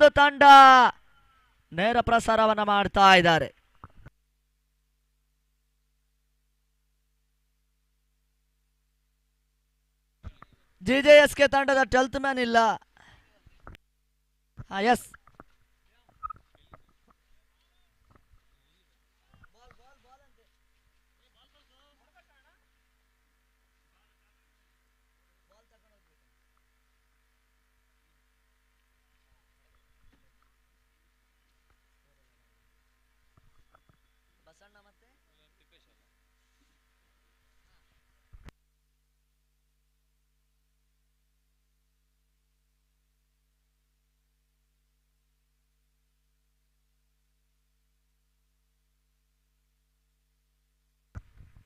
ಒಂದು ತಂಡ ನೇರ ಪ್ರಸಾರವನ್ನ ಮಾಡ್ತಾ ಇದ್ದಾರೆ. ಜಿಜೆಎಸ್ಕೆ ತಂಡದ 12th ಮ್ಯಾನ್ ಇಲ್ಲ. ಎಸ್,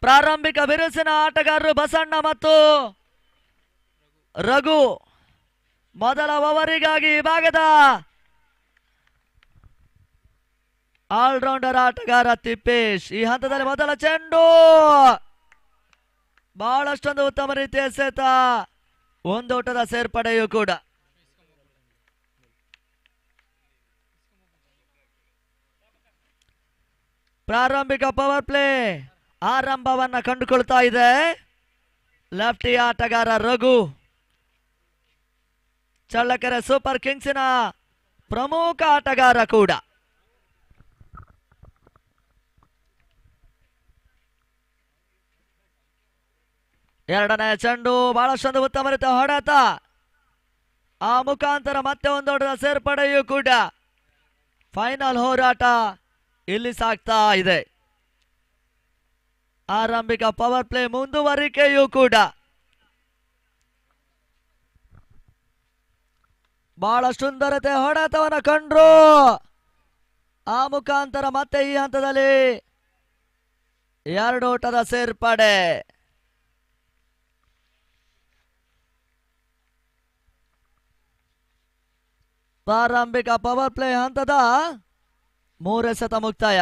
ಪ್ರಾರಂಭಿಕ ಬಿರುಸಿನ ಆಟಗಾರರು ಬಸಣ್ಣ ಮತ್ತು ರಘು. ಮೊದಲ ಓವರಿಗಾಗಿ ವಿಭಾಗದ ಆಲ್ರೌಂಡರ್ ಆಟಗಾರ ತಿಪ್ಪೇಶ್. ಈ ಹಂತದಲ್ಲಿ ಮೊದಲ ಚೆಂಡು ಬಹಳಷ್ಟೊಂದು ಉತ್ತಮ ರೀತಿಯ ಎಸೆತ, ಒಂದೋಟದ ಸೇರ್ಪಡೆಯೂ ಕೂಡ. ಪ್ರಾರಂಭಿಕ ಪವರ್ ಪ್ಲೇ ಆರಂಭವನ್ನ ಕಂಡುಕೊಳ್ತಾ ಇದೆ. ಲೆಫ್ಟಿ ಆಟಗಾರ ರಘು, ಚಳ್ಳಕೆರೆ ಸೂಪರ್ ಕಿಂಗ್ಸಿನ ಪ್ರಮುಖ ಆಟಗಾರ ಕೂಡ. ಎರಡನೇ ಚೆಂಡು ಬಹಳಷ್ಟೊಂದು ಉತ್ತಮ ರೀತಿಯ ಹೊಡೆತ, ಆ ಮುಖಾಂತರ ಮತ್ತೆ ಒಂದೋಟದ ಸೇರ್ಪಡೆಯೂ ಕೂಡ. ಫೈನಲ್ ಹೋರಾಟ ಇಲ್ಲಿ ಸಾಗ್ತಾ ಇದೆ. ಆರಂಭಿಕ ಪವರ್ ಪ್ಲೇ ಮುಂದುವರಿಕೆಯೂ ಕೂಡ. ಬಹಳ ಸುಂದರತೆ ಹೊಡೆತವನ್ನು ಕಂಡ್ರು. ಆ ಮುಖಾಂತರ ಮತ್ತೆ ಈ ಹಂತದಲ್ಲಿ 2 ಓಟದ ಸೇರ್ಪಡೆ. ಪ್ರಾರಂಭಿಕ ಪವರ್ ಪ್ಲೇ ಹಂತದ 3 ಎಸೆತ ಮುಕ್ತಾಯ.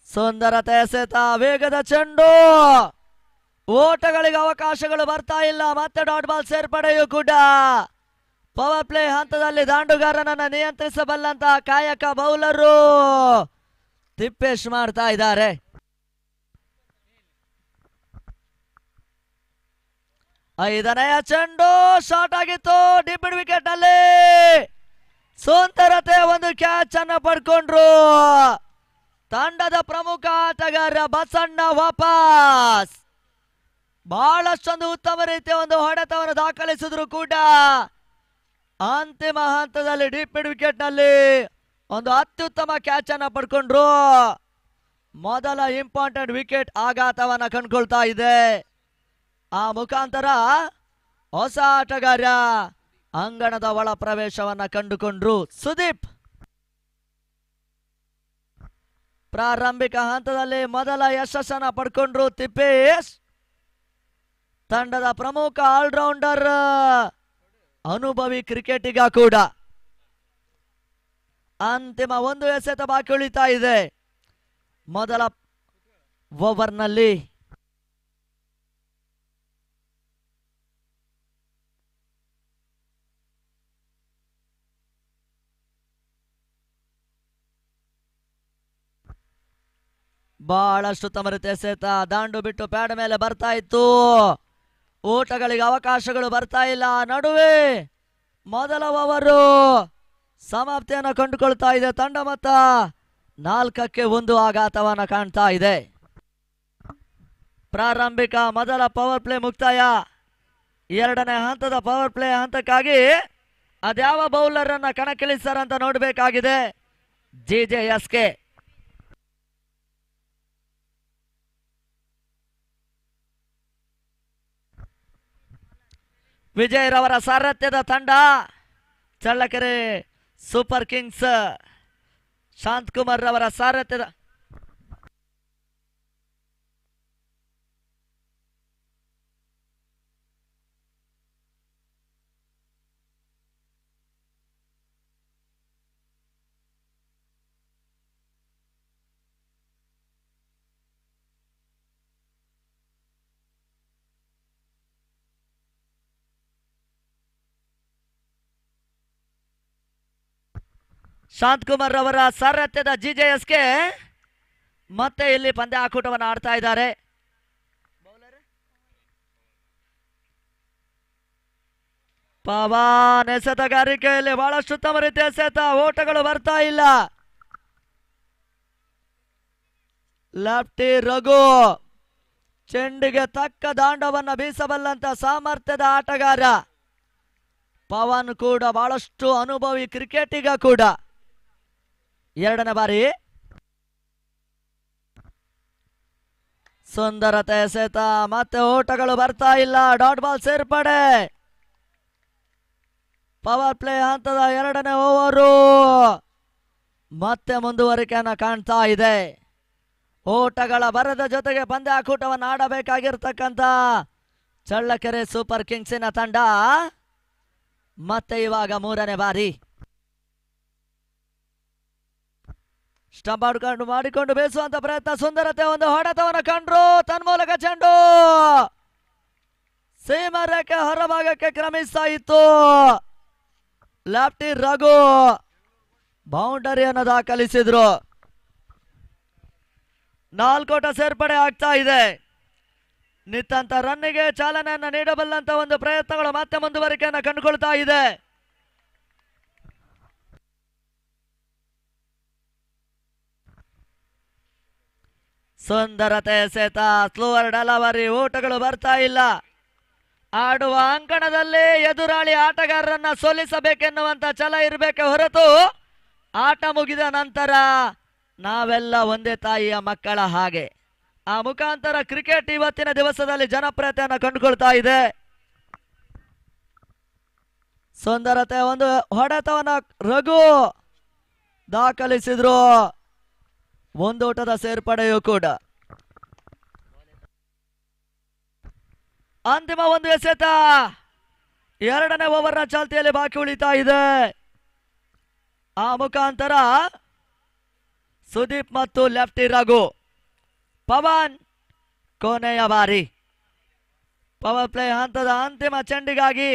ಸುಂದರತೆ ಎಸೆತ, ವೇಗದ ಚೆಂಡು, ಓಟಗಳಿಗೆ ಅವಕಾಶಗಳು ಬರ್ತಾ ಇಲ್ಲ. ಮತ್ತೆ ಡಾಟ್ ಬಾಲ್ ಸೇರ್ಪಡೆಯೂ ಕೂಡ. ಪವರ್ ಪ್ಲೇ ಹಂತದಲ್ಲಿ ದಾಂಡುಗಾರನನ್ನ ನಿಯಂತ್ರಿಸಬಲ್ಲಂತಹ ಕಾಯಕ ಬೌಲರು ತಿಪ್ಪೇಶ್ ಮಾಡ್ತಾ ಇದ್ದಾರೆ. ಐದನೆಯ ಚೆಂಡು ಶಾರ್ಟ್ ಆಗಿತ್ತು, ಡಿಬ್ಬಿಡ್ ವಿಕೆಟ್ ಅಲ್ಲಿ ಸುಂದರತೆ ಒಂದು ಕ್ಯಾಚ್ ಅನ್ನು ಪಡ್ಕೊಂಡ್ರು. ತಂಡದ ಪ್ರಮುಖ ಆಟಗಾರ ಬಸಣ್ಣ ವಾಪಸ್. ಬಹಳಷ್ಟೊಂದು ಉತ್ತಮ ರೀತಿಯ ಒಂದು ಹೊಡೆತವನ್ನು ದಾಖಲಿಸಿದ್ರು ಕೂಡ ಅಂತಿಮ ಹಂತದಲ್ಲಿ ಡೀಪ್ ಮಿಡ್ ವಿಕೆಟ್ ನಲ್ಲಿ ಒಂದು ಅತ್ಯುತ್ತಮ ಕ್ಯಾಚ್ ಅನ್ನ ಪಡ್ಕೊಂಡ್ರು. ಮೊದಲ ಇಂಪಾರ್ಟೆಂಟ್ ವಿಕೆಟ್ ಆಘಾತವನ್ನ ಕಂಡುಕೊಳ್ತಾ ಇದೆ. ಆ ಮುಖಾಂತರ ಹೊಸ ಆಟಗಾರ ಅಂಗಣದ ಒಳ ಪ್ರವೇಶವನ್ನ ಕಂಡುಕೊಂಡ್ರು. ಸುದೀಪ್ ಪ್ರಾರಂಭಿಕ ಹಂತದಲ್ಲಿ ಮೊದಲ ಯಶಸ್ಸನ್ನ ಪಡ್ಕೊಂಡ್ರು. ತಿಪ್ಪೇಶ್ ತಂಡದ ಪ್ರಮುಖ ಆಲ್ರೌಂಡರ್, ಅನುಭವಿ ಕ್ರಿಕೆಟಿಗ ಕೂಡ. ಅಂತಿಮ 1 ಎಸೆತ ಬಾಕಿ ಉಳಿತಾ ಇದೆ ಮೊದಲ ಓವರ್ನಲ್ಲಿ. ಬಹಳಷ್ಟು ಉತ್ತಮ ರೀತಿಯ ಎಸೆತ, ದಾಂಡು ಬಿಟ್ಟು ಪ್ಯಾಡ್ ಮೇಲೆ ಬರ್ತಾ ಇತ್ತು. ಓಟಗಳಿಗೆ ಅವಕಾಶಗಳು ಬರ್ತಾ ಇಲ್ಲ. ನಡುವೆ ಮೊದಲ ಓವರು ಸಮಾಪ್ತಿಯನ್ನು ಕಂಡುಕೊಳ್ತಾ ಇದೆ. ತಂಡ ಮೊತ್ತ 4-1 ಆಘಾತವನ್ನ ಕಾಣ್ತಾ ಇದೆ. ಪ್ರಾರಂಭಿಕ ಮೊದಲ ಪವರ್ ಪ್ಲೇ ಮುಕ್ತಾಯ. ಎರಡನೇ ಹಂತದ ಪವರ್ ಪ್ಲೇ ಹಂತಕ್ಕಾಗಿ ಅದ್ಯಾವ ಬೌಲರ್ ಅನ್ನ ಕಣಕ್ಕಿಳಿಸ್ತಾರಂತ ನೋಡಬೇಕಾಗಿದೆ. ಜಿಜೆಎಸ್ಕೆ ವಿಜಯ್ ರವರ ಸಾರಥ್ಯದ ತಂಡ ಚಳ್ಳಕೆರೆ ಸೂಪರ್ ಕಿಂಗ್ಸ್, ಶಾಂತಕುಮಾರ್ ರವರ ಸಾರಥ್ಯದ ಶಾಂತಕುಮಾರ್ ಅವರ ಸಾರಥ್ಯದ ಜಿಜೆಎಸ್ಕೆ ಮತ್ತೆ ಇಲ್ಲಿ ಪಂದ್ಯಾಕೂಟವನ್ನು ಆಡ್ತಾ ಇದ್ದಾರೆ. ಪವನ್ ಎಸೆತಗಾರಿಕೆಯಲ್ಲಿ ಬಹಳಷ್ಟು ಉತ್ತಮ ರೀತಿಯ ಎಸೆತ, ಓಟಗಳು ಬರ್ತಾ ಇಲ್ಲ. ಲೆಫ್ಟಿ ರಘು ಚೆಂಡಿಗೆ ತಕ್ಕ ದಾಂಡವನ್ನ ಬೀಸಬಲ್ಲಂತ ಸಾಮರ್ಥ್ಯದ ಆಟಗಾರ. ಪವನ್ ಕೂಡ ಬಹಳಷ್ಟು ಅನುಭವಿ ಕ್ರಿಕೆಟಿಗ ಕೂಡ. ಎರಡನೇ ಬಾರಿ ಸುಂದರತೆ ಎಸೆತ, ಮತ್ತೆ ಓಟಗಳು ಬರ್ತಾ ಇಲ್ಲ. ಡಾಟ್ ಬಾಲ್ ಸೇರ್ಪಡೆ. ಪವರ್ ಪ್ಲೇ ಹಂತದ ಎರಡನೇ ಓವರು ಮತ್ತೆ ಮುಂದುವರಿಕೆಯನ್ನು ಕಾಣ್ತಾ ಇದೆ. ಓಟಗಳ ಬರದ ಜೊತೆಗೆ ಪಂದ್ಯಾಕೂಟವನ್ನು ಆಡಬೇಕಾಗಿರ್ತಕ್ಕಂಥ ಚಳ್ಳಕೆರೆ ಸೂಪರ್ ಕಿಂಗ್ಸಿನ ತಂಡ ಮತ್ತೆ ಇವಾಗ ಮೂರನೇ ಬಾರಿ ಸ್ಟಂಪ್ ಮಾಡಿಕೊಂಡು ಬೇಸುವಂತ ಪ್ರಯತ್ನ. ಸುಂದರತೆ ಒಂದು ಹೊಡೆತವನ್ನು ಕಂಡ್ರು, ತನ್ಮೂಲಕ ಚೆಂಡು ಸೀಮಾ ರೇಖೆ ಹೊರಭಾಗಕ್ಕೆ ಕ್ರಮಿಸ್ತಾ ಇತ್ತು. ಲೆಫ್ಟಿ ರಘು ಬೌಂಡರಿಯನ್ನು ದಾಖಲಿಸಿದ್ರು. 4 ಓಟ ಸೇರ್ಪಡೆ ಆಗ್ತಾ ಇದೆ. ನಿತ್ತಂತ ರನ್ನಿಗೆ ಚಾಲನೆಯನ್ನು ನೀಡಬಲ್ಲಂತ ಒಂದು ಪ್ರಯತ್ನಗಳು ಮತ್ತೆ ಮುಂದುವರಿಕೆಯನ್ನು ಕಂಡುಕೊಳ್ತಾ ಇದೆ. ಸುಂದರತೆ ಎಸೆತ, ಸ್ಲೋವರ್ ಡೆಲಿವರಿ, ಓಟಗಳು ಬರ್ತಾ ಇಲ್ಲ. ಆಡುವ ಅಂಕಣದಲ್ಲಿ ಎದುರಾಳಿ ಆಟಗಾರರನ್ನ ಸೋಲಿಸಬೇಕೆನ್ನುವಂತ ಛಲ ಇರಬೇಕೆ ಹೊರತು ಆಟ ಮುಗಿದ ನಂತರ ನಾವೆಲ್ಲ ಒಂದೇ ತಾಯಿಯ ಮಕ್ಕಳ ಹಾಗೆ. ಆ ಮುಖಾಂತರ ಕ್ರಿಕೆಟ್ ಇವತ್ತಿನ ದಿವಸದಲ್ಲಿ ಜನಪ್ರಿಯತೆಯನ್ನು ಕಂಡುಕೊಳ್ತಾ ಇದೆ. ಸುಂದರತೆ ಒಂದು ಹೊಡೆತವನ್ನ ರಘು ದಾಖಲಿಸಿದ್ರು. ಒಂದು ಓಟದ ಸೇರ್ಪಡೆಯೂ ಕೂಡ. ಅಂತಿಮ ಒಂದು ಎಸೆತ, ಎರಡನೇ ಓವರ್ನ ಚಾಲ್ತಿಯಲ್ಲಿ ಬಾಕಿ ಉಳಿತಾ ಇದೆ. ಆ ಮುಖಾಂತರ ಸುದೀಪ್ ಮತ್ತು ಲೆಫ್ಟಿ ರಘು. ಪವನ್ ಕೊನೆಯ ಬಾರಿ ಪವರ್ ಪ್ಲೇ ಹಂತದ ಅಂತಿಮ ಚೆಂಡಿಗಾಗಿ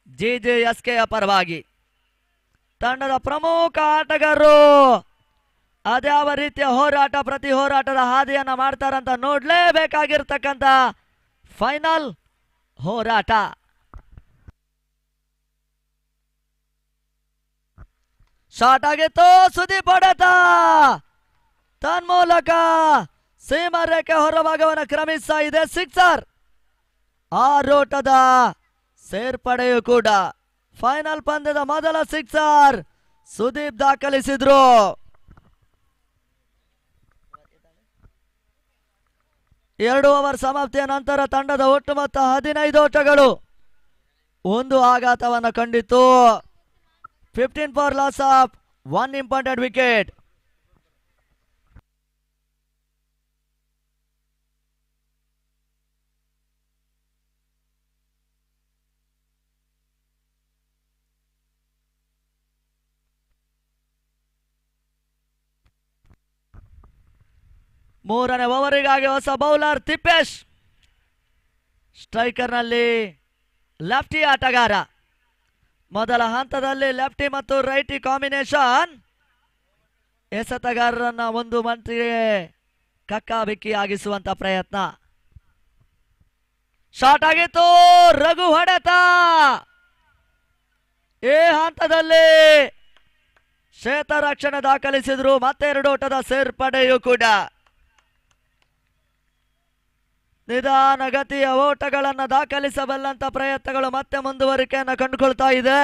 ಜಿಜೆಎಸ್ಕೆಯ ಪರವಾಗಿ ತಂಡದ ಪ್ರಮುಖ ಆಟಗಾರರು ಅದ್ಯಾವ ರೀತಿಯ ಹೋರಾಟ, ಪ್ರತಿ ಹೋರಾಟದ ಹಾದಿಯನ್ನ ಮಾಡ್ತಾರಂತ ನೋಡ್ಲೇಬೇಕಾಗಿರ್ತಕ್ಕಂಥ ಫೈನಲ್ ಹೋರಾಟ. ಶಾಟ್ ಆಗಿತ್ತು, ಸುದೀಪ್ ಹೊಡೆತ, ತನ್ಮೂಲಕ ಸೀಮಾ ರೇಖೆ ಹೊರಭಾಗವನ್ನು ಕ್ರಮಿಸ್ತಾ ಇದೆ. ಸಿಕ್ಸರ್. ಆರೋಟದ ಸೇರ್ಪಡೆಯೂ ಕೂಡ. ಫೈನಲ್ ಪಂದ್ಯದ ಮೊದಲ ಸಿಕ್ಸರ್ ಸುದೀಪ್ ದಾಖಲಿಸಿದ್ರು. ಎರಡು ಓವರ್ ಸಮಾಪ್ತಿಯ ನಂತರ ತಂಡದ ಒಟ್ಟು ಮೊತ್ತ 15 ಓಟಗಳು. ಒಂದು ಆಘಾತವನ್ನು ಕಂಡಿತ್ತು. 15 for loss of 1 important wicket. ಮೂರನೇ ಓವರಿಗಾಗಿ ಹೊಸ ಬೌಲರ್ ತಿಪ್ಪೇಶ್. ಸ್ಟ್ರೈಕರ್ನಲ್ಲಿ ಲೆಫ್ಟಿ ಆಟಗಾರ. ಮೊದಲ ಹಂತದಲ್ಲಿ ಲೆಫ್ಟಿ ಮತ್ತು ರೈಟಿ ಕಾಂಬಿನೇಷನ್ ಎಸೆತಗಾರರನ್ನ ಒಂದು ಮಂತ್ರಿಗೆ ಕಕ್ಕಾಬಿಕ್ಕಿ ಆಗಿಸುವಂತ ಪ್ರಯತ್ನ. ಶಾಟ್ ಆಗಿತ್ತು, ರಘು ಹೊಡೆತ. ಈ ಹಂತದಲ್ಲಿ ಕ್ಷೇತ್ರ ರಕ್ಷಣೆ ದಾಖಲಿಸಿದ್ರು. ಮತ್ತೆ 2 ಓಟದ ಸೇರ್ಪಡೆಯೂ ಕೂಡ. ನಿಧಾನಗತಿಯ ಓಟಗಳನ್ನು ದಾಖಲಿಸಬಲ್ಲಂತ ಪ್ರಯತ್ನಗಳು ಮತ್ತೆ ಮುಂದುವರಿಕೆಯನ್ನು ಕಂಡುಕೊಳ್ತಾ ಇದೆ.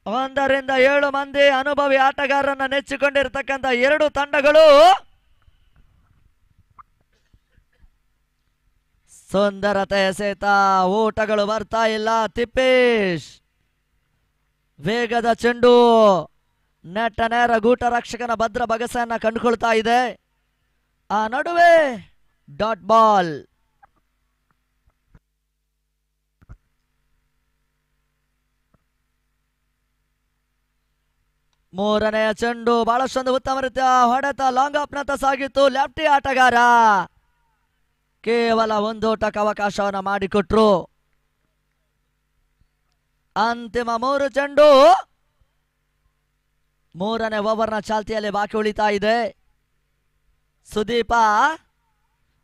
1 ರಿಂದ 7 ಮಂದಿ ಅನುಭವಿ ಆಟಗಾರರನ್ನ ನೆಚ್ಚಿಕೊಂಡಿರ್ತಕ್ಕಂಥ 2 ತಂಡಗಳು. ಸುಂದರತೆ ಎಸೆತ, ಓಟಗಳು ಬರ್ತಾ ಇಲ್ಲ. ತಿಪ್ಪೇಶ್ ವೇಗದ ಚೆಂಡು ನೆಟ್ಟ ನೇರ ಗೂಟ ರಕ್ಷಕನ ಭದ್ರ ಬಗಸೆಯನ್ನ ಕಂಡುಕೊಳ್ತಾ ಇದೆ. ಆ ನಡುವೆ ಡಾಟ್ ಬಾಲ್. ಮೂರನೆಯ ಚೆಂಡು ಬಹಳಷ್ಟೊಂದು ಉತ್ತಮ ರೀತಿಯ ಹೊಡೆತ, ಲಾಂಗ್ ಆಫ್ ನತ್ತ ಸಾಗಿತ್ತು. ಲೆಫ್ಟಿ ಆಟಗಾರ ಕೇವಲ 1 ಓಟಕ್ಕೆ ಅವಕಾಶವನ್ನು ಮಾಡಿಕೊಟ್ರು. ಅಂತಿಮ 3 ಚೆಂಡು ಮೂರನೇ ಓವರ್ನ ಚಾಲ್ತಿಯಲ್ಲಿ ಬಾಕಿ ಉಳಿತಾ ಇದೆ. ಸುದೀಪ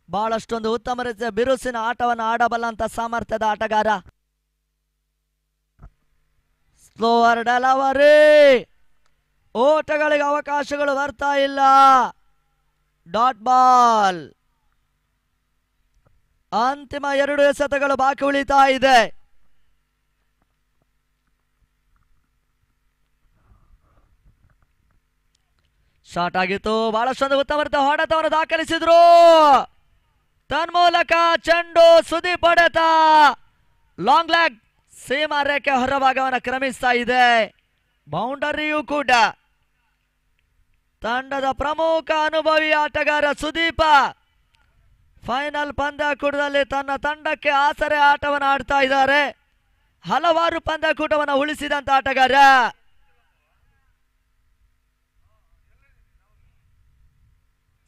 ಬಹಳಷ್ಟೊಂದು ಉತ್ತಮ ರೀತಿಯ ಬಿರುಸಿನ ಆಟವನ್ನು ಆಡಬಲ್ಲಂತ ಸಾಮರ್ಥ್ಯದ ಆಟಗಾರ. ಸ್ಲೋವರ್ ಡೆಲಿವರಿ, ಓಟಗಳಿಗೆ ಅವಕಾಶಗಳು ಬರ್ತಾ ಇಲ್ಲ. Dot ball. ಅಂತಿಮ 2 ಎಸೆತಗಳು ಬಾಕಿ ಉಳಿತಾ ಇದೆ. ಶಾಟ್ ಆಗಿತ್ತು. ಬಹಳಷ್ಟೊಂದು ಉತ್ತಮ ರೀತಿಯ ಹೊಡೆತವನ್ನು ದಾಖಲಿಸಿದ್ರು. ತನ್ಮೂಲಕ ಚೆಂಡು ಸುದೀಪ್ ಹೊಡೆತ ಲಾಂಗ್ ಲೆಗ್ ಸೀಮಾ ರೇಖೆ ಹೊರಭಾಗವನ್ನು ಕ್ರಮಿಸ್ತಾ ಇದೆ. ಬೌಂಡರಿಯೂ ಕೂಡ. ತಂಡದ ಪ್ರಮುಖ ಅನುಭವಿ ಆಟಗಾರ ಸುದೀಪ ಫೈನಲ್ ಪಂದ್ಯಾಕೂಟದಲ್ಲಿ ತನ್ನ ತಂಡಕ್ಕೆ ಆಸರೆ ಆಟವನ್ನು ಆಡ್ತಾ ಇದ್ದಾರೆ. ಹಲವಾರು ಪಂದ್ಯಾಕೂಟವನ್ನು ಉಳಿಸಿದಂತ ಆಟಗಾರ.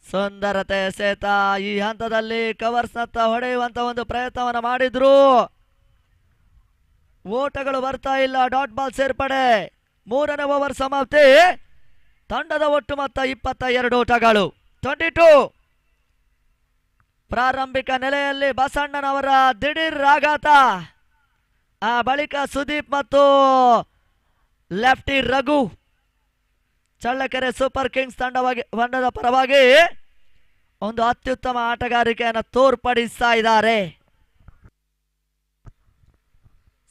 ಸುಂದರತೆ ಎಸೆತ. ಈ ಹಂತದಲ್ಲಿ ಕವರ್ಸ್ ನತ್ತ ಹೊಡೆಯುವಂತ ಒಂದು ಪ್ರಯತ್ನವನ್ನು ಮಾಡಿದ್ರು. ಓಟಗಳು ಬರ್ತಾ ಇಲ್ಲ. ಡಾಟ್ ಬಾಲ್ ಸೇರ್ಪಡೆ. 3ನೇ ಓವರ್ ಸಮಾಪ್ತಿ. ತಂಡದ ಒಟ್ಟು ಮೊತ್ತ 22 ಓಟಗಳು, 22. ಪ್ರಾರಂಭಿಕ ನೆಲೆಯಲ್ಲಿ ಬಸಣ್ಣನವರ ದಿಢೀರ್ ಆಘಾತ. ಆ ಬಳಿಕ ಸುದೀಪ್ ಮತ್ತು lefty Raghu Challakere super Kings ತಂಡದ ಪರವಾಗಿ ಒಂದು ಅತ್ಯುತ್ತಮ ಆಟಗಾರಿಕೆಯನ್ನು ತೋರ್ಪಡಿಸ್ತಾ ಇದ್ದಾರೆ.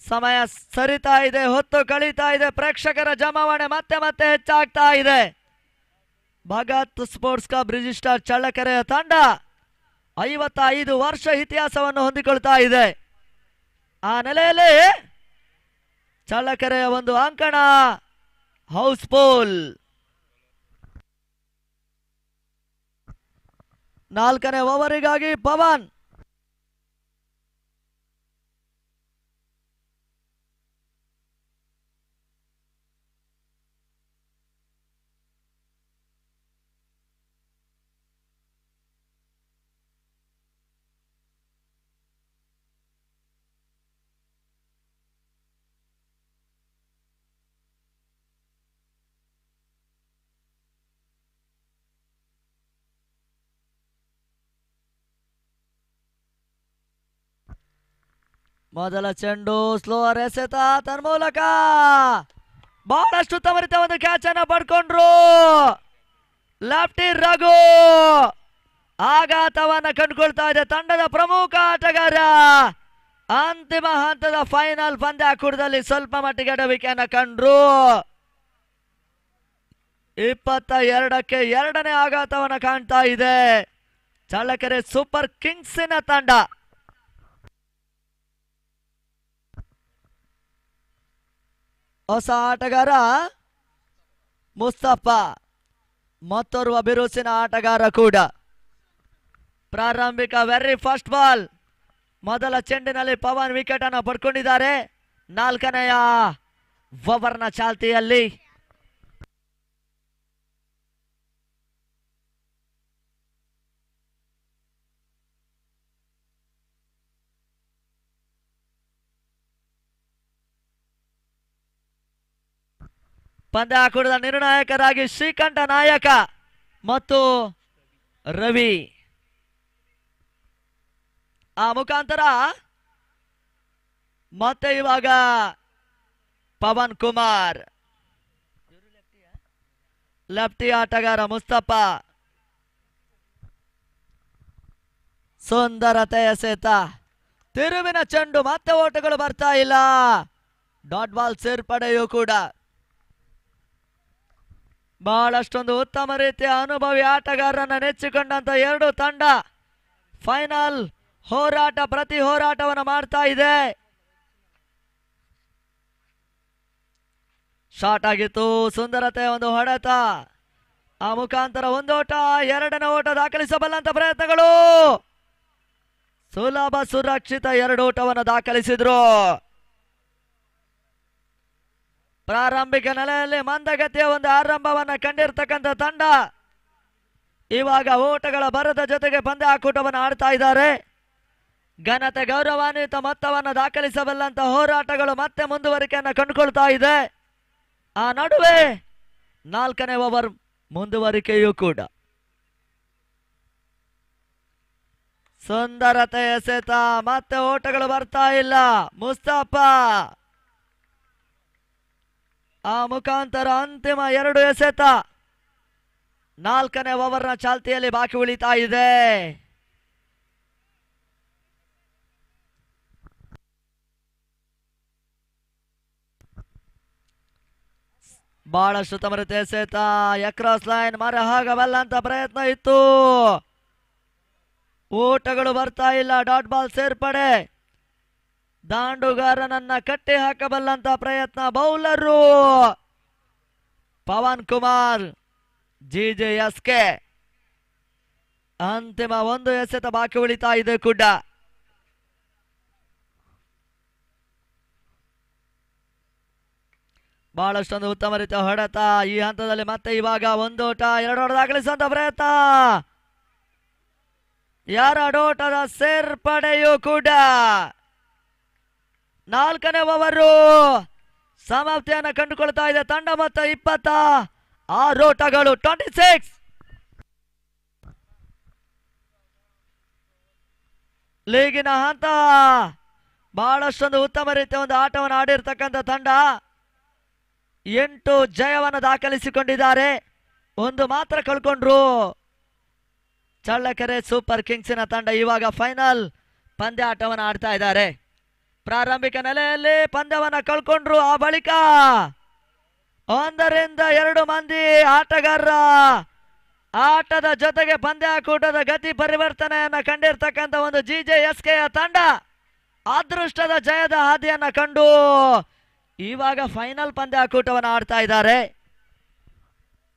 ಸಮಯ ಸರಿತಾ ಇದೆ, ಹೊತ್ತು ಕಳೀತಾ ಇದೆ. ಪ್ರೇಕ್ಷಕರ ಜಮಾವಣೆ ಮತ್ತೆ ಮತ್ತೆ ಹೆಚ್ಚಾಗ್ತಾ ಇದೆ. ಭಗತ್ ಸ್ಪೋರ್ಟ್ಸ್ ಕ್ಲಬ್ ರಿಜಿಸ್ಟರ್ ಚಳ್ಳಕೆರೆಯ ತಂಡ 55 ವರ್ಷ ಇತಿಹಾಸವನ್ನು ಹೊಂದಿಕೊಳ್ತಾ ಇದೆ. ಆ ನೆಲೆಯಲ್ಲಿ ಚಳ್ಳಕೆರೆಯ ಒಂದು ಅಂಕಣ ಹೌಸ್ಫುಲ್. 4ನೇ ಓವರಿಗಾಗಿ ಪವನ್. ಮೊದಲ ಚೆಂಡು ಸ್ಲೋವರ್ ಎಸೆತ. ತನ್ಮೂಲಕ ಬಹಳಷ್ಟು ಉತ್ತಮ ರೀತಿಯ ಒಂದು ಕ್ಯಾಚ್ ಅನ್ನ ಪಡ್ಕೊಂಡ್ರು ಲೆಫ್ಟಿ ರಘು. ಆಘಾತವನ್ನ ಕಂಡುಕೊಳ್ತಾ ಇದೆ ತಂಡದ ಪ್ರಮುಖ ಆಟಗಾರ. ಅಂತಿಮ ಹಂತದ ಫೈನಲ್ ಪಂದ್ಯಾಕೂಟದಲ್ಲಿ ಸ್ವಲ್ಪ ಮಟ್ಟಿಗೆ ಎಡವಿಕೆಯನ್ನ ಕಂಡ್ರು. 22ಕ್ಕೆ 2ನೇ ಆಘಾತವನ್ನ ಕಾಣ್ತಾ ಇದೆ ಚಳ್ಳಕೆರೆ ಸೂಪರ್ ಕಿಂಗ್ಸಿನ ತಂಡ. ಹೊಸ ಆಟಗಾರ ಮುಸ್ತಫಾ, ಮತ್ತೋರ್ವ ಬಿರುಸಿನ ಆಟಗಾರ ಕೂಡ. ಪ್ರಾರಂಭಿಕ ವೆರಿ ಫಸ್ಟ್ ಬಾಲ್. ಮೊದಲ ಚೆಂಡಿನಲ್ಲಿ ಪವನ್ ವಿಕೆಟ್ ಅನ್ನು ಪಡ್ಕೊಂಡಿದ್ದಾರೆ. 4ನೆಯ ಓವರ್ನ ಚಾಲ್ತಿಯಲ್ಲಿ ಪಂದ್ಯಾಕೂಟದ ನಿರ್ಣಾಯಕರಾಗಿ ಶ್ರೀಕಂಠ ನಾಯಕ ಮತ್ತು ರವಿ. ಆ ಮುಖಾಂತರ ಮತ್ತೆ ಇವಾಗ ಪವನ್ ಕುಮಾರ್, ಲೆಫ್ಟಿ ಆಟಗಾರ ಮುಸ್ತಫಾ. ಸುಂದರತೆ ಎಸೆತ. ತಿರುವಿನ ಚೆಂಡು. ಮತ್ತೆ ಓಟಗಳು ಬರ್ತಾ ಇಲ್ಲ. ಡಾಟ್ ಬಾಲ್ ಸೇರ್ಪಡೆಯೂ ಕೂಡ. ಬಹಳಷ್ಟೊಂದು ಉತ್ತಮ ರೀತಿಯ ಅನುಭವಿ ಆಟಗಾರರನ್ನ ನೆಚ್ಚಿಕೊಂಡಂತ 2 ತಂಡ ಫೈನಲ್ ಹೋರಾಟ, ಪ್ರತಿ ಹೋರಾಟವನ್ನು ಮಾಡ್ತಾ ಇದೆ. ಶಾಟ್ ಆಗಿತ್ತು. ಸುಂದರತೆ ಒಂದು ಹೊಡೆತ. ಆ ಮುಖಾಂತರ 1 ಓಟ, 2ನೇ ಓಟ ದಾಖಲಿಸಬಲ್ಲಂತ ಪ್ರಯತ್ನಗಳು. ಸುಲಭ ಸುರಕ್ಷಿತ 2 ಓಟವನ್ನು ದಾಖಲಿಸಿದ್ರು. ಪ್ರಾರಂಭಿಕ ನೆಲೆಯಲ್ಲಿ ಮಂದಗತಿಯ ಒಂದು ಆರಂಭವನ್ನ ಕಂಡಿರ್ತಕ್ಕಂಥ ತಂಡ ಇವಾಗ ಓಟಗಳ ಬರದ ಜೊತೆಗೆ ಪಂದ್ಯಾಕೂಟವನ್ನು ಆಡ್ತಾ ಇದ್ದಾರೆ. ಘನತೆ ಗೌರವಾನ್ವಿತ ಮೊತ್ತವನ್ನು ದಾಖಲಿಸಬಲ್ಲಂತ ಹೋರಾಟಗಳು ಮತ್ತೆ ಮುಂದುವರಿಕೆಯನ್ನು ಕಂಡುಕೊಳ್ತಾ ಇದೆ. ಆ ನಡುವೆ 4ನೇ ಓವರ್ ಮುಂದುವರಿಕೆಯೂ ಕೂಡ. ಸುಂದರತೆ ಎಸೆತ, ಮತ್ತೆ ಓಟಗಳು ಬರ್ತಾ ಇಲ್ಲ. ಮುಸ್ತಫಾ ಆ ಮುಖಾಂತರ ಅಂತಿಮ 2 ಎಸೆತ 4ನೇ ಓವರ್ನ ಚಾಲ್ತಿಯಲ್ಲಿ ಬಾಕಿ ಉಳಿತಾ ಇದೆ. ಬಹಳಷ್ಟು ತಮರತೆ ಎಸೆತ, ಎಕ್ರಾಸ್ ಲೈನ್ ಮರೆ ಹಾಗಬಲ್ಲಂತ ಪ್ರಯತ್ನ ಇತ್ತು. ಓಟಗಳು ಬರ್ತಾ ಇಲ್ಲ. ಡಾಟ್ ಬಾಲ್ ಸೇರ್ಪಡೆ. ದಾಂಡುಗಾರನನ್ನ ಕಟ್ಟಿ ಹಾಕಬಲ್ಲಂತ ಪ್ರಯತ್ನ ಬೌಲರು ಪವನ್ ಕುಮಾರ್ ಜಿಜೆಎಸ್ಕೆ. ಅಂತಿಮ 1 ಎಸೆತ ಬಾಕಿ ಉಳಿತಾ ಇದೆ ಕೂಡ. ಬಹಳಷ್ಟೊಂದು ಉತ್ತಮ ರೀತಿಯ ಹೊಡೆತ ಈ ಹಂತದಲ್ಲಿ. ಮತ್ತೆ ಇವಾಗ 1 ಓಟ 2 ಓಟ ದಾಖಲಿಸುವಂತ ಪ್ರಯತ್ನ. ಎರಡೋಟದ ಸೇರ್ಪಡೆಯೂ ಕೂಡ. 4ನೇ ಓವರು ಸಮಾಪ್ತಿಯನ್ನು ಕಂಡುಕೊಳ್ತಾ ಇದೆ. ತಂಡ ಮೊತ್ತ 26 ಓಟಗಳು, 26. ಲೀಗಿನ ಹಂತ ಬಹಳಷ್ಟೊಂದು ಉತ್ತಮ ರೀತಿಯ ಒಂದು ಆಟವನ್ನು ಆಡಿರ್ತಕ್ಕಂಥ ತಂಡ 8 ಜಯವನ್ನು ದಾಖಲಿಸಿಕೊಂಡಿದ್ದಾರೆ. 1 ಮಾತ್ರ ಕಳ್ಕೊಂಡ್ರು ಚಳ್ಳಕೆರೆ ಸೂಪರ್ ಕಿಂಗ್ಸಿನ ತಂಡ. ಇವಾಗ ಫೈನಲ್ ಪಂದ್ಯ ಆಟವನ್ನು ಆಡ್ತಾ ಇದ್ದಾರೆ. ಪ್ರಾರಂಭಿಕ ನೆಲೆಯಲ್ಲಿ ಪಂದ್ಯವನ್ನು ಕಳ್ಕೊಂಡ್ರು. ಆ ಬಳಿಕ 1 ರಿಂದ 2 ಮಂದಿ ಆಟಗಾರರ ಆಟದ ಜೊತೆಗೆ ಪಂದ್ಯಾಕೂಟದ ಗತಿ ಪರಿವರ್ತನೆಯನ್ನ ಕಂಡಿರ್ತಕ್ಕಂಥ ಒಂದು ಜಿಜೆಎಸ್ಕೆಯ ತಂಡ ಅದೃಷ್ಟದ ಜಯದ ಹಾದಿಯನ್ನ ಕಂಡು ಇವಾಗ ಫೈನಲ್ ಪಂದ್ಯಾಕೂಟವನ್ನು ಆಡ್ತಾ ಇದ್ದಾರೆ.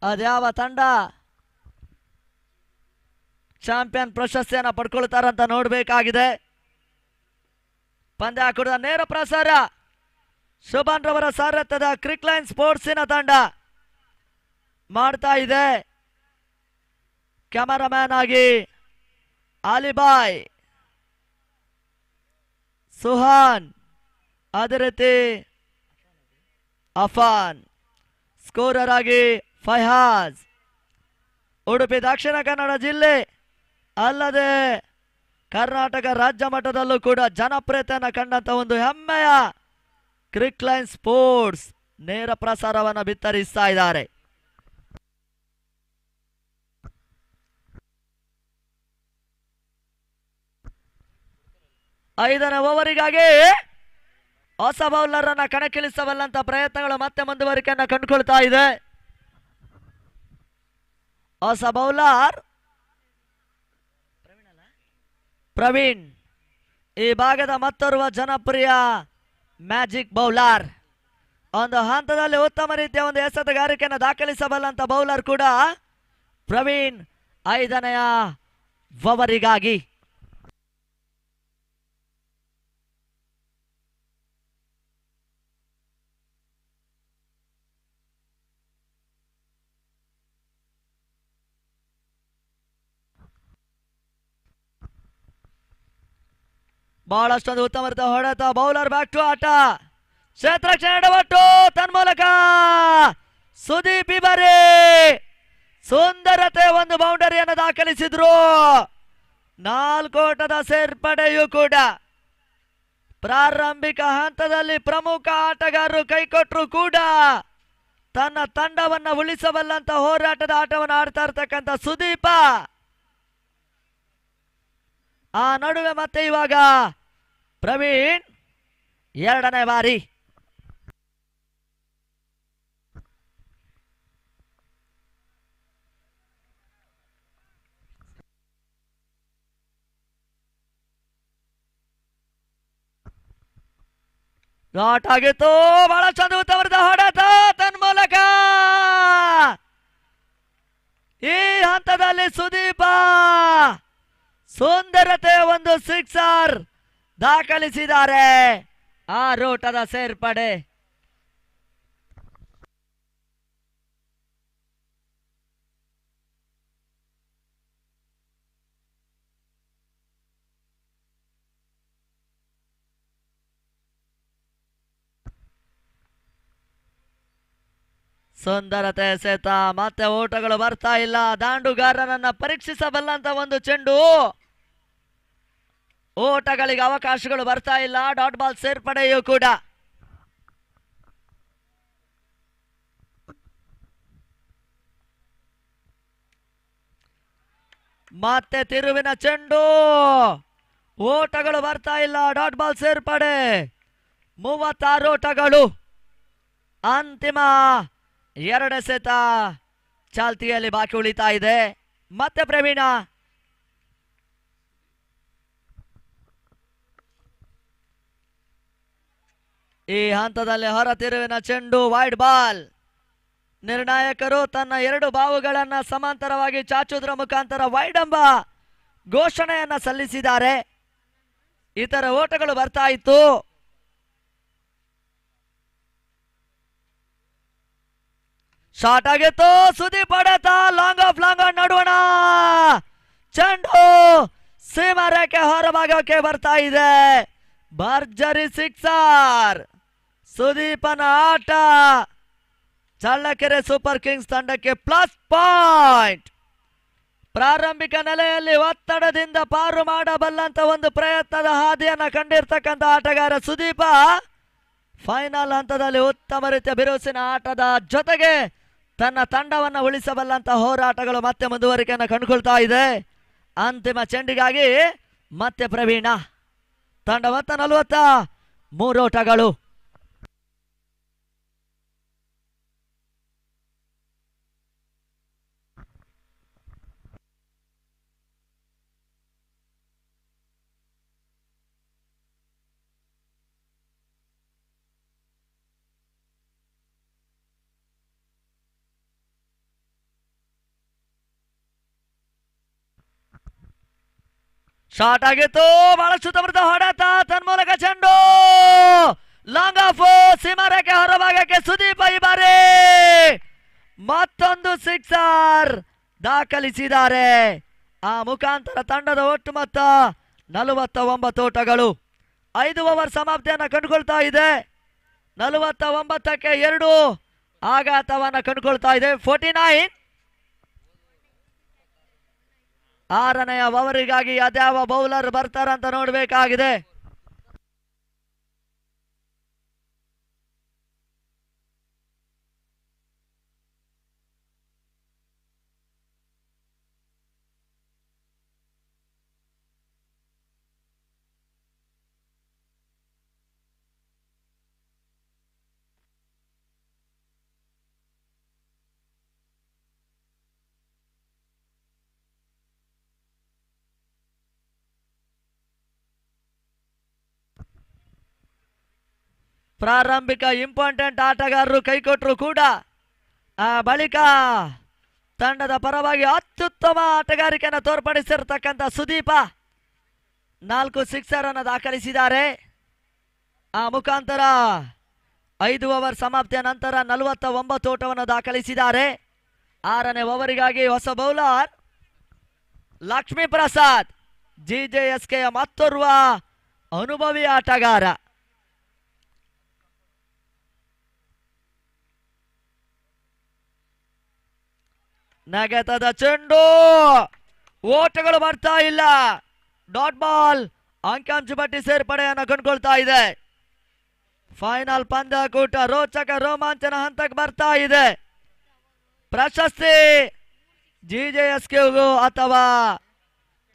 ಅದ್ಯಾವ ತಂಡ ಚಾಂಪಿಯನ್ ಪ್ರಶಸ್ತಿಯನ್ನು ಪಡ್ಕೊಳ್ತಾರಂತ ನೋಡಬೇಕಾಗಿದೆ. ಪಂದ್ಯಾಕೂಟದ ನೇರ ಪ್ರಸಾರ ಶುಭನ್ ರವರ ಸಾರಥ್ಯದ ಕ್ರಿಕ್ಲೈನ್ ಸ್ಪೋರ್ಟ್ಸಿನ ತಂಡ ಮಾಡ್ತಾ ಇದೆ. ಕ್ಯಾಮರಾಮ್ಯಾನ್ ಆಗಿ ಅಲಿಬಾಯ್, ಸುಹಾನ್, ಅದೇ ರೀತಿ ಅಫಾನ್, ಸ್ಕೋರರ್ ಆಗಿ ಫೈಹಾಜ್. ಉಡುಪಿ ದಕ್ಷಿಣ ಕನ್ನಡ ಜಿಲ್ಲೆ ಅಲ್ಲದೆ ಕರ್ನಾಟಕ ರಾಜ್ಯ ಮಟ್ಟದಲ್ಲೂ ಕೂಡ ಜನಪ್ರಿಯತೆಯನ್ನು ಕಂಡಂತ ಒಂದು ಹೆಮ್ಮೆಯ ಕ್ರಿಕ್ಲೈನ್ ಸ್ಪೋರ್ಟ್ಸ್ ನೇರ ಪ್ರಸಾರವನ್ನು ಬಿತ್ತರಿಸ್ತಾ ಇದ್ದಾರೆ. ಐದನೇ ಓವರಿಗಾಗಿ ಹೊಸ ಬೌಲರ್ ಅನ್ನ ಕಣಕ್ಕಿಳಿಸಬಲ್ಲಂತ ಪ್ರಯತ್ನಗಳು ಮತ್ತೆ ಮುಂದುವರಿಕೆಯನ್ನು ಕಂಡುಕೊಳ್ತಾ ಇದೆ. ಹೊಸ ಬೌಲರ್ ಪ್ರವೀಣ್, ಈ ಭಾಗದ ಮತ್ತೋರ್ವ ಜನಪ್ರಿಯ ಮ್ಯಾಜಿಕ್ ಬೌಲರ್. ಒಂದು ಹಂತದಲ್ಲಿ ಉತ್ತಮ ರೀತಿಯ ಒಂದು ಎಸೆತಗಾರಿಕೆಯನ್ನು ದಾಖಲಿಸಬಲ್ಲಂತ ಬೌಲರ್ ಕೂಡ ಪ್ರವೀಣ್. 5ನೆಯ ಓವರಿಗಾಗಿ ಬಹಳಷ್ಟೊಂದು ಉತ್ತಮ ರೀತಿಯ ಹೊಡೆತ. ಬೌಲರ್ ಬ್ಯಾಕ್ ಟು ಆಟ. ಕ್ಷೇತ್ರಕ್ಷಣೆ ಎಡವಟ್ಟು, ತನ್ಮೂಲಕ ಸುದೀಪ್ ಇಬರಿ ಸುಂದರತೆ ಒಂದು ಬೌಂಡರಿಯನ್ನು ದಾಖಲಿಸಿದ್ರು. 4 ಓಟದ ಸೇರ್ಪಡೆಯೂ ಕೂಡ. ಪ್ರಾರಂಭಿಕ ಹಂತದಲ್ಲಿ ಪ್ರಮುಖ ಆಟಗಾರರು ಕೈಕೊಟ್ಟರು ಕೂಡ ತನ್ನ ತಂಡವನ್ನು ಉಳಿಸಬಲ್ಲಂತ ಹೋರಾಟದ ಆಟವನ್ನು ಆಡ್ತಾ ಇರ್ತಕ್ಕಂಥ ಸುದೀಪ ಆ ನಡುವೆ ಮತ್ತೆ ಇವಾಗ ಪ್ರವೀಣ್ 2ನೇ ಬಾರಿ. ಲಾಟ್ ಆಗಿತ್ತು. ಬಹಳ ಚಂದ ಉತ್ತಮದ ಹೊಡೆತ ತನ್ಮೂಲಕ ಈ ಹಂತದಲ್ಲಿ ಸುದೀಪ ಸುಂದರತೆ ಒಂದು 6 ದಾಖಲಿಸಿದ್ದಾರೆ. 6 ಓಟದ ಸೇರ್ಪಡೆ. ಸುಂದರತೆ ಎಸೆತ ಮತ್ತೆ ಓಟಗಳು ಬರ್ತಾ ಇಲ್ಲ. ದಾಂಡುಗಾರನನ್ನ ಪರೀಕ್ಷಿಸಬಲ್ಲಂತ ಒಂದು ಚೆಂಡು. ಓಟಗಳಿಗೆ ಅವಕಾಶಗಳು ಬರ್ತಾ ಇಲ್ಲ. ಡಾಟ್ ಬಾಲ್ ಸೇರ್ಪಡೆಯೂ ಕೂಡ. ಮತ್ತೆ ತಿರುವಿನ ಚೆಂಡು. ಓಟಗಳು ಬರ್ತಾ ಇಲ್ಲ. ಡಾಟ್ ಬಾಲ್ ಸೇರ್ಪಡೆ. 36 ಓಟಗಳು. ಅಂತಿಮ 2 ಎಸೆತ ಚಾಲ್ತಿಯಲ್ಲಿ ಬಾಕಿ ಉಳಿತಾ ಇದೆ. ಮತ್ತೆ ಪ್ರವೀಣ. ಈ ಹಂತದಲ್ಲಿ ಹೊರ ತಿರುವಿನ ಚೆಂಡು. Wide ball. ನಿರ್ಣಾಯಕರು ತನ್ನ 2 ಬಾವುಗಳನ್ನ ಸಮಾಂತರವಾಗಿ ಚಾಚುವುದರ ಮುಖಾಂತರ ವೈಡ್ ಎಂಬ ಘೋಷಣೆಯನ್ನ ಸಲ್ಲಿಸಿದ್ದಾರೆ. ಇತರ ಓಟಗಳು ಬರ್ತಾ ಇತ್ತು. ಶಾಟ್ ಆಗಿತ್ತು. ಸುದೀಪ್ ಹೊಡೆತ. ಲಾಂಗ್ ಆಫ್ ನಡುವಣ ಚೆಂಡು ಸೀಮಾರೇಖೆ ಹೊರಭಾಗಕ್ಕೆ ಬರ್ತಾ ಇದೆ. ಭರ್ಜರಿ ಸಿಕ್ಸರ್. ಸುದೀಪನ ಆಟ ಚಳ್ಳಕೆರೆ ಸೂಪರ್ ಕಿಂಗ್ಸ್ ತಂಡಕ್ಕೆ ಪ್ಲಸ್ ಪಾಯಿಂಟ್. ಪ್ರಾರಂಭಿಕ ನೆಲೆಯಲ್ಲಿ ಒತ್ತಡದಿಂದ ಪಾರು ಮಾಡಬಲ್ಲಂತ ಒಂದು ಪ್ರಯತ್ನದ ಹಾದಿಯನ್ನ ಕಂಡಿರ್ತಕ್ಕಂಥ ಆಟಗಾರ ಸುದೀಪ ಫೈನಲ್ ಹಂತದಲ್ಲಿ ಉತ್ತಮ ರೀತಿಯ ಬಿರುಸಿನ ಆಟದ ಜೊತೆಗೆ ತನ್ನ ತಂಡವನ್ನು ಉಳಿಸಬಲ್ಲಂತ ಹೋರಾಟಗಳು ಮತ್ತೆ ಮುಂದುವರಿಕೆಯನ್ನು ಕಂಡುಕೊಳ್ತಾ ಇದೆ. ಅಂತಿಮ ಚೆಂಡಿಗಾಗಿ ಮತ್ತೆ ಪ್ರವೀಣ. ತಂಡ ಮೊತ್ತ 43 ಓಟಗಳು. ಶಾಟ್ ಆಗಿತ್ತು. ಬಹಳಷ್ಟು ತಮೃತ ಹೊಡೆತ. ತನ್ಮೂಲಕ ಚೆಂಡು ಲಾಂಗ್ ಆಫ್ ಸೀಮಾರೇಖೆ ಹೊರಭಾಗಕ್ಕೆ. ಸುದೀಪ ಈ ಬಾರಿ ಮತ್ತೊಂದು ಸಿಕ್ಸರ್ ದಾಖಲಿಸಿದ್ದಾರೆ. ಆ ಮುಖಾಂತರ ತಂಡದ ಒಟ್ಟು ಮೊತ್ತ 49 ಓಟಗಳು. 5 ಓವರ್ ಸಮಾಪ್ತಿಯನ್ನು ಕಂಡುಕೊಳ್ತಾ ಇದೆ. 49ಕ್ಕೆ 2 ಆಘಾತವನ್ನ ಕಂಡುಕೊಳ್ತಾ ಇದೆ. 49. 6ನೆಯ ಓವರಿಗಾಗಿ ಅದ್ಯಾವ ಬೌಲರ್ ಬರ್ತಾರಂತ ನೋಡಬೇಕಾಗಿದೆ. ಪ್ರಾರಂಭಿಕ ಇಂಪಾರ್ಟೆಂಟ್ ಆಟಗಾರರು ಕೈಕೊಟ್ಟರು ಕೂಡ ಆ ಬಳಿಕ ತಂಡದ ಪರವಾಗಿ ಅತ್ಯುತ್ತಮ ಆಟಗಾರಿಕೆಯನ್ನು ತೋರ್ಪಡಿಸಿರ್ತಕ್ಕಂಥ ಸುದೀಪ 4 ಸಿಕ್ಸರ್ ಅನ್ನು ದಾಖಲಿಸಿದ್ದಾರೆ. ಆ ಮುಖಾಂತರ 5 ಓವರ್ ಸಮಾಪ್ತಿಯ ನಂತರ 49 ಓಟವನ್ನು ದಾಖಲಿಸಿದ್ದಾರೆ. 6ನೇ ಓವರಿಗಾಗಿ ಹೊಸ ಬೌಲರ್ ಲಕ್ಷ್ಮೀ ಪ್ರಸಾದ್, ಜಿಜೆಎಸ್ಕೆಯ ಮತ್ತೋರ್ವ ಅನುಭವಿ ಆಟಗಾರ. ನಗೆತದ ಚೆಂಡು. ಓಟಗಳು ಬರ್ತಾ ಇಲ್ಲ. ಡಾಟ್ ಬಾಲ್ ಅಂಕಿಅಂಶ ಪಟ್ಟಿ ಸೇರ್ಪಡೆಯನ್ನು ಕಂಡುಕೊಳ್ತಾ ಇದೆ. ಫೈನಲ್ ಪಂದ್ಯಾಕೂಟ ರೋಚಕ ರೋಮಾಂಚನ ಹಂತಕ್ಕೆ ಬರ್ತಾ ಇದೆ. ಪ್ರಶಸ್ತಿ ಜಿಜೆಎಸ್ಕೆಗೂ ಅಥವಾ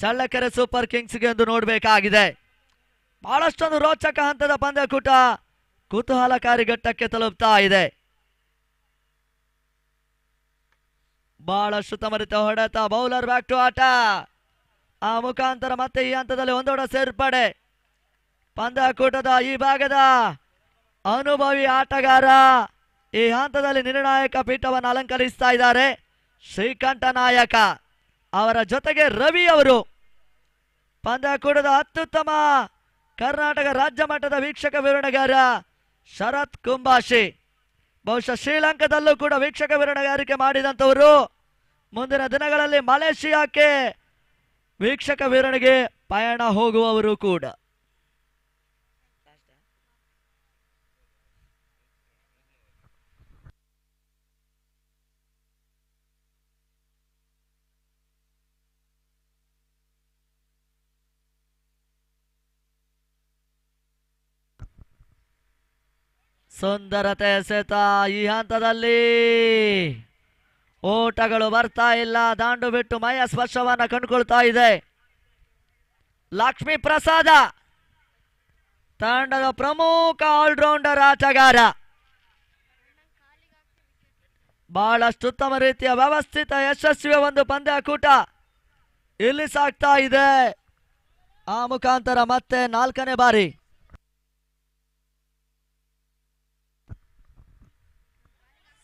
ಚಳ್ಳಕೆರೆ ಸೂಪರ್ ಕಿಂಗ್ಸ್ಗೆ ಎಂದು ನೋಡಬೇಕಾಗಿದೆ. ಬಹಳಷ್ಟೊಂದು ರೋಚಕ ಹಂತದ ಪಂದ್ಯಾಕೂಟ ಕುತೂಹಲಕಾರಿ ಘಟ್ಟಕ್ಕೆ ತಲುಪ್ತಾ ಇದೆ. ಬಹಳಷ್ಟು ತಮರಿತ ಹೊಡೆತ. ಬೌಲರ್ ಬ್ಯಾಕ್ ಟು ಆಟ. ಆ ಮುಖಾಂತರ ಮತ್ತೆ ಈ ಹಂತದಲ್ಲಿ ಒಂದೊಡ ಸೇರ್ಪಡೆ. ಪಂದ್ಯಾಕೂಟದ ಈ ಭಾಗದ ಅನುಭವಿ ಆಟಗಾರ ಈ ಹಂತದಲ್ಲಿ ನಿರ್ಣಾಯಕ ಪೀಠವನ್ನು ಅಲಂಕರಿಸ್ತಾ ಇದ್ದಾರೆ. ಶ್ರೀಕಂಠ ನಾಯಕ ಅವರ ಜೊತೆಗೆ ರವಿ ಅವರು. ಪಂದ್ಯಾಕೂಟದ ಅತ್ಯುತ್ತಮ ಕರ್ನಾಟಕ ರಾಜ್ಯ ಮಟ್ಟದ ವೀಕ್ಷಕ ವಿವರಣೆಗಾರ ಶರತ್ ಕುಂಬಾಶಿ. ಬಹುಶಃ ಶ್ರೀಲಂಕಾದಲ್ಲೂ ಕೂಡ ವೀಕ್ಷಕ ವಿವರಣೆಗಾರಿಕೆ ಮಾಡಿದಂಥವರು. ಮುಂದಿನ ದಿನಗಳಲ್ಲಿ ಮಲೇಷಿಯಾಕ್ಕೆ ವೀಕ್ಷಕ ವಿವರಣೆಗೆ ಪಯಣ ಹೋಗುವವರು ಕೂಡ. ಸುಂದರತೆ ಎಸೆತ ಈ ಹಂತದಲ್ಲಿ ಓಟಗಳು ಬರ್ತಾ ಇಲ್ಲ. ದಾಂಡು ಬಿಟ್ಟು ಮೈಯ ಸ್ಪರ್ಶವನ್ನ ಕಂಡುಕೊಳ್ತಾ ಇದೆ ಲಕ್ಷ್ಮೀ ಪ್ರಸಾದ, ತಂಡದ ಪ್ರಮುಖ ಆಲ್ರೌಂಡರ್ ಆಟಗಾರ. ಬಹಳಷ್ಟು ಉತ್ತಮ ರೀತಿಯ ವ್ಯವಸ್ಥಿತ ಯಶಸ್ವಿಯ ಒಂದು ಪಂದ್ಯಾಕೂಟ ಇಲ್ಲಿ ಸಾಗ್ತಾ ಇದೆ. ಆ ಮುಖಾಂತರ ಮತ್ತೆ 4ನೇ ಬಾರಿ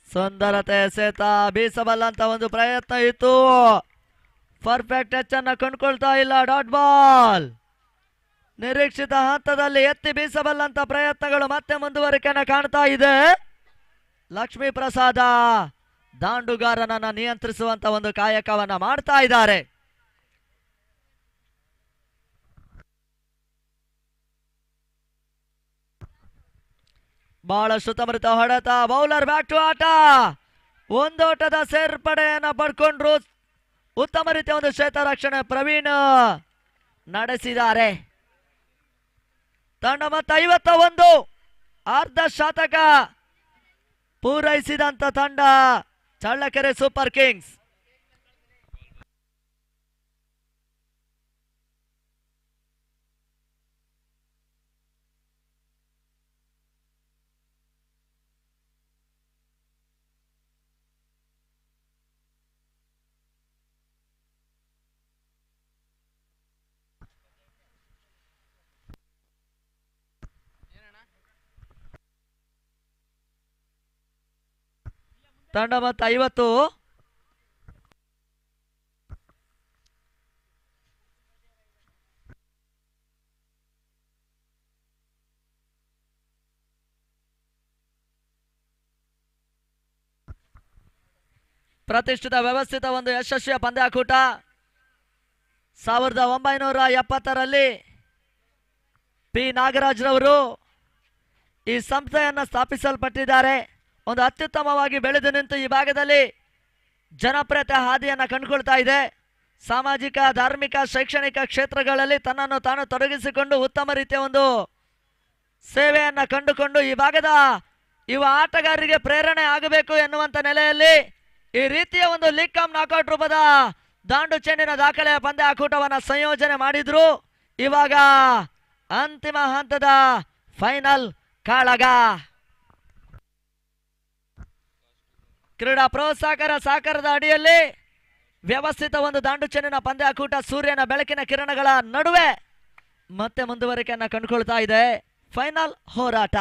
ಸುಂದರತೆ ಎಸೆತ ಬೀಸಬಲ್ಲಂತ ಒಂದು ಪ್ರಯತ್ನ ಇತ್ತು. ಪರ್ಫೆಕ್ಟ್ ಟಚ್ ಅನ್ನ ಕಂಡುಕೊಳ್ತಾ ಇಲ್ಲ. Dot ball. ನಿರೀಕ್ಷಿತ ಹಂತದಲ್ಲಿ ಎತ್ತಿ ಬೀಸಬಲ್ಲಂತ ಪ್ರಯತ್ನಗಳು ಮತ್ತೆ ಮುಂದುವರಿಕೆಯನ್ನು ಕಾಣ್ತಾ ಇದೆ. ಲಕ್ಷ್ಮೀ ಪ್ರಸಾದ ದಾಂಡುಗಾರನನ್ನ ನಿಯಂತ್ರಿಸುವಂತ ಒಂದು ಕಾಯಕವನ್ನ ಮಾಡ್ತಾ ಇದ್ದಾರೆ. ಬಹಳಷ್ಟು ತಮರಿತ ಹೊಡೆತ. ಬೌಲರ್ ಬ್ಯಾಕ್ ಟು ಆಟ. ಒಂದೋಟದ ಸೇರ್ಪಡೆಯನ್ನ ಪಡ್ಕೊಂಡ್ರು. ಉತ್ತಮ ರೀತಿಯ ಒಂದು ಕ್ಷೇತ್ರ ರಕ್ಷಣೆ ಪ್ರವೀಣ್ ನಡೆಸಿದ್ದಾರೆ. ತಂಡ ಮತ್ತೆ 51 ಅರ್ಧ ಶತಕ ಪೂರೈಸಿದಂತ ತಂಡ ಚಳ್ಳಕೆರೆ ಸೂಪರ್ ಕಿಂಗ್ಸ್. ತಂಡ ಮತ್ತೆ 50. ಪ್ರತಿಷ್ಠಿತ ವ್ಯವಸ್ಥಿತ ಒಂದು ಯಶಸ್ವಿಯ ಪಂದ್ಯಾಕೂಟ 1970ರಲ್ಲಿ ಪಿ ನಾಗರಾಜ್ರವರು ಈ ಸಂಸ್ಥೆಯನ್ನು ಸ್ಥಾಪಿಸಲ್ಪಟ್ಟಿದ್ದಾರೆ. ಒಂದು ಅತ್ಯುತ್ತಮವಾಗಿ ಬೆಳೆದು ನಿಂತು ಈ ಭಾಗದಲ್ಲಿ ಜನಪ್ರಿಯತೆ ಹಾದಿಯನ್ನು ಕಂಡುಕೊಳ್ತಾ ಇದೆ. ಸಾಮಾಜಿಕ, ಧಾರ್ಮಿಕ, ಶೈಕ್ಷಣಿಕ ಕ್ಷೇತ್ರಗಳಲ್ಲಿ ತನ್ನನ್ನು ತಾನು ತೊಡಗಿಸಿಕೊಂಡು ಉತ್ತಮ ರೀತಿಯ ಒಂದು ಸೇವೆಯನ್ನು ಕಂಡುಕೊಂಡು ಈ ಭಾಗದ ಯುವ ಆಟಗಾರರಿಗೆ ಪ್ರೇರಣೆ ಆಗಬೇಕು ಎನ್ನುವಂತ ನೆಲೆಯಲ್ಲಿ ಈ ರೀತಿಯ ಒಂದು ಲೀಗ್ ಕಮ್ ನಾಕೌಟ್ ರೂಪದ ದಾಂಡು ಚೆಂಡಿನ ದಾಖಲೆಯ ಪಂದ್ಯಾಕೂಟವನ್ನು ಸಂಯೋಜನೆ ಮಾಡಿದ್ರು. ಇವಾಗ ಅಂತಿಮ ಹಂತದ ಫೈನಲ್ ಕಾಳಗ. ಕ್ರೀಡಾ ಪ್ರೋತ್ಸಾಹಕರ ಸಹಕಾರದ ಅಡಿಯಲ್ಲಿ ವ್ಯವಸ್ಥಿತ ಒಂದು ದಾಂಡು ಚೆಂಡಿನ ಪಂದ್ಯಾಕೂಟ ಸೂರ್ಯನ ಬೆಳಕಿನ ಕಿರಣಗಳ ನಡುವೆ ಮತ್ತೆ ಮುಂದುವರಿಕೆಯನ್ನು ಕಂಡುಕೊಳ್ತಾ ಇದೆ. ಫೈನಲ್ ಹೋರಾಟ.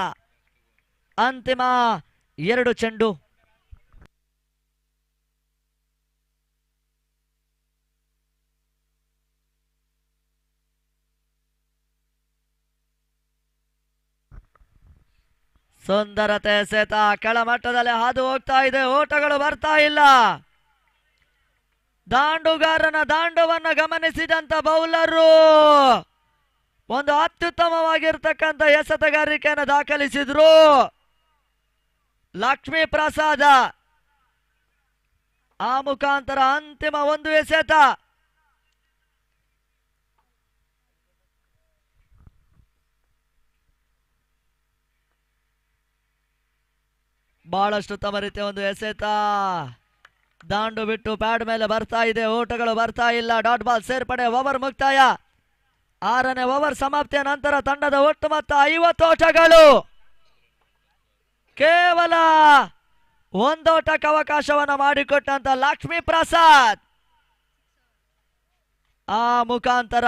ಅಂತಿಮ 2 ಚೆಂಡು. ಸುಂದರತೆ ಎಸೆತ ಕೆಳಮಟ್ಟದಲ್ಲಿ ಹಾದು ಹೋಗ್ತಾ ಇದೆ. ಓಟಗಳು ಬರ್ತಾ ಇಲ್ಲ. ದಾಂಡುಗಾರನ ದಾಂಡುವನ್ನ ಗಮನಿಸಿದಂತ ಬೌಲರು ಒಂದು ಅತ್ಯುತ್ತಮವಾಗಿರ್ತಕ್ಕಂಥ ಎಸೆತಗಾರಿಕೆಯನ್ನು ದಾಖಲಿಸಿದ್ರು. ಲಕ್ಷ್ಮೀ ಪ್ರಸಾದ ಆ ಮುಖಾಂತರ ಅಂತಿಮ ಒಂದು ಎಸೆತ. ಬಹಳಷ್ಟು ತಮ್ಮ ರೀತಿಯ ಒಂದು ಎಸೆತ ದಾಂಡು ಬಿಟ್ಟು ಪ್ಯಾಡ್ ಮೇಲೆ ಬರ್ತಾ ಇದೆ. ಓಟಗಳು ಬರ್ತಾ ಇಲ್ಲ. ಡಾಟ್ ಬಾಲ್ ಸೇರ್ಪಡೆ. ಓವರ್ ಮುಕ್ತಾಯ. 6ನೇ ಓವರ್ ಸಮಾಪ್ತಿಯ ನಂತರ ತಂಡದ ಒಟ್ಟು ಮೊತ್ತ 50 ಓಟಗಳು. ಕೇವಲ ಒಂದೋಟಕ್ಕೆ ಅವಕಾಶವನ್ನು ಮಾಡಿಕೊಟ್ಟಂತ ಲಕ್ಷ್ಮೀ ಪ್ರಸಾದ್ ಆ ಮುಖಾಂತರ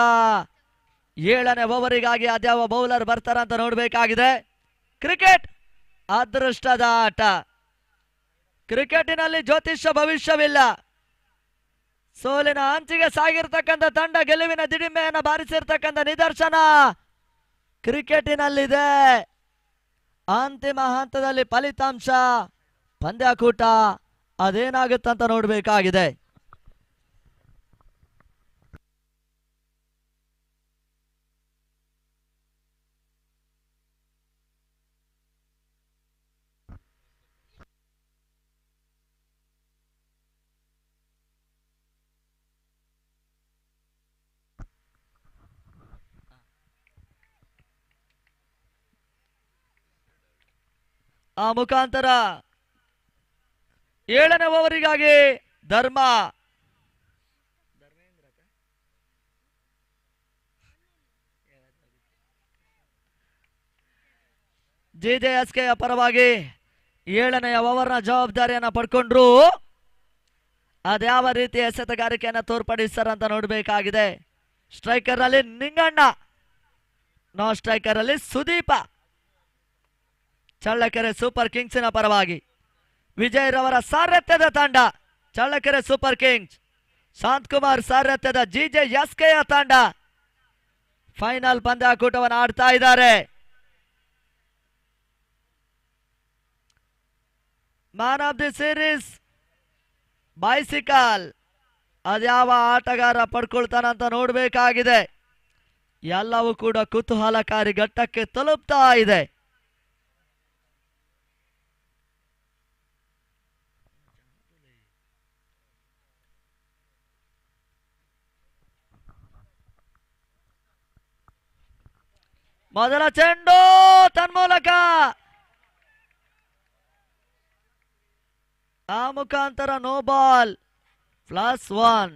7ನೇ ಓವರಿಗಾಗಿ ಅದ್ಯಾವ ಬೌಲರ್ ಬರ್ತಾರಂತ ನೋಡಬೇಕಾಗಿದೆ. ಕ್ರಿಕೆಟ್ ಅದೃಷ್ಟದ ಆಟ. ಕ್ರಿಕೆಟಿನಲ್ಲಿ ಜ್ಯೋತಿಷ್ಯ ಭವಿಷ್ಯವಿಲ್ಲ. ಸೋಲಿನ ಅಂಚಿಗೆ ಸಾಗಿರ್ತಕ್ಕಂಥ ತಂಡ ಗೆಲುವಿನ ದಿಡಿಮೆಯನ್ನು ಬಾರಿಸಿರ್ತಕ್ಕಂಥ ನಿದರ್ಶನ ಕ್ರಿಕೆಟಿನಲ್ಲಿದೆ. ಅಂತಿಮ ಹಂತದಲ್ಲಿ ಫಲಿತಾಂಶ ಪಂದ್ಯಾಕೂಟ ಅದೇನಾಗುತ್ತಂತ ನೋಡಬೇಕಾಗಿದೆ. ಆ ಮುಖಾಂತರ 7ನೇ ಓವರಿಗಾಗಿ ಧರ್ಮ JJSK ಪರವಾಗಿ 7ನೇ ಓವರ್ನ ಜವಾಬ್ದಾರಿಯನ್ನ ಪಡ್ಕೊಂಡ್ರು. ಅದ್ಯಾವ ರೀತಿ ಎಸೆತಗಾರಿಕೆಯನ್ನು ತೋರ್ಪಡಿಸ್ತಾರ ಅಂತ ನೋಡಬೇಕಾಗಿದೆ. ಸ್ಟ್ರೈಕರ್ ಅಲ್ಲಿ ನಿಂಗಣ್ಣ, ನೋ ಸ್ಟ್ರೈಕರ್ ಅಲ್ಲಿ ಸುದೀಪ. ಚಳ್ಳಕೆರೆ ಸೂಪರ್ ಕಿಂಗ್ಸ್ನ ಪರವಾಗಿ ವಿಜಯ್ ರವರ ಸಾರಥ್ಯದ ತಂಡ ಚಳ್ಳಕೆರೆ ಸೂಪರ್ ಕಿಂಗ್ಸ್, ಶಾಂತಕುಮಾರ್ ಸಾರಥ್ಯದ JJSK ತಂಡ ಫೈನಲ್ ಪಂದ್ಯಾಕೂಟವನ್ನು ಆಡ್ತಾ ಇದ್ದಾರೆ. Man of the series bicycle ಅದ್ಯಾವ ಆಟಗಾರ ಪಡ್ಕೊಳ್ತಾನಂತ ನೋಡಬೇಕಾಗಿದೆ. ಎಲ್ಲವೂ ಕೂಡ ಕುತೂಹಲಕಾರಿ ಘಟ್ಟಕ್ಕೆ ತಲುಪ್ತಾ ಇದೆ. ಮೊದಲ ಚೆಂಡು ತನ್ಮೂಲಕ ಆ ಮುಖಾಂತರ ನೋ ಬಾಲ್ +1.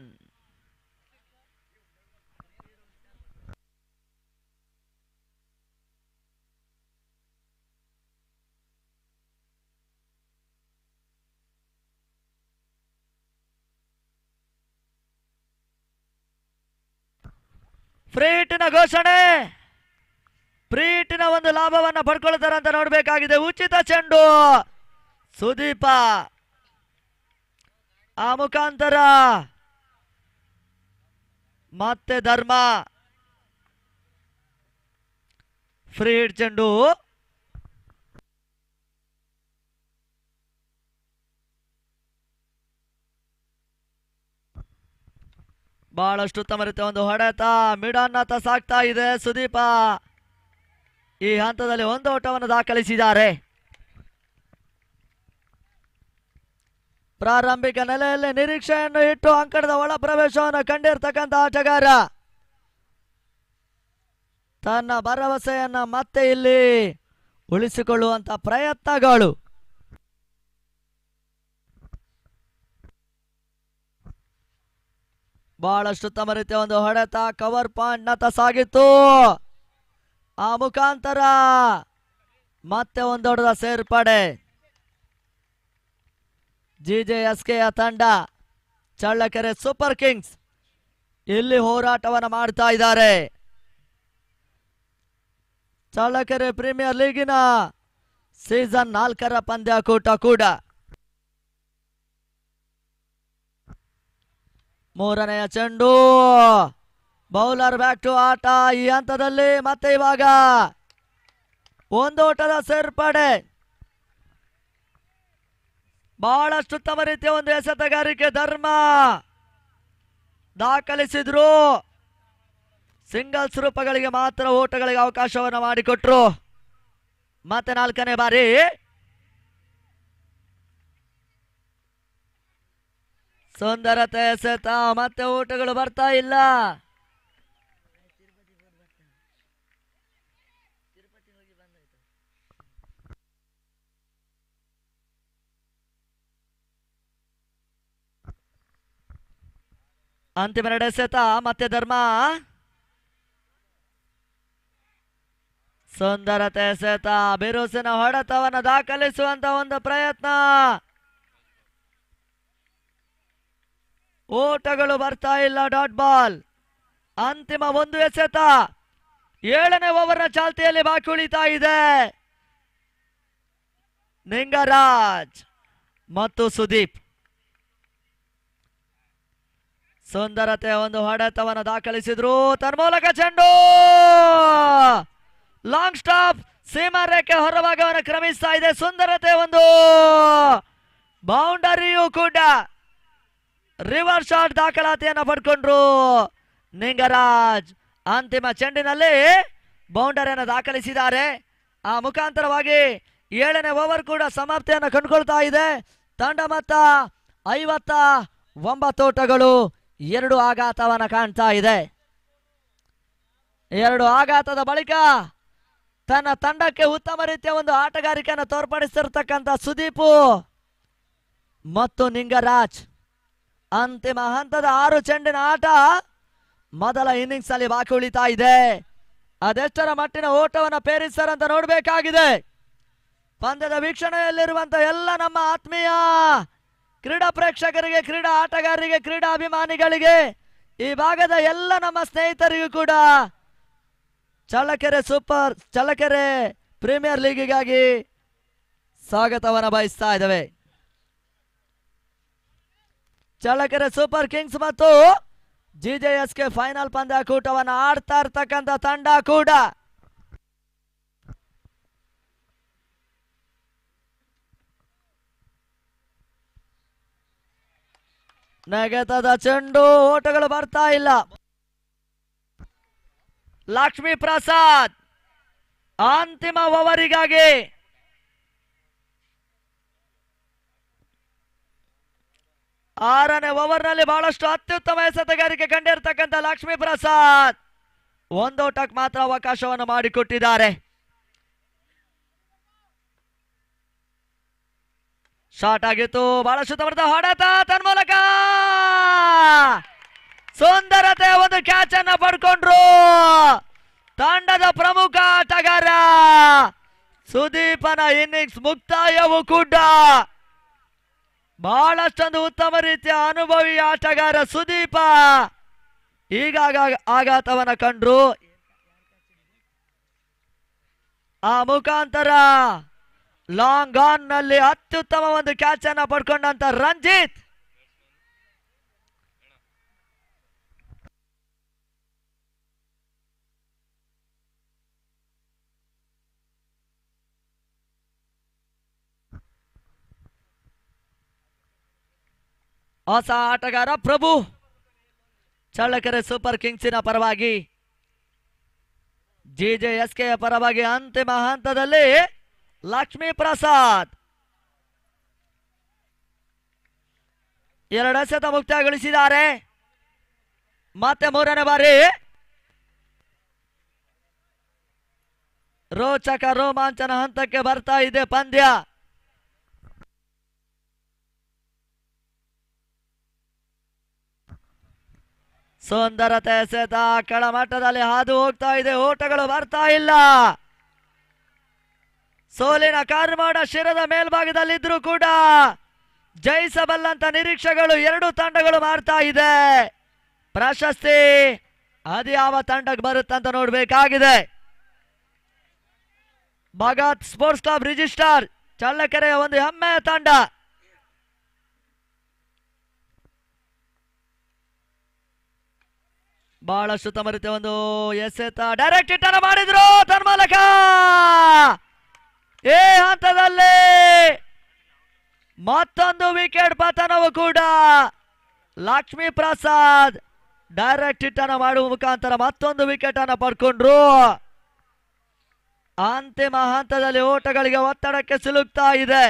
ಫ್ರೀಟಿನ ಘೋಷಣೆ, ಫ್ರೀಟಿನ ಒಂದು ಲಾಭವನ್ನ ಪಡ್ಕೊಳ್ತಾರೆ ಅಂತ ನೋಡಬೇಕಾಗಿದೆ. ಉಚಿತ ಚೆಂಡು ಸುದೀಪ, ಆ ಮುಖಾಂತರ ಮತ್ತೆ ಧರ್ಮ. ಫ್ರೀ ಹಿಟ್ ಚೆಂಡು ಬಹಳಷ್ಟು ಉತ್ತಮ ರೀತಿಯ ಒಂದು ಹೊಡೆತ ಮಿಡನ್ನತ್ತ ಸಾಕ್ತಾ ಇದೆ. ಸುದೀಪ ಈ ಹಂತದಲ್ಲಿ ಒಂದು ಓಟವನ್ನು ದಾಖಲಿಸಿದ್ದಾರೆ. ಪ್ರಾರಂಭಿಕ ನೆಲೆಯಲ್ಲಿ ನಿರೀಕ್ಷೆಯನ್ನು ಇಟ್ಟು ಅಂಕಣದ ಒಳ ಪ್ರವೇಶವನ್ನು ಕಂಡಿರ್ತಕ್ಕಂಥ ಆಟಗಾರ ತನ್ನ ಭರವಸೆಯನ್ನ ಮತ್ತೆ ಇಲ್ಲಿ ಉಳಿಸಿಕೊಳ್ಳುವಂತ ಪ್ರಯತ್ನಗಳು. ಬಹಳಷ್ಟು ಉತ್ತಮ ರೀತಿಯ ಒಂದು ಹೊಡೆತ ಕವರ್ ಪಾಯಿಂಟ್ ನತ್ತ ಸಾಗಿತ್ತು. ಆ ಮುಖಾಂತರ ಮತ್ತೆ ಒಂದು ಹೊಡೆದ ಸೇರ್ಪಡೆ. JJSK ತಂಡ ಚಳ್ಳಕೆರೆ ಸೂಪರ್ ಕಿಂಗ್ಸ್ ಇಲ್ಲಿ ಹೋರಾಟವನ್ನು ಮಾಡ್ತಾ ಇದ್ದಾರೆ. ಚಳ್ಳಕೆರೆ ಪ್ರೀಮಿಯರ್ ಲೀಗಿನ ಸೀಸನ್ 4ರ ಪಂದ್ಯಾಕೂಟ ಕೂಡ. ಮೂರನೆಯ ಚೆಂಡು ಬೌಲರ್ ಬ್ಯಾಕ್ ಟು ಆಟ. ಈ ಹಂತದಲ್ಲಿ ಮತ್ತೆ ಇವಾಗ ಒಂದು ಓಟದ ಸೇರ್ಪಡೆ. ಬಹಳಷ್ಟು ಉತ್ತಮ ರೀತಿಯ ಒಂದು ಎಸೆತಗಾರಿಕೆ ಧರ್ಮ ದಾಖಲಿಸಿದ್ರು. ಸಿಂಗಲ್ಸ್ ರೂಪಗಳಿಗೆ ಮಾತ್ರ ಓಟಗಳಿಗೆ ಅವಕಾಶವನ್ನು ಮಾಡಿಕೊಟ್ರು. ಮತ್ತೆ 4ನೇ ಬಾರಿ ಸುಂದರತೆ ಎಸೆತ, ಮತ್ತೆ ಓಟಗಳು ಬರ್ತಾ ಇಲ್ಲ. ಅಂತಿಮ 2 ಎಸೆತ ಮತ್ತೆ ಧರ್ಮ. ಸುಂದರತೆ ಎಸೆತ, ಬಿರುಸಿನ ಹೊಡೆತವನ್ನು ದಾಖಲಿಸುವಂತ ಒಂದು ಪ್ರಯತ್ನ. ಓಟಗಳು ಬರ್ತಾ ಇಲ್ಲ. Dot ball. ಅಂತಿಮ ಒಂದು ಎಸೆತ 7ನೇ ಓವರ್ನ ಚಾಲ್ತಿಯಲ್ಲಿ ಬಾಕಿ ಉಳಿತಾ ಇದೆ. ನಿಂಗರಾಜ್ ಮತ್ತು ಸುದೀಪ್ ಸುಂದರತೆ ಒಂದು ಹೊಡೆತವನ್ನು ದಾಖಲಿಸಿದ್ರು. ತನ್ಮೂಲಕ ಚೆಂಡು ಲಾಂಗ್ ಸ್ಟಾಪ್, ಸೀಮಾ ರೇಖೆ ಹೊರಭಾಗವನ್ನು ಕ್ರಮಿಸ್ತಾ ಇದೆ. ಸುಂದರತೆ ಒಂದು ಬೌಂಡರಿಯೂ ಕೂಡ ರಿವರ್ಸ್ ಶಾಟ್ ದಾಖಲಾತಿಯನ್ನು ಪಡ್ಕೊಂಡ್ರು ನಿಂಗರಾಜ್. ಅಂತಿಮ ಚೆಂಡಿನಲ್ಲಿ ಬೌಂಡರಿಯನ್ನು ದಾಖಲಿಸಿದ್ದಾರೆ. ಆ ಮುಖಾಂತರವಾಗಿ 7ನೇ ಓವರ್ ಕೂಡ ಸಮಾಪ್ತಿಯನ್ನು ಕಂಡುಕೊಳ್ತಾ ಇದೆ. ತಂಡ ಮೊತ್ತ 59 ಓಟಗಳು. 2 ಆಘಾತವನ್ನು ಕಾಣ್ತಾ ಇದೆ. 2 ಆಘಾತದ ಬಳಿಕ ತನ್ನ ತಂಡಕ್ಕೆ ಉತ್ತಮ ರೀತಿಯ ಒಂದು ಆಟಗಾರಿಕೆಯನ್ನು ತೋರ್ಪಡಿಸಿರ್ತಕ್ಕಂಥ ಸುದೀಪು ಮತ್ತು ನಿಂಗರಾಜ್. ಅಂತಿಮ ಹಂತದ 6 ಚೆಂಡಿನ ಆಟ ಮೊದಲ ಇನ್ನಿಂಗ್ಸ್ ಅಲ್ಲಿ ಬಾಕಿ ಉಳಿತಾ ಇದೆ. ಅದೆಷ್ಟರ ಮಟ್ಟಿನ ಓಟವನ್ನು ಪೇರಿಸ್ತಾರಂತ ನೋಡಬೇಕಾಗಿದೆ. ಪಂದ್ಯದ ವೀಕ್ಷಣೆಯಲ್ಲಿರುವಂತಹ ಎಲ್ಲ ನಮ್ಮ ಆತ್ಮೀಯ ಕ್ರೀಡಾ ಪ್ರೇಕ್ಷಕರಿಗೆ, ಕ್ರೀಡಾ ಆಟಗಾರರಿಗೆ, ಕ್ರೀಡಾ ಅಭಿಮಾನಿಗಳಿಗೆ, ಈ ಭಾಗದ ಎಲ್ಲ ನಮ್ಮ ಸ್ನೇಹಿತರಿಗೂ ಕೂಡ ಚಳ್ಳಕೆರೆ ಪ್ರೀಮಿಯರ್ ಲೀಗಿಗಾಗಿ ಸ್ವಾಗತವನ್ನು ಬಯಸ್ತಾ ಇದ್ದೇವೆ. ಚಳ್ಳಕೆರೆ ಸೂಪರ್ ಕಿಂಗ್ಸ್ ಮತ್ತು ಜಿಜೆಎಸ್ಕೆ ಫೈನಲ್ ಪಂದ್ಯಾಕೂಟವನ್ನು ಆಡ್ತಾ ಇರ್ತಕ್ಕಂಥ ತಂಡ ಕೂಡ ನೆಗೆತದ ಚೆಂಡು, ಓಟಗಳು ಬರ್ತಾ ಇಲ್ಲ. ಲಕ್ಷ್ಮೀ ಪ್ರಸಾದ್ ಅಂತಿಮ ಓವರಿಗಾಗಿ 6ನೇ ಓವರ್ನಲ್ಲಿ ಬಹಳಷ್ಟು ಅತ್ಯುತ್ತಮ ಎಸೆತಗಾರಿಕೆ ಕಂಡಿರ್ತಕ್ಕಂಥ ಲಕ್ಷ್ಮೀ ಪ್ರಸಾದ್ ಒಂದೋಟಕ್ಕೆ ಮಾತ್ರ ಅವಕಾಶವನ್ನು ಮಾಡಿಕೊಟ್ಟಿದ್ದಾರೆ. ಶಾಟ್ ಆಗಿತ್ತು, ಬಹಳಷ್ಟು ತಮರದ ಹೊಡೆತ, ತನ್ಮೂಲಕ ಸುಂದರತೆ ಒಂದು ಕ್ಯಾಚ್ ಅನ್ನ ಪಡ್ಕೊಂಡ್ರು ತಂಡದ ಪ್ರಮುಖ ಆಟಗಾರ. ಸುದೀಪನ ಇನ್ನಿಂಗ್ಸ್ ಮುಕ್ತಾಯವೂ ಕೂಡ ಬಹಳಷ್ಟೊಂದು ಉತ್ತಮ ರೀತಿಯ ಅನುಭವಿ ಆಟಗಾರ ಸುದೀಪ ಈಗ ಆಘಾತವನ್ನ ಕಂಡ್ರು. ಆ ಮುಖಾಂತರ ಲಾಂಗ್ ಆನ್ ನಲ್ಲಿ ಅತ್ಯುತ್ತಮ ಒಂದು ಕ್ಯಾಚ್ ಅನ್ನ ಪಡ್ಕೊಂಡಂತ ರಂಜಿತ್ ಹೊಸ ಆಟಗಾರ ಪ್ರಭು ಚಳ್ಳಕೆರೆ ಸೂಪರ್ ಕಿಂಗ್ಸಿನ ಪರವಾಗಿ, ಜಿಜೆಎಸ್ಕೆ ಪರವಾಗಿ ಅಂತಿಮ ಹಂತದಲ್ಲಿ ಲಕ್ಷ್ಮೀ ಪ್ರಸಾದ್ 2 ಎಸೆತ ಮುಕ್ತಾಯಗೊಳಿಸಿದ್ದಾರೆ. ಮತ್ತೆ 3ನೇ ಬಾರಿ ರೋಚಕ ರೋಮಾಂಚನ ಹಂತಕ್ಕೆ ಬರ್ತಾ ಇದೆ ಪಂದ್ಯ. ಸುಂದರತೆ ಎಸೆತ ಕೆಳಮಟ್ಟದಲ್ಲಿ ಹಾದು ಹೋಗ್ತಾ ಇದೆ, ಓಟಗಳು ಬರ್ತಾ ಇಲ್ಲ. ಸೋಲಿನ ಕಾರ್ಮಾಡ ಶಿರದ ಮೇಲ್ಭಾಗದಲ್ಲಿದ್ರೂ ಕೂಡ ಜಯಿಸಬಲ್ಲಂತ ನಿರೀಕ್ಷೆಗಳು 2 ತಂಡಗಳು ಮಾಡ್ತಾ ಇದೆ. ಪ್ರಶಸ್ತಿ ಅದು ಯಾವ ತಂಡಕ್ಕೆ ಬರುತ್ತಂತ ನೋಡ್ಬೇಕಾಗಿದೆ. ಭಗತ್ ಸ್ಪೋರ್ಟ್ಸ್ ಕ್ಲಬ್ ರಿಜಿಸ್ಟರ್ ಚಳ್ಳಕೆರೆಯ ಒಂದು ಹೆಮ್ಮೆಯ ತಂಡ. ಬಹಳಷ್ಟು ತಮ್ಮ ರೀತಿಯ ಒಂದು ಎಸೆತ, ಡೈರೆಕ್ಟ್ ಹಿಟ್ ಅನ್ನು ಮಾಡಿದ್ರು ತನ್ಮೂಲಕ ಈ ಹಂತದಲ್ಲಿ ಮತ್ತೊಂದು ವಿಕೆಟ್ ಪತನವು ಕೂಡ. ಲಕ್ಷ್ಮೀ ಪ್ರಸಾದ್ ಡೈರೆಕ್ಟ್ ಹಿಟ್ ಅನ್ನು ಮಾಡುವ ಮುಖಾಂತರ ಮತ್ತೊಂದು ವಿಕೆಟ್ ಅನ್ನು ಪಡ್ಕೊಂಡ್ರು. ಅಂತಿಮ ಹಂತದಲ್ಲಿ ಓಟಗಳಿಗೆ ಒತ್ತಡಕ್ಕೆ ಸಿಲುಕ್ತಾ ಇದೆ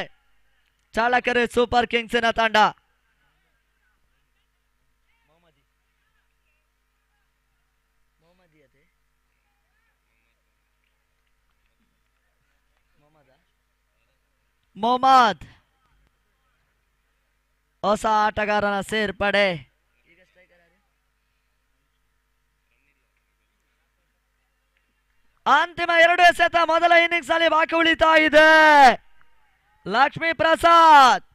ಚಳ್ಳಕೆರೆ ಸೂಪರ್ ಕಿಂಗ್ಸಿನ ತಂಡ. ಮೊಹಮ್ಮದ್ ಹೊಸ ಆಟಗಾರನ ಸೇರ್ಪಡೆ. ಅಂತಿಮ 2 ಎಸೆತ ಮೊದಲ ಇನ್ನಿಂಗ್ಸ್ ಅಲ್ಲಿ ಬಾಕಿ ಉಳಿತಾ ಇದೆ. ಲಕ್ಷ್ಮೀ ಪ್ರಸಾದ್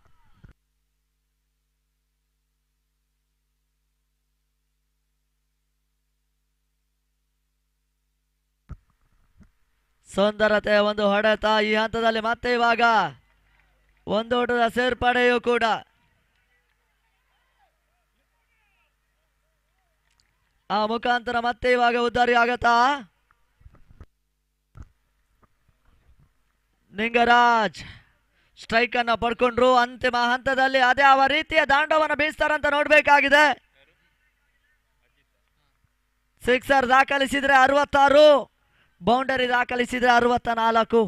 ಸುಂದರತೆ ಒಂದು ಹೊಡೆತ. ಈ ಹಂತದಲ್ಲಿ ಮತ್ತೆ ಇವಾಗ ಒಂದು ಓಟದ ಸೇರ್ಪಡೆಯೂ ಕೂಡ. ಆ ಮುಖಾಂತರ ಮತ್ತೆ ಇವಾಗ ಉದ್ದಾರಿ ಆಗತ್ತಾ. ನಿಂಗರಾಜ್ ಸ್ಟ್ರೈಕ್ ಅನ್ನ ಪಡ್ಕೊಂಡ್ರು. ಅಂತಿಮ ಹಂತದಲ್ಲಿ ಅದೇ ಯಾವ ರೀತಿಯ ದಾಂಡವನ್ನು ಬೀಸ್ತಾರಂತ ನೋಡ್ಬೇಕಾಗಿದೆ. Sixer ದಾಖಲಿಸಿದ್ರೆ 66, boundary ದಾಖಲಿಸಿದ್ರೆ 64.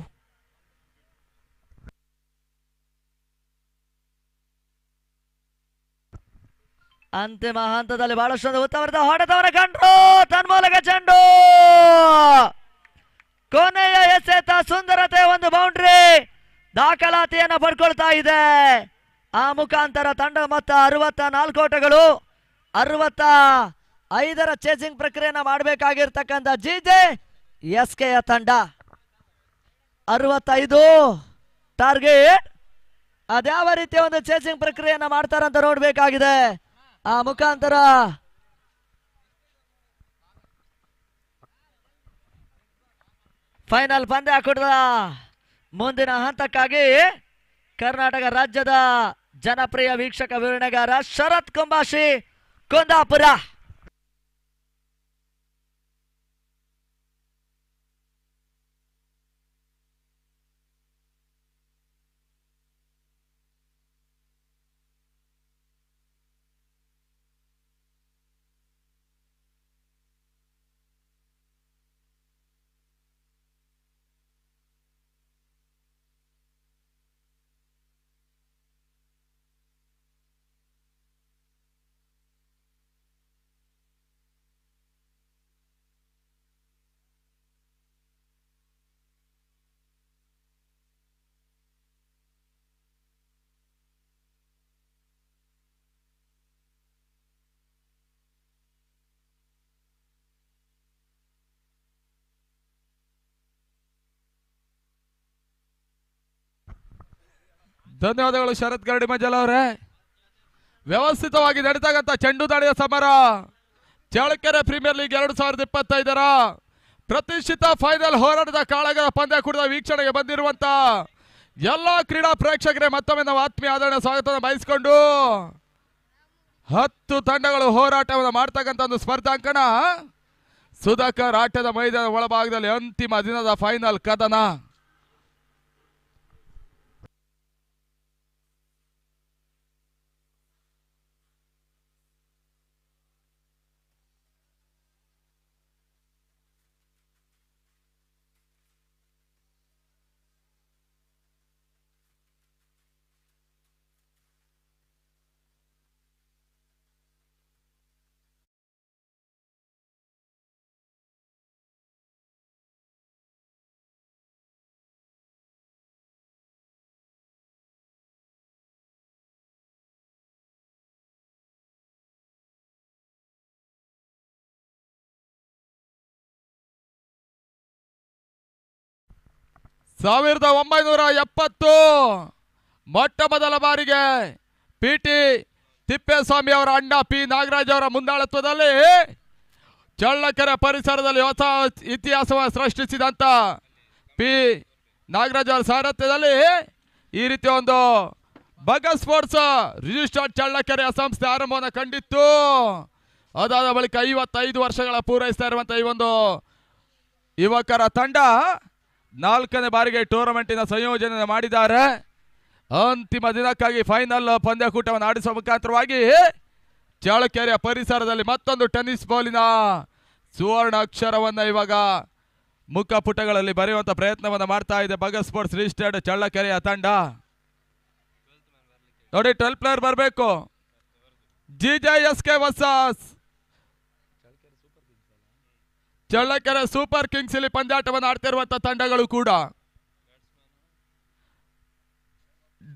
ಅಂತಿಮ ಹಂತದಲ್ಲಿ ಬಹಳಷ್ಟು ಉತ್ತಮವಾದ ಹೊಡೆತವರ ಕಂಡ್ರು. ತನ್ಮೂಲಕ ಚೆಂಡು ಕೊನೆಯ ಎಸೆತ ಸುಂದರತೆ ಒಂದು ಬೌಂಡ್ರಿ ದಾಖಲಾತಿಯನ್ನು ಪಡ್ಕೊಳ್ತಾ ಇದೆ. ಆ ಮುಖಾಂತರ ತಂಡ ಮೊತ್ತ 64 ಓಟಗಳು. 65ರ ಚೇಸಿಂಗ್ ಪ್ರಕ್ರಿಯೆಯನ್ನು ಮಾಡಬೇಕಾಗಿರ್ತಕ್ಕಂಥ ಜಿಜೆ ಎಸ್ಕೆಯ ತಂಡ 65 ಟಾರ್ಗೆಟ್. ಅದ್ಯಾವ ರೀತಿಯ ಒಂದು ಚೇಸಿಂಗ್ ಪ್ರಕ್ರಿಯೆಯನ್ನು ಮಾಡ್ತಾರಂತ ನೋಡ್ಬೇಕಾಗಿದೆ. ಆ ಮುಖಾಂತರ ಫೈನಲ್ ಪಂದ್ಯಾಕೂಟದ ಮುಂದಿನ ಹಂತಕ್ಕಾಗಿ ಕರ್ನಾಟಕ ರಾಜ್ಯದ ಜನಪ್ರಿಯ ವೀಕ್ಷಕ ವಿವರಣೆಗಾರ ಶರತ್ ಕುಂಬಾಶಿ, ಕುಂದಾಪುರ. ಧನ್ಯವಾದಗಳು ಶರತ್ ಗರಡಿ ಮಜಲ್ ಅವರೇ. ವ್ಯವಸ್ಥಿತವಾಗಿ ನಡೀತಕ್ಕಂಥ ಚೆಂಡು ದಾಳಿಯ ಸಮರ ಚಳ್ಳಕೆರೆ ಪ್ರೀಮಿಯರ್ ಲೀಗ್ 2025ರ ಪ್ರತಿಷ್ಠಿತ ಫೈನಲ್ ಹೋರಾಟದ ಕಾಳಗದ ಪಂದ್ಯಾಕೂಟದ ವೀಕ್ಷಣೆಗೆ ಬಂದಿರುವಂತ ಎಲ್ಲ ಕ್ರೀಡಾ ಪ್ರೇಕ್ಷಕರೇ ಮತ್ತೊಮ್ಮೆ ನಾವು ಆತ್ಮೀಯ ಆದರಣೆ ಸ್ವಾಗತವನ್ನು ಬಯಸಿಕೊಂಡು 10 ತಂಡಗಳು ಹೋರಾಟವನ್ನು ಮಾಡ್ತಕ್ಕಂಥ ಒಂದು ಸ್ಪರ್ಧಾಂಕಣ ಸುಧಾಕರ್ ಆಟದ ಮೈದಾನ ಒಳಭಾಗದಲ್ಲಿ ಅಂತಿಮ ದಿನದ ಫೈನಲ್ ಕದನ. ಸಾವಿರದ 1970 ಮೊಟ್ಟ ಮೊದಲ ಬಾರಿಗೆ ಪಿಟಿ ತಿಪ್ಪೇಸ್ವಾಮಿ ಅವರ ಅಣ್ಣ ಪಿ ನಾಗರಾಜ್ ಅವರ ಮುಂದಾಳತ್ವದಲ್ಲಿ ಚಳ್ಳಕೆರೆ ಪರಿಸರದಲ್ಲಿ ಹೊಸ ಇತಿಹಾಸವನ್ನು ಸೃಷ್ಟಿಸಿದಂತ ಪಿ ನಾಗರಾಜ್ ಅವರ ಸಾರಥ್ಯದಲ್ಲಿ ಈ ರೀತಿಯ ಒಂದು ಬಗ ಸ್ಪೋರ್ಟ್ಸ್ ರಿಜಿಸ್ಟರ್ಡ್ ಚಳ್ಳಕೆರೆಯ ಸಂಸ್ಥೆ ಆರಂಭವನ್ನು ಕಂಡಿತ್ತು. ಅದಾದ ಬಳಿಕ 55 ವರ್ಷಗಳ ಪೂರೈಸ್ತಾ ಇರುವಂತ ಈ ಒಂದು ಯುವಕರ ತಂಡ 4ನೇ ಬಾರಿಗೆ ಟೂರ್ನಮೆಂಟಿನ ಸಂಯೋಜನೆ ಮಾಡಿದ್ದಾರೆ. ಅಂತಿಮ ದಿನಕ್ಕಾಗಿ ಫೈನಲ್ ಪಂದ್ಯಾಕೂಟವನ್ನು ಆಡಿಸುವ ಮುಖಾಂತರವಾಗಿ ಚಳ್ಳಕೆರೆಯ ಪರಿಸರದಲ್ಲಿ ಮತ್ತೊಂದು ಟೆನ್ನಿಸ್ ಬಾಲಿನ ಸುವರ್ಣ ಅಕ್ಷರವನ್ನು ಇವಾಗ ಮುಖಪುಟಗಳಲ್ಲಿ ಬರೆಯುವಂತ ಪ್ರಯತ್ನವನ್ನು ಮಾಡ್ತಾ ಇದೆ ಬಗ ಸ್ಪೋರ್ಟ್ಸ್ ರಿಜಿಸ್ಟರ್ಡ್ ಚಳ್ಳಕೆರೆಯ ತಂಡ. ನೋಡಿ 12 ಪ್ಲೇಯರ್ ಬರಬೇಕು. ಜಿಜೆಎಸ್ಕೆ ವರ್ಸಸ್ ಚಳ್ಳಕೆರೆ ಸೂಪರ್ ಕಿಂಗ್ಸ್ ಇಲ್ಲಿ ಪಂದ್ಯಾಟವನ್ನು ಆಡ್ತಿರುವಂತಹ ತಂಡಗಳು ಕೂಡ.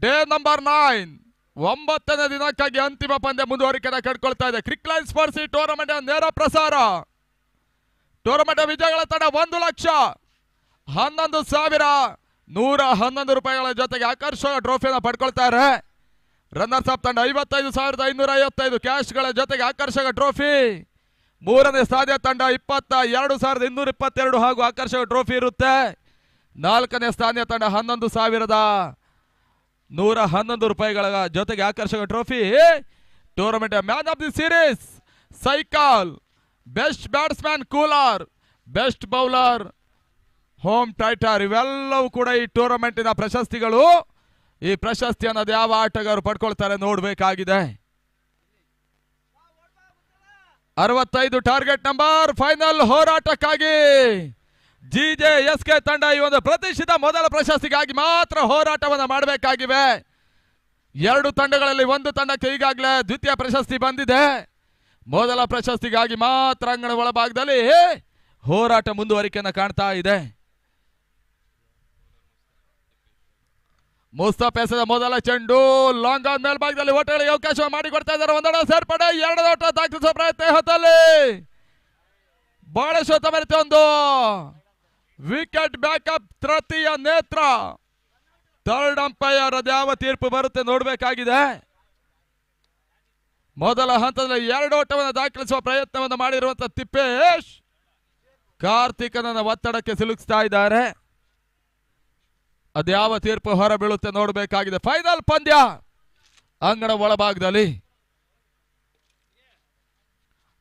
ಡೇ ನಂಬರ್ 9 9ನೇ ದಿನಕ್ಕಾಗಿ ಅಂತಿಮ ಪಂದ್ಯ ಮುಂದುವರಿಕೆಯನ್ನು ಕಟ್ಕೊಳ್ತಾ ಇದೆ. ಕ್ರಿಕ್ಲೈನ್ ಸ್ಪೋರ್ಟ್ಸ್ ಈ ಟೂರ್ನಮೆಂಟ್ ನೇರ ಪ್ರಸಾರ. ಟೂರ್ನಮೆಂಟ್ ವಿಜಯಗಳ ತಂಡ 1,11,111 ರೂಪಾಯಿಗಳ ಜೊತೆಗೆ ಆಕರ್ಷಕ ಟ್ರೋಫಿಯನ್ನು ಪಡ್ಕೊಳ್ತಾರೆ. ರನ್ನರ್ಸ್ ಅಪ್ ತಂಡ 55,555 ಕ್ಯಾಶ್ಗಳ ಜೊತೆಗೆ ಆಕರ್ಷಕ ಟ್ರೋಫಿ. 3ನೇ ಸ್ಥಾನದ ತಂಡ 22,222 ಹಾಗೂ ಆಕರ್ಷಕ ಟ್ರೋಫಿ ಇರುತ್ತೆ. 4ನೇ ಸ್ಥಾನದ ತಂಡ 11,111 ರೂಪಾಯಿಗಳ ಜೊತೆಗೆ ಆಕರ್ಷಕ trophy. Tournament man of the series, cycle, best batsman cooler, best bowler, home tighter ಇವೆಲ್ಲವೂ ಕೂಡ ಈ ಟೂರ್ನಮೆಂಟಿನ ಪ್ರಶಸ್ತಿಗಳು. ಈ ಪ್ರಶಸ್ತಿ ಅನ್ನೋದು ಯಾವ ಆಟಗಾರರು ಪಡ್ಕೊಳ್ತಾರೆ ನೋಡಬೇಕಾಗಿದೆ. 65 ಟಾರ್ಗೆಟ್ ನಂಬರ್ ಫೈನಲ್ ಹೋರಾಟಕ್ಕಾಗಿ ಜಿಜೆಎಸ್ಕೆ ತಂಡ ಈ ಒಂದು ಪ್ರತಿಷ್ಠಿತ ಮೊದಲ ಪ್ರಶಸ್ತಿಗಾಗಿ ಮಾತ್ರ ಹೋರಾಟವನ್ನು ಮಾಡಬೇಕಾಗಿವೆ. 2 ತಂಡಗಳಲ್ಲಿ ಒಂದು ತಂಡಕ್ಕೆ ಈಗಾಗಲೇ ದ್ವಿತೀಯ ಪ್ರಶಸ್ತಿ ಬಂದಿದೆ. ಮೊದಲ ಪ್ರಶಸ್ತಿಗಾಗಿ ಮಾತ್ರ ಅಂಗಣ ಒಳಭಾಗದಲ್ಲಿ ಹೋರಾಟ ಮುಂದುವರಿಕೆಯನ್ನು ಕಾಣ್ತಾ ಇದೆ. ಮುಸ್ತಫ್ ಎಸೆದ ಮೊದಲ ಚೆಂಡು ಲಾಂಗ್ ಆನ್ ಮೇಲ್ಭಾಗದಲ್ಲಿ ಓಟಗಳಿಗೆ ಅವಕಾಶ ಮಾಡಿಕೊಡ್ತಾ ಇದ್ದಾರೆ. ಒಂದಡ ಸೇರ್ಪಡೆ, ಎರಡನೇ ಓಟ ದಾಖಲಿಸುವ ಪ್ರಯತ್ನ ಹೊತ್ತಲ್ಲಿ ಬಹಳಷ್ಟು ತಮರಿತ ಒಂದು ವಿಕೆಟ್ ಬ್ಯಾಕಪ್ ತೃತೀಯ ನೇತ್ರ. ಥರ್ಡ್ ಅಂಪೈರ್ ಅದ್ಯಾವ ತೀರ್ಪು ಬರುತ್ತೆ ನೋಡಬೇಕಾಗಿದೆ. ಮೊದಲ ಹಂತದಲ್ಲಿ ಎರಡು ಓಟವನ್ನು ದಾಖಲಿಸುವ ಪ್ರಯತ್ನವನ್ನು ಮಾಡಿರುವಂತಹ ತಿಪ್ಪೇಶ್ ಕಾರ್ತಿಕನನ್ನ ಒತ್ತಡಕ್ಕೆ ಸಿಲುಕಿಸ್ತಾ ಇದ್ದಾರೆ. ಅದ್ಯಾವ ತೀರ್ಪು ಹೊರ ಬೀಳುತ್ತೆ ನೋಡಬೇಕಾಗಿದೆ. ಫೈನಲ್ ಪಂದ್ಯ ಅಂಗಣ ಒಳಭಾಗದಲ್ಲಿ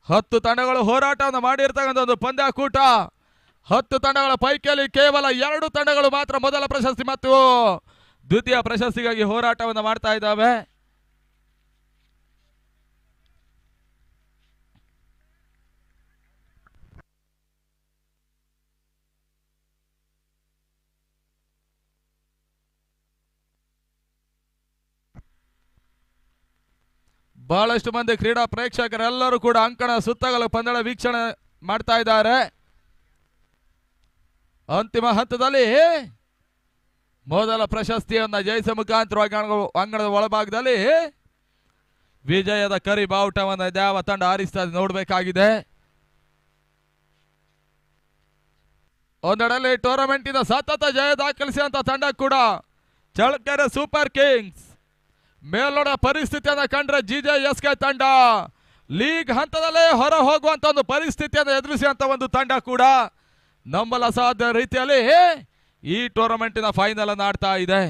10 ತಂಡಗಳು ಹೋರಾಟವನ್ನು ಮಾಡಿರ್ತಕ್ಕಂಥ ಒಂದು ಪಂದ್ಯಾಕೂಟ. 10 ತಂಡಗಳ ಪೈಕಿಯಲ್ಲಿ ಕೇವಲ 2 ತಂಡಗಳು ಮಾತ್ರ ಮೊದಲ ಪ್ರಶಸ್ತಿ ಮತ್ತು ದ್ವಿತೀಯ ಪ್ರಶಸ್ತಿಗಾಗಿ ಹೋರಾಟವನ್ನು ಮಾಡ್ತಾ ಇದ್ದಾವೆ. ಬಹಳಷ್ಟು ಮಂದಿ ಕ್ರೀಡಾ ಪ್ರೇಕ್ಷಕರೆಲ್ಲರೂ ಕೂಡ ಅಂಕಣ ಸುತ್ತಗಲ ಪಂದ್ಯದ ವೀಕ್ಷಣೆ ಮಾಡ್ತಾ ಇದ್ದಾರೆ. ಅಂತಿಮ ಹಂತದಲ್ಲಿ ಮೊದಲ ಪ್ರಶಸ್ತಿಯನ್ನ ಜಯಿಸುವ ಮುಖಾಂತರವಾಗಿ ಅಂಗಣದ ಒಳಭಾಗದಲ್ಲಿ ವಿಜಯದ ಕರಿ ಬಾವುಟವನ್ನು ಯಾವ ತಂಡ ಹಾರಿಸ್ತಾ ನೋಡಬೇಕಾಗಿದೆ. ಒಂದೆಡೆಯಲ್ಲಿ ಟೂರ್ನಮೆಂಟಿನ ಸತತ ಜಯ ದಾಖಲಿಸಿದಂತ ತಂಡ ಕೂಡ ಚಳ್ಳಕೆರೆ ಸೂಪರ್ ಕಿಂಗ್ಸ್. ಮೇಲ್ನೋಡ ಪರಿಸ್ಥಿತಿಯನ್ನು ಕಂಡ್ರೆ GJSK ತಂಡ ಲೀಗ್ ಹಂತದಲ್ಲೇ ಹೊರ ಹೋಗುವಂತ ಒಂದು ಪರಿಸ್ಥಿತಿಯನ್ನು ಎದುರಿಸುವಂತ ಒಂದು ತಂಡ ಕೂಡ ನಂಬಲ ಸಾಧ್ಯ ರೀತಿಯಲ್ಲಿ ಈ ಟೂರ್ನಮೆಂಟಿನ ಫೈನಲ್ ಅನ್ನು ಆಡ್ತಾ ಇದೆ.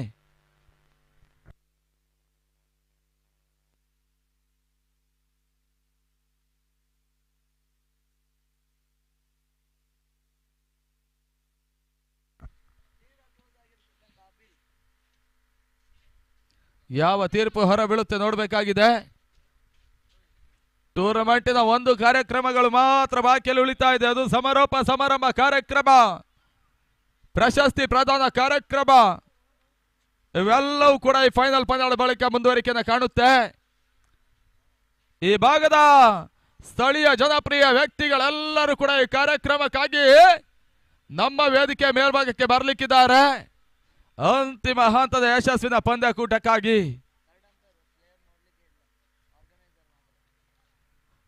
ಯಾವ ತೀರ್ಪು ಹೊರ ಬೀಳುತ್ತೆ ನೋಡಬೇಕಾಗಿದೆ. ಟೂರ್ನಮೆಂಟಿನ ಒಂದು ಕಾರ್ಯಕ್ರಮಗಳು ಮಾತ್ರ ಬಾಕಿಯಲ್ಲಿ ಉಳಿತಾ ಇದೆ. ಅದು ಸಮಾರೋಪ ಸಮಾರಂಭ ಕಾರ್ಯಕ್ರಮ, ಪ್ರಶಸ್ತಿ ಪ್ರದಾನ ಕಾರ್ಯಕ್ರಮ. ಇವೆಲ್ಲವೂ ಕೂಡ ಈ ಫೈನಲ್ ಪಂದ್ಯದ ಬಳಿಕ ಮುಂದುವರಿಕೆಯನ್ನು ಕಾಣುತ್ತೆ. ಈ ಭಾಗದ ಸ್ಥಳೀಯ ಜನಪ್ರಿಯ ವ್ಯಕ್ತಿಗಳೆಲ್ಲರೂ ಕೂಡ ಈ ಕಾರ್ಯಕ್ರಮಕ್ಕಾಗಿ ನಮ್ಮ ವೇದಿಕೆ ಮೇಲ್ಭಾಗಕ್ಕೆ ಬರಲಿಕ್ಕಿದ್ದಾರೆ. ಅಂತಿಮ ಹಂತದ ಯಶಸ್ವಿನ ಪಂದ್ಯಕೂಟಕ್ಕಾಗಿ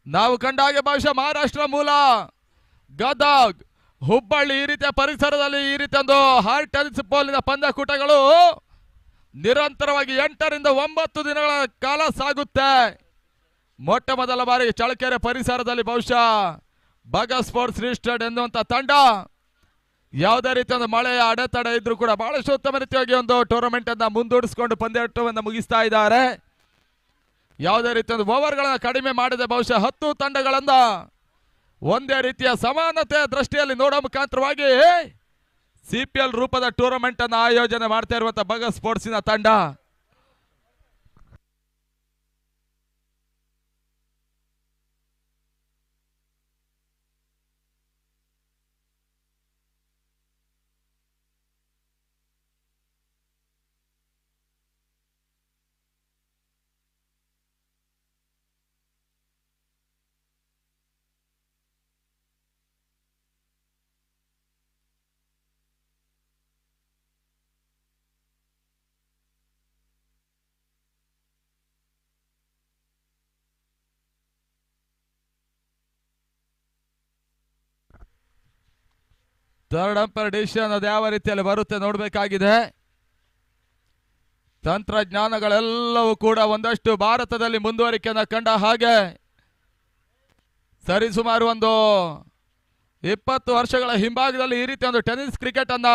ನಾವು ಕಂಡ ಹಾಗೆ ಬಹುಶಃ ಮಹಾರಾಷ್ಟ್ರ ಮೂಲ ಗದಗ್, ಹುಬ್ಬಳ್ಳಿ ಈ ರೀತಿಯ ಪರಿಸರದಲ್ಲಿ ಈ ರೀತಿಯ ಒಂದು ಹಾರ್ಟ್ ಟೆನಿಸ್ ಪೋಲಿನ ಪಂದ್ಯಕೂಟಗಳು ನಿರಂತರವಾಗಿ 8 ರಿಂದ 9 ದಿನಗಳ ಕಾಲ ಸಾಗುತ್ತೆ. ಮೊಟ್ಟ ಮೊದಲ ಬಾರಿ ಚಳ್ಳಕೆರೆ ಪರಿಸರದಲ್ಲಿ ಬಹುಶಃ ಬಗ ಸ್ಪೋರ್ಟ್ಸ್ ರಿಜಿಸ್ಟರ್ಡ್ ಎನ್ನುವಂತ ತಂಡ ಯಾವುದೇ ರೀತಿಯ ಒಂದು ಮಳೆಯ ಅಡೆತಡೆ ಇದ್ರೂ ಕೂಡ ಬಹಳಷ್ಟು ಉತ್ತಮ ರೀತಿಯಾಗಿ ಒಂದು ಟೂರ್ನಮೆಂಟ್ ಅನ್ನ ಮುಂದೂಡಿಸಿಕೊಂಡು ಪಂದ್ಯಾಟವನ್ನು ಮುಗಿಸ್ತಾ ಇದ್ದಾರೆ. ಯಾವುದೇ ರೀತಿಯ ಓವರ್ಗಳನ್ನು ಕಡಿಮೆ ಮಾಡದೆ ಬಹುಶಃ 10 ತಂಡಗಳನ್ನ ಒಂದೇ ರೀತಿಯ ಸಮಾನತೆಯ ದೃಷ್ಟಿಯಲ್ಲಿ ನೋಡೋ ಮುಖಾಂತರವಾಗಿ CPL ರೂಪದ ಟೂರ್ನಮೆಂಟ್ ಅನ್ನು ಆಯೋಜನೆ ಮಾಡ್ತಾ ಇರುವಂತಹ ಬಗ ಸ್ಪೋರ್ಟ್ಸಿನ ತಂಡ. ಥರ್ಡ್ ಅಂಪೈರ್ ಡಿಸಿಷನ್ ಅದು ಯಾವ ರೀತಿಯಲ್ಲಿ ಬರುತ್ತೆ ನೋಡಬೇಕಾಗಿದೆ. ತಂತ್ರಜ್ಞಾನಗಳೆಲ್ಲವೂ ಕೂಡ ಒಂದಷ್ಟು ಭಾರತದಲ್ಲಿ ಮುಂದುವರಿಕೆಯನ್ನು ಕಂಡ ಹಾಗೆ ಸರಿಸುಮಾರು ಒಂದು 20 ವರ್ಷಗಳ ಹಿಂಭಾಗದಲ್ಲಿ ಈ ರೀತಿಯ ಒಂದು ಟೆನ್ನಿಸ್ ಕ್ರಿಕೆಟ್ ಅನ್ನ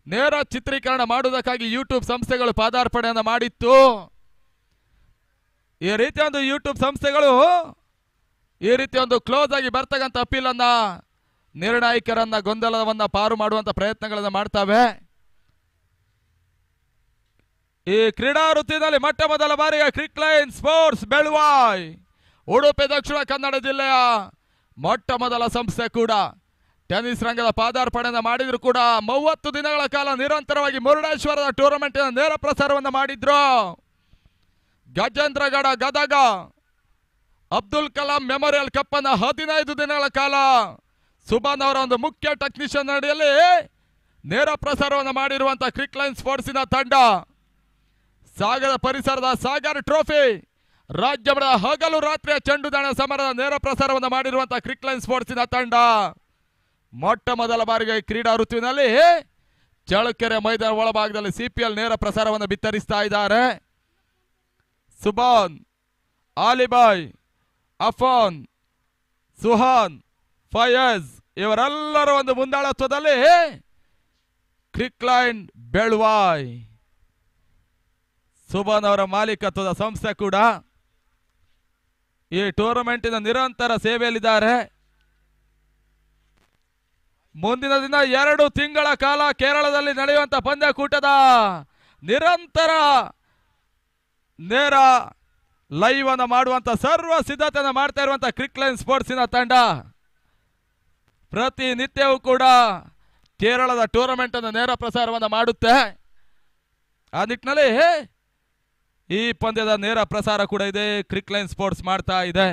ನೇರ ಚಿತ್ರೀಕರಣ ಮಾಡುವುದಕ್ಕಾಗಿ ಯೂಟ್ಯೂಬ್ ಸಂಸ್ಥೆಗಳು ಪಾದಾರ್ಪಣೆಯನ್ನು ಮಾಡಿತ್ತು. ಈ ರೀತಿಯ ಒಂದು ಯೂಟ್ಯೂಬ್ ಸಂಸ್ಥೆಗಳು ಈ ರೀತಿಯ ಒಂದು ಕ್ಲೋಸ್ ಆಗಿ ಬರ್ತಕ್ಕಂಥ ಅಪೀಲ್ ಅನ್ನ ನಿರ್ಣಾಯಕರನ್ನ ಗೊಂದಲವನ್ನ ಪಾರು ಮಾಡುವಂತ ಪ್ರಯತ್ನಗಳನ್ನು ಮಾಡ್ತವೆ. ಈ ಕ್ರೀಡಾ ಋತುವಿನಲ್ಲಿ ಮೊಟ್ಟ ಮೊದಲ ಬಾರಿಗೆ ಕ್ರಿಕ್ಲೈನ್ ಸ್ಪೋರ್ಟ್ಸ್ ಬೆಳವಾಯಿ ಉಡುಪಿ ದಕ್ಷಿಣ ಕನ್ನಡ ಜಿಲ್ಲೆಯ ಮೊಟ್ಟ ಮೊದಲ ಸಂಸ್ಥೆ ಕೂಡ ಟೆನ್ನಿಸ್ ರಂಗದ ಪಾದಾರ್ಪಣೆಯನ್ನು ಮಾಡಿದ್ರು ಕೂಡ 30 ದಿನಗಳ ಕಾಲ ನಿರಂತರವಾಗಿ ಮುರುಡೇಶ್ವರದ ಟೂರ್ನಮೆಂಟಿನ ನೇರ ಪ್ರಸಾರವನ್ನು ಮಾಡಿದ್ರು. ಗಜೇಂದ್ರಗಡ ಗದಗ ಅಬ್ದುಲ್ ಕಲಾಂ ಮೆಮೋರಿಯಲ್ ಕಪ್ ಅನ್ನ 15 ದಿನಗಳ ಕಾಲ ಸುಬಾನ್ ಅವರ ಒಂದು ಮುಖ್ಯ ಟೆಕ್ನಿಷಿಯನ್ ಅಡಿಯಲ್ಲಿ ನೇರ ಪ್ರಸಾರವನ್ನು ಮಾಡಿರುವಂತಹ ಕ್ರಿಕ್ಲೈನ್ ಸ್ಪೋರ್ಟ್ಸಿನ ತಂಡ ಸಾಗರ ಪರಿಸರದ ಸಾಗರ್ ಟ್ರೋಫಿ ರಾಜ್ಯ ಮಟ್ಟದ ಹಗಲು ರಾತ್ರಿಯ ಚೆಂಡುದಾಣ ಸಮರದ ನೇರ ಪ್ರಸಾರವನ್ನು ಮಾಡಿರುವಂತಹ ಕ್ರಿಕ್ಲೈನ್ ಸ್ಪೋರ್ಟ್ಸಿನ ತಂಡ ಮೊಟ್ಟ ಮೊದಲ ಬಾರಿಗೆ ಕ್ರೀಡಾ ಋತುವಿನಲ್ಲಿ ಚಳ್ಳಕೆರೆ ಮೈದಾನ ಒಳಭಾಗದಲ್ಲಿ ಸಿಪಿಎಲ್ ನೇರ ಪ್ರಸಾರವನ್ನು ಬಿತ್ತರಿಸ್ತಾ ಇದ್ದಾರೆ. ಸುಬಾನ್, ಆಲಿಬಾಯ್, ಅಫಾನ್, ಸುಹಾನ್, ಫಯಜ್ ಇವರೆಲ್ಲರ ಒಂದು ಮುಂದಾಳತ್ವದಲ್ಲಿ ಕ್ರಿಕ್ಲೈನ್ ಬೆಳ್ವಾಯ್ ಸುಬಾನ್ ಅವರ ಮಾಲೀಕತ್ವದ ಸಂಸ್ಥೆ ಕೂಡ ಈ ಟೂರ್ನಮೆಂಟಿನ ನಿರಂತರ ಸೇವೆಯಲ್ಲಿದ್ದಾರೆ. ಮುಂದಿನ ದಿನ 2 ತಿಂಗಳ ಕಾಲ ಕೇರಳದಲ್ಲಿ ನಡೆಯುವಂತಹ ಪಂದ್ಯಕೂಟದ ನಿರಂತರ ನೇರ ಲೈವ್ ಅನ್ನು ಮಾಡುವಂತ ಸರ್ವ ಸಿದ್ಧತೆಯನ್ನು ಮಾಡ್ತಾ ಇರುವಂತಹ ಕ್ರಿಕ್ಲೈನ್ ಸ್ಪೋರ್ಟ್ಸಿನ ತಂಡ ಪ್ರತಿನಿತ್ಯವೂ ಕೂಡ ಕೇರಳದ ಟೂರ್ನಮೆಂಟ್ ಅನ್ನು ನೇರ ಪ್ರಸಾರವನ್ನು ಮಾಡುತ್ತೆ. ಆ ನಿಟ್ಟಿನಲ್ಲಿ ಈ ಪಂದ್ಯದ ನೇರ ಪ್ರಸಾರ ಕೂಡ ಇದೆ, ಕ್ರಿಕ್ಲೈನ್ ಸ್ಪೋರ್ಟ್ಸ್ ಮಾಡ್ತಾ ಇದೆ.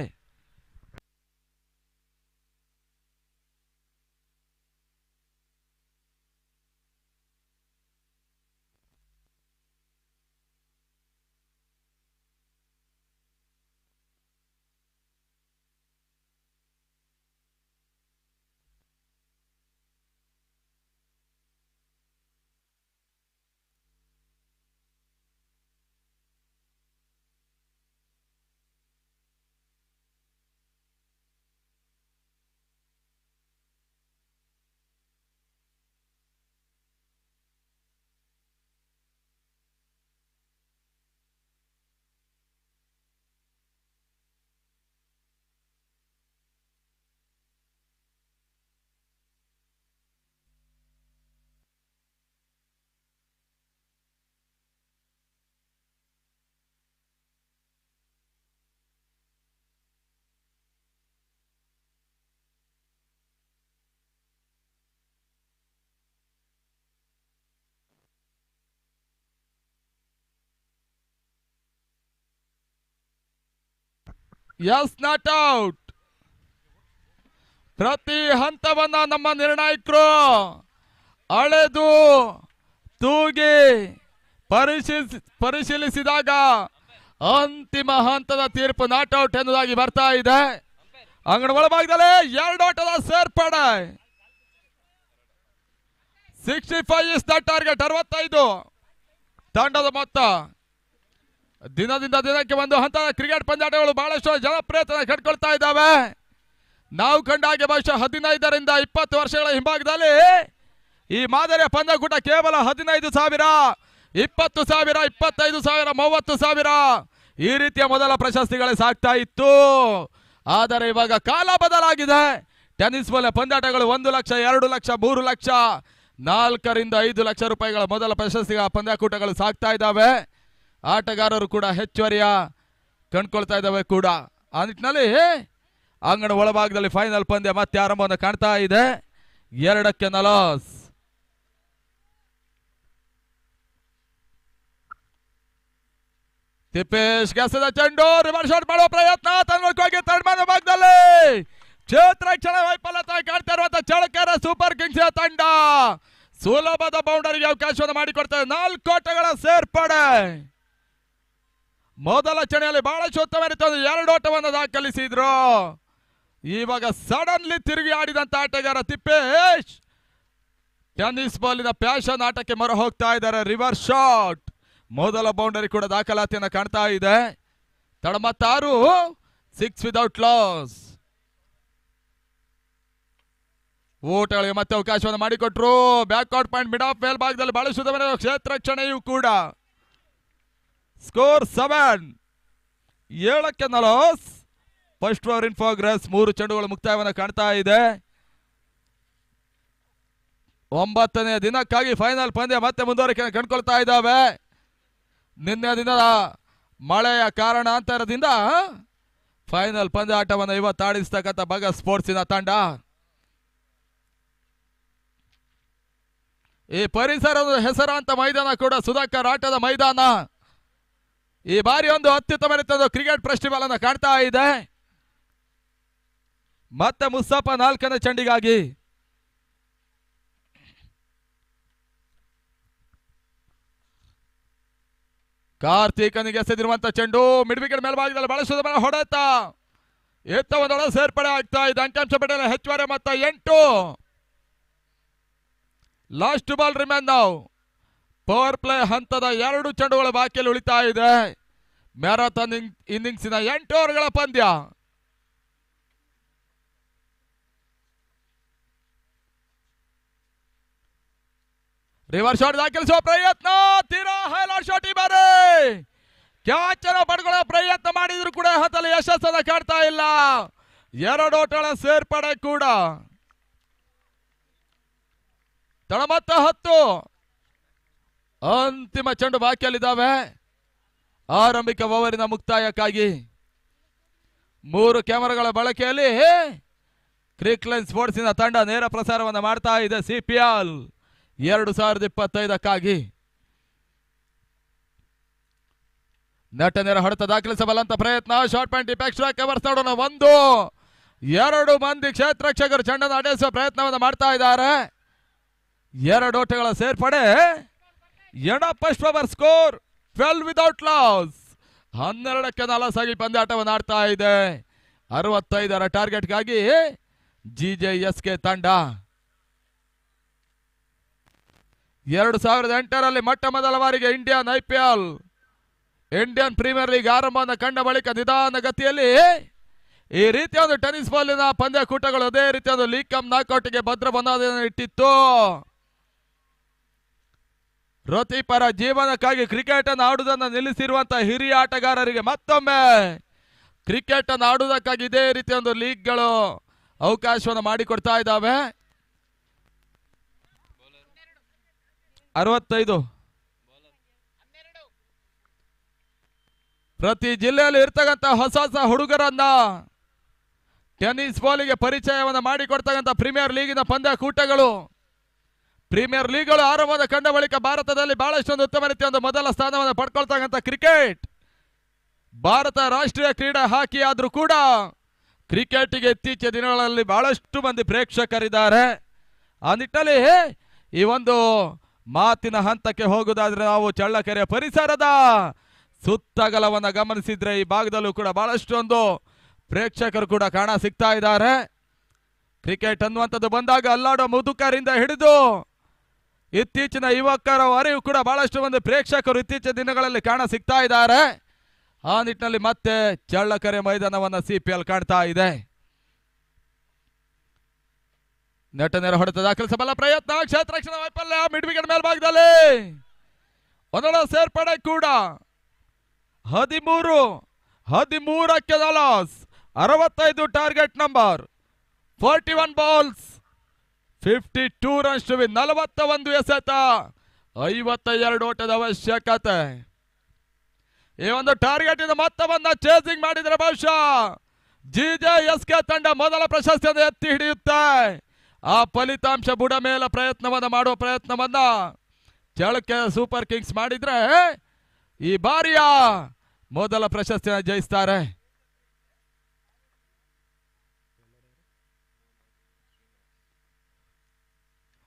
Yes not out. ಪ್ರತಿ ಹಂತವನ್ನ ನಮ್ಮ ನಿರ್ಣಾಯಕರು ಅಳೆದು ತೂಗಿ ಪರಿಶೀಲಿಸಿದಾಗ ಅಂತಿಮ ಹಂತದ ತೀರ್ಪು ನಾಟ್ ಔಟ್ ಎನ್ನುವುದಾಗಿ ಬರ್ತಾ ಇದೆ. ಅಂಗಣ ಒಳಭಾಗದಲ್ಲಿ 2 ಓಟದ ಸೇರ್ಪಡೆ. 65 ಇಸ್ ದ ಟಾರ್ಗೆಟ್. 65 ತಂಡದ ಮೊತ್ತ. ದಿನದಿಂದ ದಿನಕ್ಕೆ ಒಂದು ಹಂತದ ಕ್ರಿಕೆಟ್ ಪಂದ್ಯಾಟಗಳು ಬಹಳಷ್ಟು ಜನಪ್ರಿಯತೆ ಕಟ್ಕೊಳ್ತಾ ಇದ್ದಾವೆ. ನಾವು ಕಂಡ ಹಾಗೆ ಬಹುಶಃ 15ರಿಂದ 20 ವರ್ಷಗಳ ಹಿಂಭಾಗದಲ್ಲಿ ಈ ಮಾದರಿಯ ಪಂದ್ಯಕೂಟ ಕೇವಲ 15,000, 20,000, 25,000, 30,000 ಈ ರೀತಿಯ ಮೊದಲ ಪ್ರಶಸ್ತಿಗಳೇ ಸಾಕ್ತಾ ಇತ್ತು. ಆದರೆ ಇವಾಗ ಕಾಲ ಬದಲಾಗಿದೆ. ಟೆನ್ನಿಸ್ ಬಾಲ್ ಪಂದ್ಯಾಟಗಳು 1 ಲಕ್ಷ, 2 ಲಕ್ಷ, 3 ಲಕ್ಷ, 4ರಿಂದ 5 ಲಕ್ಷ ರೂಪಾಯಿಗಳ ಮೊದಲ ಪ್ರಶಸ್ತಿಗಳ ಪಂದ್ಯಕೂಟಗಳು ಸಾಕ್ತಾ ಇದ್ದಾವೆ. ಆಟಗಾರರು ಕೂಡ ಹೆಚ್ಚುವರಿಯ ಕಂಡುಕೊಳ್ತಾ ಇದ್ದಾವೆ ಕೂಡ. ಆ ನಿಟ್ಟಿನಲ್ಲಿ ಅಂಗಣ ಒಳಭಾಗದಲ್ಲಿ ಫೈನಲ್ ಪಂದ್ಯ ಮತ್ತೆ ಆರಂಭವನ್ನು ಕಾಣ್ತಾ ಇದೆ. 2ಕ್ಕೆ 40. ತಿಪ್ಪೇಶ್ ಗೆಸದ ಚೆಂಡು, ರಿವರ್ಸ್ ಶಾಟ್ ಮಾಡುವ ಪ್ರಯತ್ನ ತನ್ನೋಗಿ ತಂಡದ ಭಾಗದಲ್ಲಿ ಕ್ಷೇತ್ರ ಕ್ಷಣ ವೈಫಲ್ಯತೆ ಕಾಡ್ತಾ ಇರುವಂತಹ ಚಳ್ಳಕೆರೆ ಸೂಪರ್ ಕಿಂಗ್ಸ್ ತಂಡ ಸುಲಭದ ಬೌಂಡರಿಗೆ ಅವಕಾಶವನ್ನು ಮಾಡಿಕೊಡ್ತಾರೆ. 4 ಓಟಗಳ ಸೇರ್ಪಡೆ. ಮೊದಲ ಚಣೆಯಲ್ಲಿ ಬಹಳಷ್ಟು ಉತ್ತಮ ರೀತಿಯಲ್ಲಿ 2 ಓಟವನ್ನು ದಾಖಲಿಸಿದ್ರು. ಇವಾಗ ಸಡನ್ಲಿ ತಿರುಗಿ ಆಡಿದಂತ ಆಟಗಾರ ತಿಪ್ಪೇಶ್ ಟೆನ್ನಿಸ್ ಬಾಲಿನ ಪ್ಯಾಷನ್ ಆಟಕ್ಕೆ ಮೊರೆ ಹೋಗ್ತಾ ಇದ್ದಾರೆ. ರಿವರ್ಸ್ ಶಾಟ್ ಮೊದಲ ಬೌಂಡರಿ ಕೂಡ ದಾಖಲಾತಿಯನ್ನು ಕಾಣ್ತಾ ಇದೆ. ತಡ ಮತ್ತೆ 6, 6 ವಿದೌಟ್ ಲಾಸ್. ಓಟಗಳಿಗೆ ಮತ್ತೆ ಅವಕಾಶವನ್ನು ಮಾಡಿಕೊಟ್ರು. ಬ್ಯಾಕ್ಔಟ್ ಪಾಯಿಂಟ್ ಮಿಡ್ ಆಫ್ ಮೇಲ್ ಭಾಗದಲ್ಲಿ ಬಹಳ ಕ್ಷೇತ್ರ ಕ್ಷಣೆಯೂ ಕೂಡ. Score 7. 7ಕ್ಕೆ 40. First over in progress. 3 ಚೆಂಡುಗಳು ಮುಕ್ತಾಯವನ್ನು ಕಾಣ್ತಾ ಇದೆ. 9ನೇ ದಿನಕ್ಕಾಗಿ ಫೈನಲ್ ಪಂದ್ಯ ಮತ್ತೆ ಮುಂದುವರಿಕೆ ಕಂಡುಕೊಳ್ತಾ ಇದ್ದಾವೆ. ನಿನ್ನೆ ದಿನದ ಮಳೆಯ ಕಾರಣಾಂತರದಿಂದ ಫೈನಲ್ ಪಂದ್ಯ ಆಟವನ್ನು ಇವತ್ತು ಆಡಿಸ್ತಕ್ಕಂಥ ಬಗ ಸ್ಪೋರ್ಟ್ಸಿನ ತಂಡ ಈ ಪರಿಸರದ ಹೆಸರಾಂತ ಮೈದಾನ ಕೂಡ ಸುಧಾಕರ್ ಆಟದ ಮೈದಾನ. ಈ ಬಾರಿ ಒಂದು ಅತ್ಯುತ್ತಮ ರೀತಿಯ ಕ್ರಿಕೆಟ್ ಫೆಸ್ಟಿವಲ್ ಅನ್ನು ಕಾಣ್ತಾ ಇದೆ. ಮತ್ತೆ ಮುಸ್ತಫಾ 4ನೇ ಚೆಂಡಿಗಾಗಿ ಕಾರ್ತಿಕನಿಗೆ ಎಸೆದಿರುವಂತ ಚೆಂಡು ಮಿಡ್ ವಿಕೆಟ್ ಮೇಲ್ಭಾಗದಲ್ಲಿ ಬಹಳ ಸುಧಾರಣೆ ಹೊಡೆತ ಎತ್ತ ಒಂದೊಳ ಸೇರ್ಪಡೆ ಆಗ್ತಾ ಇದೆ. ಅಂಕಿಅಂಶ ಪಡೆಯಲು ಹೆಚ್ಚುವರಿ ಮೊತ್ತ 8. ಲಾಸ್ಟ್ ಬಾಲ್ ರಿಮೇನ್ ನಾವು. ಪವರ್ ಪ್ಲೇ ಹಂತದ 2 ಚೆಂಡುಗಳ ಬಾಕಿಯಲ್ಲಿ ಉಳಿತಾ ಇದೆ. ಮ್ಯಾರಥಾನ್ ಇನ್ನಿಂಗ್ಸಿನ 8 ಓವರ್ಗಳ ಪಂದ್ಯ. ರಿವರ್ಸ್ ಶಾಟ್ ದಾಖಲಿಸುವ ಪ್ರಯತ್ನ, ತೀರಾ ಹೈಲೈಟ್ ಶಾಟ್ ಈ ಬಾರಿ ಕ್ಯಾಚ್ ಅನ್ನು ಪಡ್ಕೊಳ್ಳೋ ಪ್ರಯತ್ನ ಮಾಡಿದ್ರು ಕೂಡ ಹತ್ತಲ್ಲಿ ಯಶಸ್ಸನ್ನು ಕಾಡ್ತಾ ಇಲ್ಲ. 2 ಓಟಗಳ ಸೇರ್ಪಡೆ ಕೂಡ. ತಳಮತ್ತ 10 ಅಂತಿಮ ಚೆಂಡು ಬಾಕಿಯಲ್ಲಿದ್ದಾವೆ. ಆರಂಭಿಕ ಓವರಿನ ಮುಕ್ತಾಯಕ್ಕಾಗಿ 3 ಕ್ಯಾಮೆರಾಗಳ ಬಳಕೆಯಲ್ಲಿ ಕ್ರಿಕ್ ಲೈನ್ ಸ್ಪೋರ್ಟ್ಸಿನ ತಂಡ ನೇರ ಪ್ರಸಾರವನ್ನು ಮಾಡ್ತಾ ಇದೆ CPL 2025ಕ್ಕಾಗಿ. ನೆಟ್ ನೇರ ಹೊಡೆತ ದಾಖಲಿಸಬಲ್ಲಂತ ಪ್ರಯತ್ನ. Short point impact strike covers ನೋಡೋಣ. 2 ಮಂದಿ ಕ್ಷೇತ್ರ ರಕ್ಷಕರು ಚೆಂಡನ್ನು ಅಡೆಸುವ ಪ್ರಯತ್ನವನ್ನು ಮಾಡ್ತಾ ಇದ್ದಾರೆ. 2 ಓಟಗಳ ಸೇರ್ಪಡೆ. First over score 12 without loss. 12ಕ್ಕೆ 4 ಆಗಿ ಪಂದ್ಯಾಟವನ್ನು ಆಡ್ತಾ ಇದೆ. 65ರ ಟಾರ್ಗೆಟ್ಗಾಗಿ GJSK ತಂಡ 2008ರಲ್ಲಿ ಮೊಟ್ಟ ಮೊದಲ ಬಾರಿಗೆ ಇಂಡಿಯನ್ ಪ್ರೀಮಿಯರ್ ಲೀಗ್ ಆರಂಭವನ್ನು ಕಂಡ ಬಳಿಕ ನಿಧಾನ ಗತಿಯಲ್ಲಿ ಈ ರೀತಿಯ ಒಂದು ಟೆನ್ನಿಸ್ ಬಾಲಿನ ಪಂದ್ಯಕೂಟಗಳು ಅದೇ ರೀತಿಯ ಒಂದು ಲೀಗ್ ಕಮ್ ನಾಕೌಟ್ಗೆ ಭದ್ರ ಬುನಾದಿಯನ್ನು ಇಟ್ಟಿತ್ತು. ವೃತ್ತಿಪರ ಜೀವನಕ್ಕಾಗಿ ಕ್ರಿಕೆಟ್ ಅನ್ನು ಆಡುವುದನ್ನು ನಿಲ್ಲಿಸಿರುವಂತಹ ಹಿರಿಯ ಆಟಗಾರರಿಗೆ ಮತ್ತೊಮ್ಮೆ ಕ್ರಿಕೆಟ್ ಅನ್ನು ಆಡುವುದಕ್ಕಾಗಿ ಇದೇ ರೀತಿಯ ಒಂದು ಲೀಗ್ಗಳು ಅವಕಾಶವನ್ನು ಮಾಡಿಕೊಡ್ತಾ ಇದ್ದಾವೆ. 65 ಪ್ರತಿ ಜಿಲ್ಲೆಯಲ್ಲಿ ಇರ್ತಕ್ಕಂಥ ಹೊಸ ಹುಡುಗರನ್ನ ಟೆನ್ನಿಸ್ ಬಾಲಿಗೆ ಪರಿಚಯವನ್ನು ಮಾಡಿಕೊಡ್ತಕ್ಕಂಥ ಪ್ರೀಮಿಯರ್ ಲೀಗಿನ ಪಂದ್ಯಕೂಟಗಳು. ಪ್ರೀಮಿಯರ್ ಲೀಗ್ಗಳು ಆರಂಭದ ಕಂಡ ಬಳಿಕ ಭಾರತದಲ್ಲಿ ಬಹಳಷ್ಟೊಂದು ಉತ್ತಮ ರೀತಿಯ ಒಂದು ಮೊದಲ ಸ್ಥಾನವನ್ನು ಪಡ್ಕೊಳ್ತಕ್ಕಂಥ ಕ್ರಿಕೆಟ್ ಭಾರತ ರಾಷ್ಟ್ರೀಯ ಕ್ರೀಡಾ ಹಾಕಿ ಆದ್ರೂ ಕೂಡ ಕ್ರಿಕೆಟ್ಗೆ ಇತ್ತೀಚಿನ ದಿನಗಳಲ್ಲಿ ಬಹಳಷ್ಟು ಮಂದಿ ಪ್ರೇಕ್ಷಕರಿದ್ದಾರೆ. ಆ ನಿಟ್ಟಿನಲ್ಲಿ ಈ ಒಂದು ಮಾತಿನ ಹಂತಕ್ಕೆ ಹೋಗುವುದಾದ್ರೆ ನಾವು ಚಳ್ಳಕೆರೆ ಪರಿಸರದ ಸುತ್ತಗಲವನ್ನು ಗಮನಿಸಿದ್ರೆ ಈ ಭಾಗದಲ್ಲೂ ಕೂಡ ಬಹಳಷ್ಟೊಂದು ಪ್ರೇಕ್ಷಕರು ಕೂಡ ಕಾಣ ಸಿಗ್ತಾ ಇದ್ದಾರೆ. ಕ್ರಿಕೆಟ್ ಅನ್ನುವಂಥದ್ದು ಬಂದಾಗ ಅಲ್ಲಾಡೋ ಮುದುಕರಿಂದ ಹಿಡಿದು ಇತ್ತೀಚಿನ ಯುವಕರವರೆಗೂ ಕೂಡ ಬಹಳಷ್ಟು ಮಂದಿ ಪ್ರೇಕ್ಷಕರು ಇತ್ತೀಚಿನ ದಿನಗಳಲ್ಲಿ ಕಾಣ ಸಿಗ್ತಾ ಇದ್ದಾರೆ. ಆ ನಿಟ್ಟಿನಲ್ಲಿ ಮತ್ತೆ ಚಳ್ಳಕೆರೆ ಮೈದಾನವನ್ನು CPL ಕಾಣ್ತಾ ಇದೆ. ನೆಟ್ ನೇರ ಹೊಡೆತ ದಾಖಲಿಸಬಲ್ಲ ಪ್ರಯತ್ನ, ಕ್ಷೇತ್ರ ರಕ್ಷಣಾ ವೈಫಲ್ಯ, ಮಿಡ್ ವಿಕೆಟ್ ಮೇಲ್ಭಾಗದಲ್ಲಿ ಒಂದೊಳ ಸೇರ್ಪಡೆ ಕೂಡ. 13ಕ್ಕೆ 65 target number, 41 balls, 52 runs to win, 41 ಎಸೆತ, 52 ಓಟದ ಅವಶ್ಯಕತೆ. ಈ ಒಂದು ಟಾರ್ಗೆಟ್ ಇಂದ ಮೊತ್ತವನ್ನ ಚೇಸಿಂಗ್ ಮಾಡಿದರೆ ಬಹುಶಃ GJSK ತಂಡ ಮೊದಲ ಪ್ರಶಸ್ತಿಯನ್ನು ಎತ್ತಿ ಹಿಡಿಯುತ್ತೆ. ಆ ಫಲಿತಾಂಶ ಬುಡ ಮೇಲೆ ಪ್ರಯತ್ನವನ್ನ ಮಾಡುವ ಪ್ರಯತ್ನವನ್ನ ಚಳ್ಳಕೆರೆ ಸೂಪರ್ ಕಿಂಗ್ಸ್ ಮಾಡಿದ್ರೆ ಈ ಬಾರಿಯ ಮೊದಲ ಪ್ರಶಸ್ತಿಯನ್ನು ಜಯಿಸ್ತಾರೆ.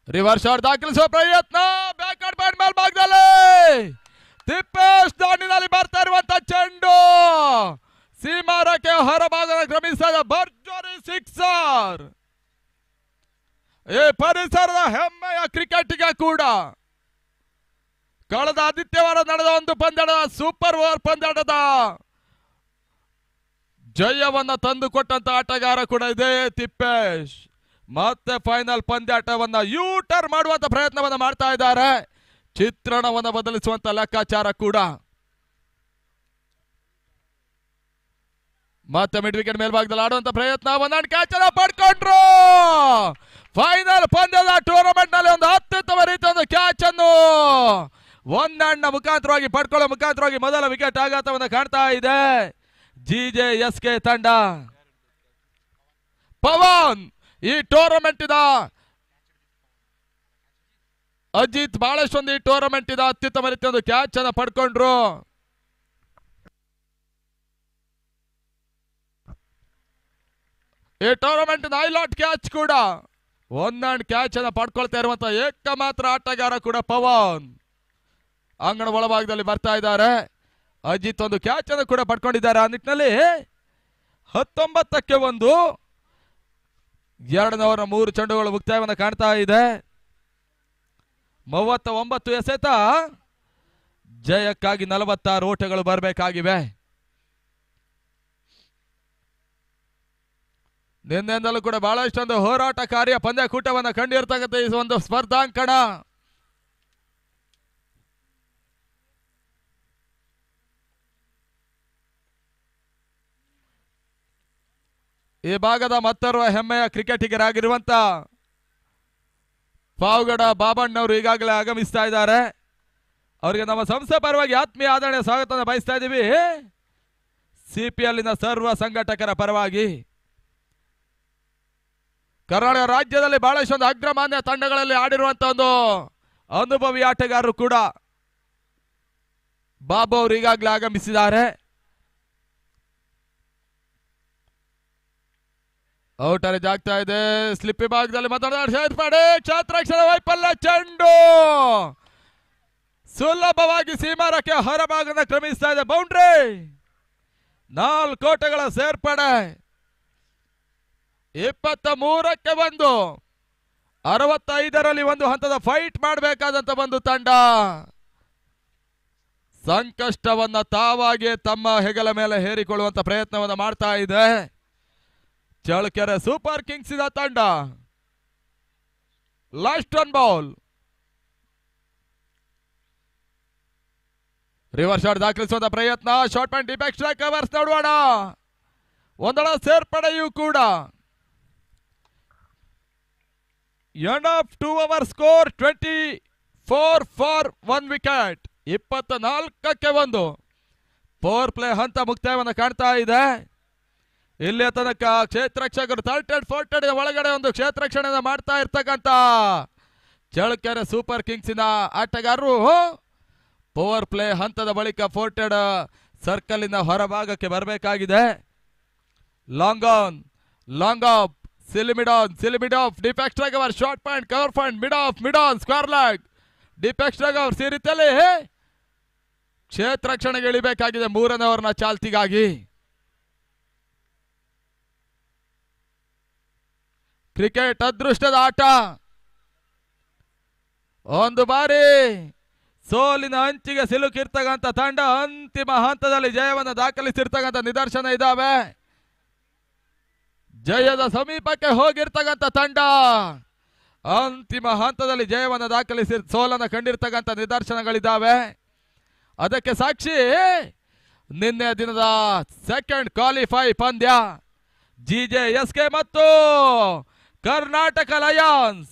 ರಿವರ್ಸ್ ಶಾಟ್ ದಾಖಲಿಸುವ ಪ್ರಯತ್ನ, ಬ್ಯಾಕ್ವರ್ಡ್ ಪಾಯಿಂಟ್ ಮೇಲ್ಭಾಗದಲ್ಲಿ ತಿಪ್ಪೇಶ್ ದಾಂಡಿನಲ್ಲಿ ಬರ್ತಾ ಇರುವಂತ ಚೆಂಡು ಸೀಮಾರಕ್ಕೆ ಹೊರಭಾಗದ ಕ್ರಮಿಸಿದ ಭರ್ಜರಿ ಸಿಕ್ಸರ್. ಈ ಪರಿಸರದ ಹೆಮ್ಮೆಯ ಕ್ರಿಕೆಟ್ಗೆ ಕೂಡ ಕಳೆದ ಆದಿತ್ಯವಾರ ನಡೆದ ಒಂದು ಪಂದ್ಯದ ಸೂಪರ್ ಓವರ್ ಪಂದ್ಯದ ಜಯವನ್ನ ತಂದುಕೊಟ್ಟಂತ ಆಟಗಾರ ಕೂಡ ಇದೆ ತಿಪ್ಪೇಶ್. ಮತ್ತೆ ಫೈನಲ್ ಪಂದ್ಯಾಟವನ್ನ ಯೂಟರ್ ಮಾಡುವಂತ ಪ್ರಯತ್ನವನ್ನ ಮಾಡ್ತಾ ಇದ್ದಾರೆ. ಚಿತ್ರಣವನ್ನು ಬದಲಿಸುವಂತ ಲೆಕ್ಕಾಚಾರ ಕೂಡ. ಮತ್ತೆ ಮಿಡ್ ವಿಕೆಟ್ ಮೇಲ್ಭಾಗದಲ್ಲಿ ಆಡುವಂತ ಪ್ರಯತ್ನ, ಒಂದೊಂದು ಕ್ಯಾಚ್ ಅನ್ನು ಪಡ್ಕೊಂಡ್ರು. ಫೈನಲ್ ಪಂದ್ಯದ ಟೂರ್ನಮೆಂಟ್ ನಲ್ಲಿ ಒಂದು ಅತ್ಯುತ್ತಮ ರೀತಿಯ ಒಂದು ಕ್ಯಾಚ್ ಅನ್ನು ಒಂದಣ್ಣ ಮುಖಾಂತರವಾಗಿ ಪಡ್ಕೊಳ್ಳೋ ಮುಖಾಂತರವಾಗಿ ಮೊದಲ ವಿಕೆಟ್ ಆಘಾತವನ್ನು ಕಾಣ್ತಾ ಇದೆ GJSK ತಂಡ. ಪವನ್ ಈ ಟೂರ್ನಮೆಂಟ್ ಇದ ಅಜಿತ್ ಬಹಳಷ್ಟೊಂದು ಈ ಟೂರ್ನಮೆಂಟ್ ಇದ ಅತ್ಯುತ್ತಮ ರೀತಿಯ ಒಂದು ಕ್ಯಾಚ್ ಅನ್ನು ಪಡ್ಕೊಂಡ್ರು. ಈ ಟೂರ್ನಮೆಂಟ್ ಹೈಲೈಟ್ ಕ್ಯಾಚ್ ಕೂಡ ಒಂದೊಂದು ಕ್ಯಾಚ್ ಅನ್ನು ಪಡ್ಕೊಳ್ತಾ ಇರುವಂತಹ ಏಕಮಾತ್ರ ಆಟಗಾರ ಕೂಡ ಪವನ್ ಅಂಗಣ ಒಳಭಾಗದಲ್ಲಿ ಬರ್ತಾ ಇದ್ದಾರೆ. ಅಜಿತ್ ಒಂದು ಕ್ಯಾಚ್ ಅನ್ನು ಕೂಡ ಪಡ್ಕೊಂಡಿದ್ದಾರೆ. ಆ ನಿಟ್ಟಿನಲ್ಲಿ 19-1 203 ಚೆಂಡುಗಳು ಮುಕ್ತಾಯವನ್ನು ಕಾಣ್ತಾ ಇದೆ. 39 ಎಸೆತ ಜಯಕ್ಕಾಗಿ 46 ಓಟಗಳು ಬರಬೇಕಾಗಿವೆ. ನಿನ್ನೆಯಿಂದಲೂ ಕೂಡ ಬಹಳಷ್ಟೊಂದು ಹೋರಾಟಕಾರಿಯ ಪಂದ್ಯಕೂಟವನ್ನು ಕಂಡಿರ್ತಕ್ಕಂಥ ಈ ಒಂದು ಸ್ಪರ್ಧಾಂಕಣ ಈ ಭಾಗದ ಮತ್ತೋರ್ವ ಹೆಮ್ಮೆಯ ಕ್ರಿಕೆಟಿಗರಾಗಿರುವಂತ ಪಾವಗಡ ಬಾಬಣ್ಣವರು ಈಗಾಗಲೇ ಆಗಮಿಸ್ತಾ ಇದ್ದಾರೆ. ಅವರಿಗೆ ನಮ್ಮ ಸಂಸ್ಥೆ ಪರವಾಗಿ ಆತ್ಮೀಯ ಆದರಣೆ ಸ್ವಾಗತ ಬಯಸ್ತಾ ಇದ್ದೀವಿ. ಸಿಪಿಎಲ್ನ ಸರ್ವ ಸಂಘಟಕರ ಪರವಾಗಿ ಕರ್ನಾಟಕ ರಾಜ್ಯದಲ್ಲಿ ಬಹಳಷ್ಟೊಂದು ಅಗ್ರಮಾನ್ಯ ತಂಡಗಳಲ್ಲಿ ಆಡಿರುವಂತಹ ಒಂದು ಅನುಭವಿ ಆಟಗಾರರು ಕೂಡ ಬಾಬು ಅವರು ಈಗಾಗಲೇ ಆಗಮಿಸಿದ್ದಾರೆ. ಔಟರ್ ಜಾಗ್ತಾ ಇದೆ. ಸ್ಲಿಪ್ಪಿ ಭಾಗದಲ್ಲಿ ಮಾತನಾಡಿ ಕ್ಷೇತ್ರಕ್ಷಣ ವೈಫಲ್ಯ. ಚೆಂಡು ಸುಲಭವಾಗಿ ಸೀಮಾರಕ್ಕೆ ಹೊರಭಾಗದ ಕ್ರಮಿಸ್ತಾ ಇದೆ. ಬೌಂಡ್ರಿ 4 ಓಟಗಳ ಸೇರ್ಪಡೆ. 23-1 65ರಲ್ಲಿ ಒಂದು ಹಂತದ ಫೈಟ್ ಮಾಡಬೇಕಾದಂತ ಒಂದು ತಂಡ ಸಂಕಷ್ಟವನ್ನ ತಾವಾಗಿ ತಮ್ಮ ಹೆಗಲ ಮೇಲೆ ಹೇರಿಕೊಳ್ಳುವಂತ ಪ್ರಯತ್ನವನ್ನ ಮಾಡ್ತಾ ಇದೆ. ಚಳ್ಳಕೆರೆ ಸೂಪರ್ ಕಿಂಗ್ಸ್ ಇದ ತಂಡ. Last one ball. Reverse shot ದಾಖಲಿಸುವಂತ ಪ್ರಯತ್ನ. Short pant deep extra covers ನೋಡೋಣ. ಒಂದಳ ಸೇರ್ಪಡೆಯೂ ಕೂಡ. End of 2 over score 24 for 1 wicket. 24-1 power play ಹಂತ ಮುಕ್ತಾಯವನ್ನು ಕಾಣ್ತಾ ಇದೆ. ಇಲ್ಲಿ ತನಕ ಕ್ಷೇತ್ರರಕ್ಷಕರು 30-40 ಒಳಗಡೆ ಒಂದು ಕ್ಷೇತ್ರರಕ್ಷಣೆ ಮಾಡ್ತಾ ಇರ್ತಕ್ಕಂಥ ಚಳ್ಳಕೆರೆ ಸೂಪರ್ ಕಿಂಗ್ಸಿನ ಆಟಗಾರರು ಪವರ್ ಪ್ಲೇ ಹಂತದ ಬಳಿಕ 40 ಸರ್ಕಲ್ ಇಂದ ಹೊರಭಾಗಕ್ಕೆ ಬರಬೇಕಾಗಿದೆ. Long on, long off, silly mid off, deep extra cover, short point, cover point, mid on, square leg, deep extra cover. ಈ ರೀತಿಯಲ್ಲಿ ಕ್ಷೇತ್ರರಕ್ಷಣೆಗೆ ಇಳಿಬೇಕಾಗಿದೆ 3ನೇ ಓವರ್ನ ಚಾಲ್ತಿಗಾಗಿ. ಕ್ರಿಕೆಟ್ ಅದೃಷ್ಟದ ಆಟ. ಒಂದು ಬಾರಿ ಸೋಲಿನ ಅಂಚಿಗೆ ಸಿಲುಕಿರ್ತಕ್ಕಂಥ ತಂಡ ಅಂತಿಮ ಹಂತದಲ್ಲಿ ಜಯವನ್ನು ದಾಖಲಿಸಿರ್ತಕ್ಕಂಥ ನಿದರ್ಶನ ಇದ್ದಾವೆ. ಜಯದ ಸಮೀಪಕ್ಕೆ ಹೋಗಿರ್ತಕ್ಕಂಥ ತಂಡ ಅಂತಿಮ ಹಂತದಲ್ಲಿ ಜಯವನ್ನು ದಾಖಲಿಸಿ ಸೋಲನ್ನು ಕಂಡಿರ್ತಕ್ಕಂಥ ನಿದರ್ಶನಗಳಿದ್ದಾವೆ. ಅದಕ್ಕೆ ಸಾಕ್ಷಿ ನಿನ್ನೆ ದಿನದ ಸೆಕೆಂಡ್ ಕ್ವಾಲಿಫೈ ಪಂದ್ಯ GJSK ಮತ್ತು ಕರ್ನಾಟಕ ಲಯನ್ಸ್.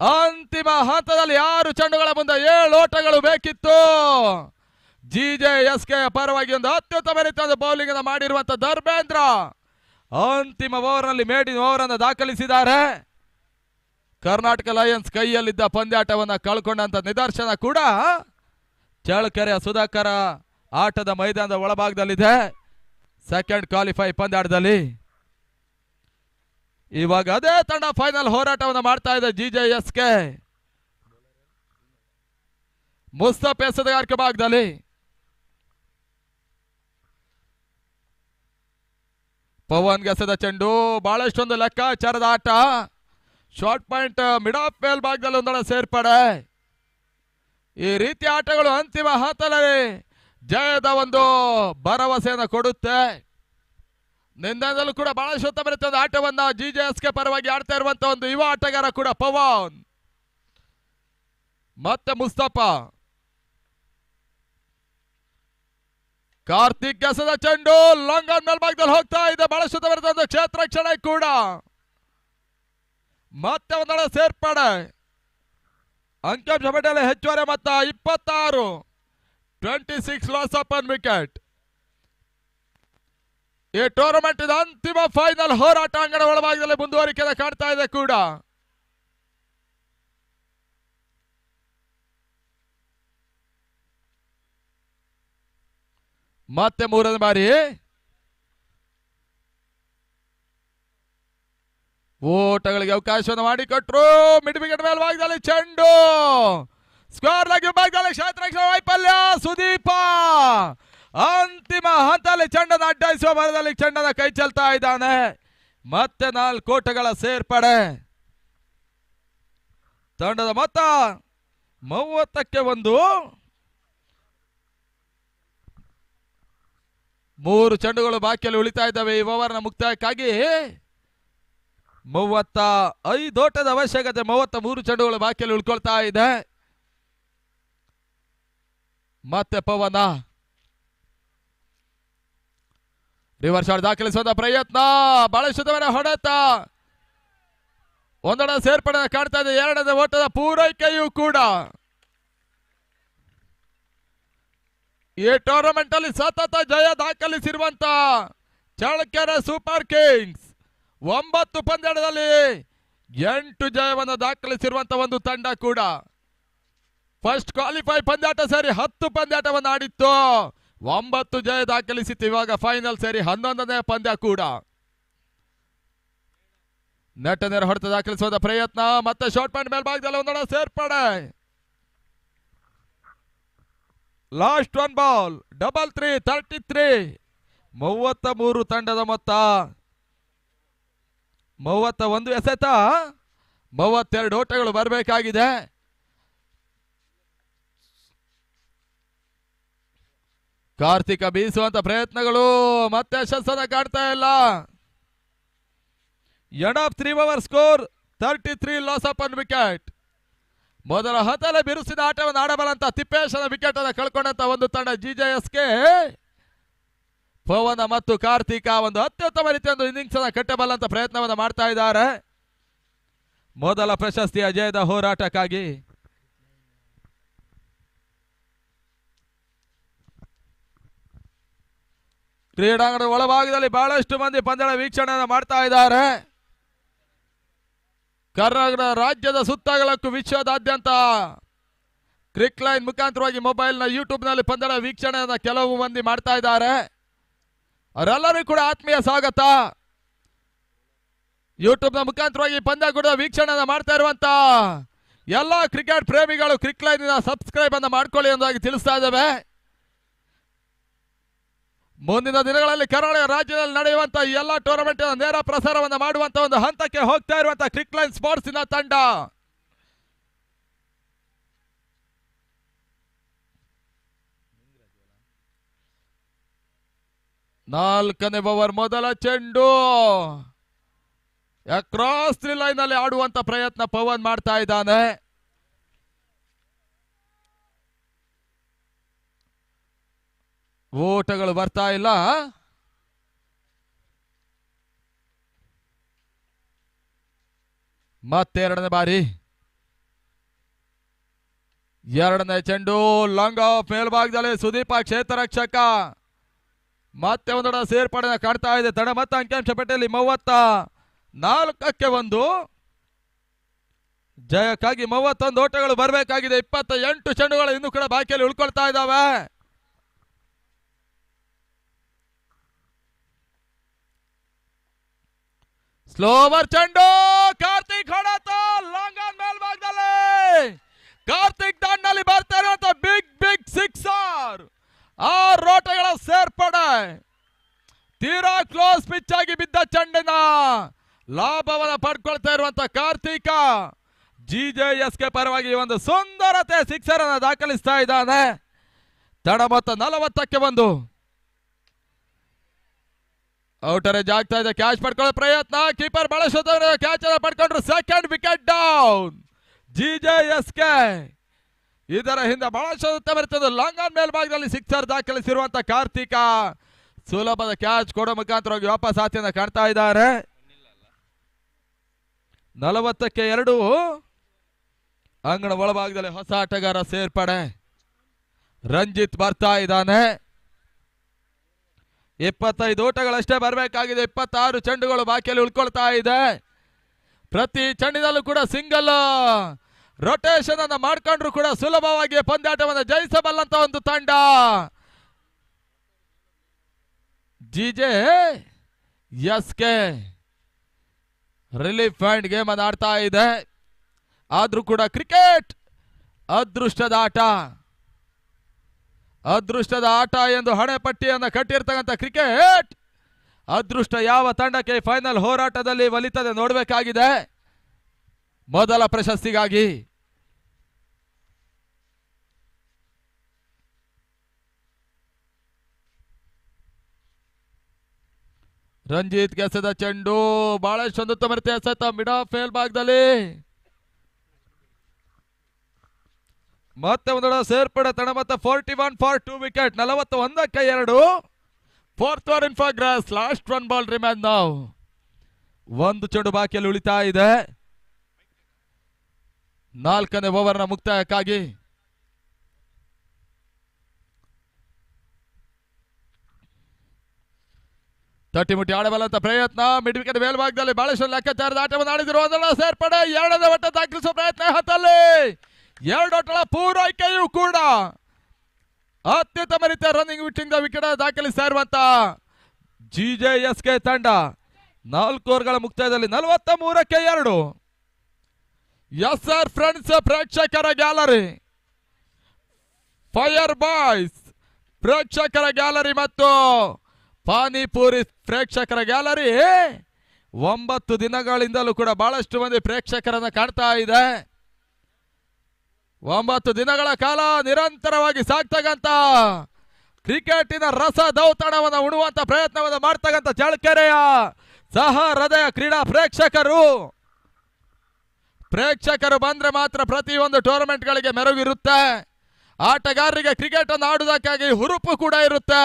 ಅಂತಿಮ ಹಂತದಲ್ಲಿ 6 ಚೆಂಡುಗಳ ಮುಂದೆ 7 ಓಟಗಳು ಬೇಕಿತ್ತು. GJSK ಪರವಾಗಿ ಒಂದು ಅತ್ಯುತ್ತಮ ರೀತಿಯ ಬೌಲಿಂಗ್ ಅನ್ನು ಮಾಡಿರುವಂತಹ ಧರ್ಮೇಂದ್ರ ಅಂತಿಮ ಓವರ್ನಲ್ಲಿ ಮೇಡಿನ ಓವರ್ ಅನ್ನು ದಾಖಲಿಸಿದ್ದಾರೆ. ಕರ್ನಾಟಕ ಲಯನ್ಸ್ ಕೈಯಲ್ಲಿದ್ದ ಪಂದ್ಯಾಟವನ್ನು ಕಳ್ಕೊಂಡಂತ ನಿದರ್ಶನ ಕೂಡ ಚಳ್ಳಕೆರೆಯ ಸುಧಾಕರ ಆಟದ ಮೈದಾನದ ಒಳಭಾಗದಲ್ಲಿದೆ. ಸೆಕೆಂಡ್ ಕ್ವಾಲಿಫೈ ಪಂದ್ಯಾಟದಲ್ಲಿ ಇವಾಗ ಅದೇ ತಂಡ ಫೈನಲ್ ಹೋರಾಟವನ್ನು ಮಾಡ್ತಾ ಇದೆ. GJSK ಮುಸ್ತಫ್ ಎಸೆತಗಾರಿಕೆ ಭಾಗದಲ್ಲಿ ಪವನ್ ಗೆಸೆದ ಚೆಂಡು. ಬಹಳಷ್ಟೊಂದು ಲೆಕ್ಕಾಚಾರದ ಆಟ. Short point mid of male ಭಾಗದಲ್ಲಿ ಒಂದಳ ಸೇರ್ಪಡೆ. ಈ ರೀತಿಯ ಆಟಗಳು ಅಂತಿಮ ಹಂತದಲ್ಲಿ ಜಯದ ಒಂದು ಭರವಸೆಯನ್ನು ಕೊಡುತ್ತೆ. ನಿನ್ನೆದಲ್ಲೂ ಕೂಡ ಬಹಳಷ್ಟು ಉತ್ತಮ ರೀತಿಯ ಆಟವನ್ನ GJSK ಪರವಾಗಿ ಆಡ್ತಾ ಇರುವಂತಹ ಒಂದು ಯುವ ಆಟಗಾರ ಕೂಡ ಪವನ್ ಮತ್ತೆ ಮುಸ್ತಫಾ. ಕಾರ್ತಿಕ್ ಗೆಸೆದ ಚೆಂಡು ಲಾಂಗ್ ಆನ್ ಮೇಲ್ಭಾಗದಲ್ಲಿ ಹೋಗ್ತಾ ಇದೆ. ಬಹಳಷ್ಟು ಉತ್ತಮ ರೀತಿಯ ಒಂದು ಕ್ಷೇತ್ರ ರಕ್ಷಣೆ ಕೂಡ. ಮತ್ತೆ ಒಂದಳ ಸೇರ್ಪಡೆ. ಅಂಕಿಅಂಶ ಪಟ್ಟಿಯಲ್ಲಿ ಹೆಚ್ಚುವರಿ ಮೊತ್ತ 26. 26 ಲಾಸ್ ಆಫ್ 1 ವಿಕೆಟ್. ಈ ಟೂರ್ನಮೆಂಟ್ ಅಂತಿಮ ಫೈನಲ್ ಹೋರಾಟಾಂಗಣ ಒಳಭಾಗದಲ್ಲಿ ಮುಂದುವರಿಕೆ ಕಾಣ್ತಾ ಇದೆ ಕೂಡ. ಮತ್ತೆ 3ನೇ ಬಾರಿ ಓಟಗಳಿಗೆ ಅವಕಾಶವನ್ನು ಮಾಡಿಕೊಟ್ರು. ಮಿಡ್ ವಿಕೆಟ್ ಮೇಲ್ಭಾಗದಲ್ಲಿ ಚೆಂಡು ಸ್ಕ್ವೇರ್ ಲೆಗ್ ಭಾಗದಲ್ಲಿ ಕ್ಷೇತ್ರ ವೈಫಲ್ಯ. ಸುದೀಪ ಅಂತಿಮ ಹಂತದಲ್ಲಿ ಚೆಂಡನ್ನು ಅಡ್ಡಾಯಿಸುವ ಭರದಲ್ಲಿ ಚೆಂಡನ್ನು ಕೈ ಚೆಲ್ತಾ ಇದ್ದಾನೆ. ಮತ್ತೆ 4 ಓಟಗಳ ಸೇರ್ಪಡೆ. ತಂಡದ ಮೊತ್ತ 30-1. 3 ಚೆಂಡುಗಳು ಬಾಕಿಯಲ್ಲಿ ಉಳಿತಾ ಇದ್ದಾವೆ ಈ ಓವರ್ನ ಮುಕ್ತಾಯಕ್ಕಾಗಿ. 35 ಓಟದ ಅವಶ್ಯಕತೆ. 33 ಚೆಂಡುಗಳು ಬಾಕಿಯಲ್ಲಿ ಉಳ್ಕೊಳ್ತಾ ಇದೆ. ಮತ್ತೆ ಪವನ ರಿವರ್ಸ್ ಶಾಟ್ ದಾಖಲಿಸುವ ಪ್ರಯತ್ನ. ಬಹಳ ಶುದ್ಧವರ ಹೊಡೆತ. ಒಂದರ ಸೇರ್ಪಡೆ ಕಾಣ್ತಾ ಇದೆ. 2ನೇ ಓಟದ ಪೂರೈಕೆಯೂ ಕೂಡ ಈ ಟೂರ್ನಮೆಂಟ್ ಅಲ್ಲಿ ಸತತ ಜಯ ದಾಖಲಿಸಿರುವಂತ ಚಳ್ಳಕೆರೆ ಸೂಪರ್ ಕಿಂಗ್ಸ್ 9 ಪಂದ್ಯದಲ್ಲಿ 8 ಜಯವನ್ನು ದಾಖಲಿಸಿರುವಂತ ಒಂದು ತಂಡ ಕೂಡ. ಫಸ್ಟ್ ಕ್ವಾಲಿಫೈ ಪಂದ್ಯಾಟ ಸೇರಿ 10 ಪಂದ್ಯಾಟವನ್ನು ಆಡಿತ್ತು. 9 ಜಯ ದಾಖಲಿಸಿತ್ತು. ಇವಾಗ ಫೈನಲ್ ಸೇರಿ 11ನೇ ಪಂದ್ಯ ಕೂಡ. ನೆಟ್ ನೇರ ಹೊಡೆತ ದಾಖಲಿಸುವ ಪ್ರಯತ್ನ. ಮತ್ತೆ ಶಾರ್ಟ್ ಪಾಯಿಂಟ್ ಮೇಲ್ಭಾಗದಲ್ಲಿ ಒಂದೊಂದು ಸೇರ್ಪಡೆ. Last 1 ball. 3-3 33. 33 ತಂಡದ ಮೊತ್ತ. 31 ಎಸೆತ. 32 ಓಟಗಳು ಬರಬೇಕಾಗಿದೆ. ಕಾರ್ತಿಕ ಬೀಸುವಂತ ಪ್ರಯತ್ನಗಳು ಮತ್ತೆ ಯಶಸ್ಸನ್ನ ಕಾಣ್ತಾ ಇಲ್ಲ. End of 3 over score 33 loss of 1 wicket. ಮೊದಲ ಹಂತದಲ್ಲಿ ಬಿರುಸಿನ ಆಟವನ್ನು ಆಡಬಲ್ಲಂತ ತಿಪ್ಪೇಶನ ವಿಕೆಟ್ ಅನ್ನು ಕಳ್ಕೊಂಡಂತ ಒಂದು ತಂಡ GJSK. ಪವನ ಮತ್ತು ಕಾರ್ತಿಕ ಒಂದು ಅತ್ಯುತ್ತಮ ರೀತಿಯ ಒಂದು ಇನ್ನಿಂಗ್ಸ್ ಅನ್ನು ಕಟ್ಟಬಲ್ಲಂತ ಪ್ರಯತ್ನವನ್ನು ಮಾಡ್ತಾ ಇದ್ದಾರೆ ಮೊದಲ ಪ್ರಶಸ್ತಿಯ ಜಯದ ಹೋರಾಟಕ್ಕಾಗಿ. ಕ್ರೀಡಾಂಗಣದ ಒಳಭಾಗದಲ್ಲಿ ಬಹಳಷ್ಟು ಮಂದಿ ಪಂದ್ಯದ ವೀಕ್ಷಣೆಯನ್ನು ಮಾಡ್ತಾ ಇದ್ದಾರೆ. ಕರ್ನಾಟಕ ರಾಜ್ಯದ ಸುತ್ತಲಕ್ಕೂ ವಿಶ್ವದಾದ್ಯಂತ ಕ್ರಿಕ್ ಲೈನ್ ಮುಖಾಂತರವಾಗಿ ಮೊಬೈಲ್ನ ಯೂಟ್ಯೂಬ್ನಲ್ಲಿ ಪಂದ್ಯದ ವೀಕ್ಷಣೆಯನ್ನು ಕೆಲವು ಮಂದಿ ಮಾಡ್ತಾ ಇದ್ದಾರೆ. ಅವರೆಲ್ಲರಿಗೂ ಕೂಡ ಆತ್ಮೀಯ ಸ್ವಾಗತ. ಯೂಟ್ಯೂಬ್ನ ಮುಖಾಂತರವಾಗಿ ಪಂದ್ಯ ಕೂಡ ವೀಕ್ಷಣೆಯನ್ನು ಮಾಡ್ತಾ ಇರುವಂತ ಎಲ್ಲ ಕ್ರಿಕೆಟ್ ಪ್ರೇಮಿಗಳು ಕ್ರಿಕ್ ಲೈನ್ ಸಬ್ಸ್ಕ್ರೈಬ್ ಅನ್ನು ಮಾಡ್ಕೊಳ್ಳಿ ಎಂಬುದಾಗಿ ತಿಳಿಸ್ತಾ ಇದ್ದೇವೆ. ಮುಂದಿನ ದಿನಗಳಲ್ಲಿ ಕರ್ನಾಟಕ ರಾಜ್ಯದಲ್ಲಿ ನಡೆಯುವಂತ ಎಲ್ಲ ಟೂರ್ನಮೆಂಟ್ ನೇರ ಪ್ರಸಾರವನ್ನು ಮಾಡುವಂತ ಒಂದು ಹಂತಕ್ಕೆ ಹೋಗ್ತಾ ಇರುವಂತ ಕ್ರಿಕ್ ಲೈನ್ ಸ್ಪೋರ್ಟ್ಸ್ ನ ತಂಡ ನಾಲ್ಕನೇ ಓವರ್ ಮೊದಲ ಚೆಂಡು ಅಕ್ರಾಸ್ 3 ಲೈನ್ ಅಲ್ಲಿ ಆಡುವಂತ ಪ್ರಯತ್ನ ಪವನ್ ಮಾಡ್ತಾ ಇದ್ದಾನೆ. ಓಟಗಳು ಬರ್ತಾ ಇಲ್ಲ. ಮತ್ತೆ 2ನೇ ಬಾರಿ 2ನೇ ಚೆಂಡು ಲಾಂಗ್ ಆಫ್ ಮೇಲ್ಭಾಗದಲ್ಲಿ ಸುದೀಪ ಕ್ಷೇತ್ರ ರಕ್ಷಕ. ಮತ್ತೆ ಒಂದೊಡ ಸೇರ್ಪಡೆ ಕಾಣ್ತಾ ಇದೆ. ತಡ ಮತ್ತೆ ಅಂಕಿಅಂಶ ಪಟ್ಟಿಯಲ್ಲಿ 34-1 ಜಯಕ್ಕಾಗಿ 31 ಓಟಗಳು ಬರಬೇಕಾಗಿದೆ. 28 ಚೆಂಡುಗಳು ಇನ್ನೂ ಕೂಡ ಬಾಕಿಯಲ್ಲಿ ಉಳ್ಕೊಳ್ತಾ ಇದ್ದಾವೆ. ಸ್ಲೋವರ್ ಚೆಂಡು ಕಾರ್ತಿಕ್ ಹೊಡೆತ ಲಾಂಗ್ ಆನ್ ಮೇಲ್ಭಾಗದಲ್ಲಿ. ಕಾರ್ತಿಕ್ ದಾಂಡ್ನಲ್ಲಿ ಬರ್ತಾ ಇರುವಂತ ಬಿಗ್ ಸಿಕ್ಸರ್. 6 ಓಟಗಳ ಸೇರ್ಪಡೆ. ತೀರಾ ಕ್ಲೋಸ್ ಪಿಚ್ ಆಗಿ ಬಿದ್ದ ಚೆಂಡಿನ ಲಾಭವನ್ನು ಪಡ್ಕೊಳ್ತಾ ಇರುವಂತ ಕಾರ್ತಿಕ GJSK ಪರವಾಗಿ ಒಂದು ಸುಂದರತೆ ಸಿಕ್ಸರ್ ಅನ್ನು ದಾಖಲಿಸ್ತಾ ಇದ್ದಾನೆ. ತಡ ಮೊತ್ತ 40-1. ಔಟರೇಜ್ ಆಗ್ತಾ ಇದೆ. ಕ್ಯಾಚ್ ಪಡ್ಕೊಳ್ಳೋ ಪ್ರಯತ್ನ. ಕೀಪರ್ ಬಳಸೋದವರು ಕ್ಯಾಚ್ ಅನ್ನು ಪಡ್ಕೊಂಡ್ರು. Second wicket down GJSK. ಇದರ ಹಿಂದೆ ಬಳಸೋದುತ್ತಾ ಬರ್ತದೆ. ಲಾಂಗ್ ಆನ್ ಮೇಲ್ಭಾಗದಲ್ಲಿ ಸಿಕ್ಸರ್ ದಾಖಲಿಸಿರುವಂತ ಕಾರ್ತಿಕ ಸುಲಭದ ಕ್ಯಾಚ್ ಕೊಡೋ ಮುಖಾಂತರವಾಗಿ ವಾಪಸ್ ಆತಿಯನ್ನು ಕಾಣ್ತಾ ಇದ್ದಾರೆ. 40-2 ಅಂಗಣ ಒಳಭಾಗದಲ್ಲಿ ಹೊಸ ಆಟಗಾರ ಸೇರ್ಪಡೆ. ರಂಜಿತ್ ಬರ್ತಾ ಇದ್ದಾನೆ. 25 ಓಟಗಳಷ್ಟೇ ಬರಬೇಕಾಗಿದೆ. 26 ಚೆಂಡುಗಳು ಬಾಕಿಯಲ್ಲಿ ಉಳ್ಕೊಳ್ತಾ ಇದೆ. ಪ್ರತಿ ಚೆಂಡಿನಲ್ಲೂ ಕೂಡ ಸಿಂಗಲ್ ರೊಟೇಷನ್ ಅನ್ನು ಮಾಡ್ಕೊಂಡ್ರು ಕೂಡ ಸುಲಭವಾಗಿ ಪಂದ್ಯಾಟವನ್ನು ಜಯಿಸಬಲ್ಲಂತ ಒಂದು ತಂಡ GJSK. ರಿಲೀಫ್ ಅಂಡ್ ಗೇಮ್ ಅನ್ನು ಆಡ್ತಾ ಇದೆ. ಆದ್ರೂ ಕೂಡ ಕ್ರಿಕೆಟ್ ಅದೃಷ್ಟದ ಆಟ. ಅದೃಷ್ಟದ ಆಟ ಎಂದು ಹಣೆ ಪಟ್ಟಿಯನ್ನು ಕಟ್ಟಿರ್ತಕ್ಕಂಥ ಕ್ರಿಕೆಟ್ ಅದೃಷ್ಟ ಯಾವ ತಂಡಕ್ಕೆ ಫೈನಲ್ ಹೋರಾಟದಲ್ಲಿ ಒಲಿತದೆ ನೋಡಬೇಕಾಗಿದೆ. ಮೊದಲ ಪ್ರಶಸ್ತಿಗಾಗಿ ರಂಜಿತ್ ಎಸೆದ ಚೆಂಡು ಬಹಳಷ್ಟು ಉತ್ತಮ ರೀತಿಯ ಎಸೆತ ಮಿಡ್ ಆಫ್ ಫೇಲ್ ಭಾಗದಲ್ಲಿ ಮತ್ತೆ ಒಂದು ಸೇರ್ಪಡೆ ತಂಡ ಮತ್ತೆ 41 ಫಾರ್ 2 ವಿಕೆಟ್ 41ಕ್ಕೆ 2. Fourth over in progress. Last 1 ball remain now. ಒಂದು ಚೆಂಡು ಬಾಕಿಯಲ್ಲಿ ಉಳಿತಾ ಇದೆ 4ನೇ ಓವರ್ನ ಮುಕ್ತಾಯಕ್ಕಾಗಿ. ತಟ್ಟಿಮುಟ್ಟಿ ಆಡಬಲ್ಲಂತ ಪ್ರಯತ್ನ ಮಿಡ್ ವಿಕೆಟ್ ಮೇಲ್ಭಾಗದಲ್ಲಿ ಬಹಳಷ್ಟು ಲೆಕ್ಕಾಚಾರದ ಆಟವನ್ನು ಆಡಿದ್ರು. ಅದನ್ನ ಸೇರ್ಪಡೆ 2ನೇ ವಟ ದಾಖಲಿಸುವ ಪ್ರಯತ್ನ ಹತ್ತಲ್ಲಿ 2 ಓಟಗಳ ಪೂರೈಕೆಯೂ ಕೂಡ ಅತ್ಯುತ್ತಮ ರೀತಿಯ ರನ್ನಿಂಗ್ ವಿಟ್ಟಿಂಗ್ ವಿಕೆಟ್ ದಾಖಲಿಸ್ತಾ ಇರುವಂತ GJSK ತಂಡ 4 ಓವರ್ಗಳ ಮುಕ್ತಾಯದಲ್ಲಿ 43ಕ್ಕೆ 2. SR ಫ್ರೆಂಡ್ಸ್ ಪ್ರೇಕ್ಷಕರ ಗ್ಯಾಲರಿ, ಫೈರ್ ಬಾಯ್ಸ್ ಪ್ರೇಕ್ಷಕರ ಗ್ಯಾಲರಿ ಮತ್ತು ಪಾನಿಪುರಿ ಪ್ರೇಕ್ಷಕರ ಗ್ಯಾಲರಿ 9 ದಿನಗಳಿಂದಲೂ ಕೂಡ ಬಹಳಷ್ಟು ಮಂದಿ ಪ್ರೇಕ್ಷಕರನ್ನ ಕಾಣ್ತಾ ಇದೆ. 9 ದಿನಗಳ ಕಾಲ ನಿರಂತರವಾಗಿ ಸಾಗ್ತಕ್ಕಂತ ಕ್ರಿಕೆಟಿನ ರಸ ದೌತಣವನ್ನು ಉಣುವಂತ ಪ್ರಯತ್ನವನ್ನು ಮಾಡ್ತಕ್ಕಂಥ ಚಳ್ಳಕೆರೆಯ ಸಹ ಹೃದಯ ಕ್ರೀಡಾ ಪ್ರೇಕ್ಷಕರು ಬಂದ್ರೆ ಮಾತ್ರ ಪ್ರತಿಯೊಂದು ಟೂರ್ನಮೆಂಟ್ಗಳಿಗೆ ಮೆರುಗಿರುತ್ತೆ. ಆಟಗಾರರಿಗೆ ಕ್ರಿಕೆಟ್ ಅನ್ನು ಆಡುವುದಕ್ಕಾಗಿ ಹುರುಪು ಕೂಡ ಇರುತ್ತೆ.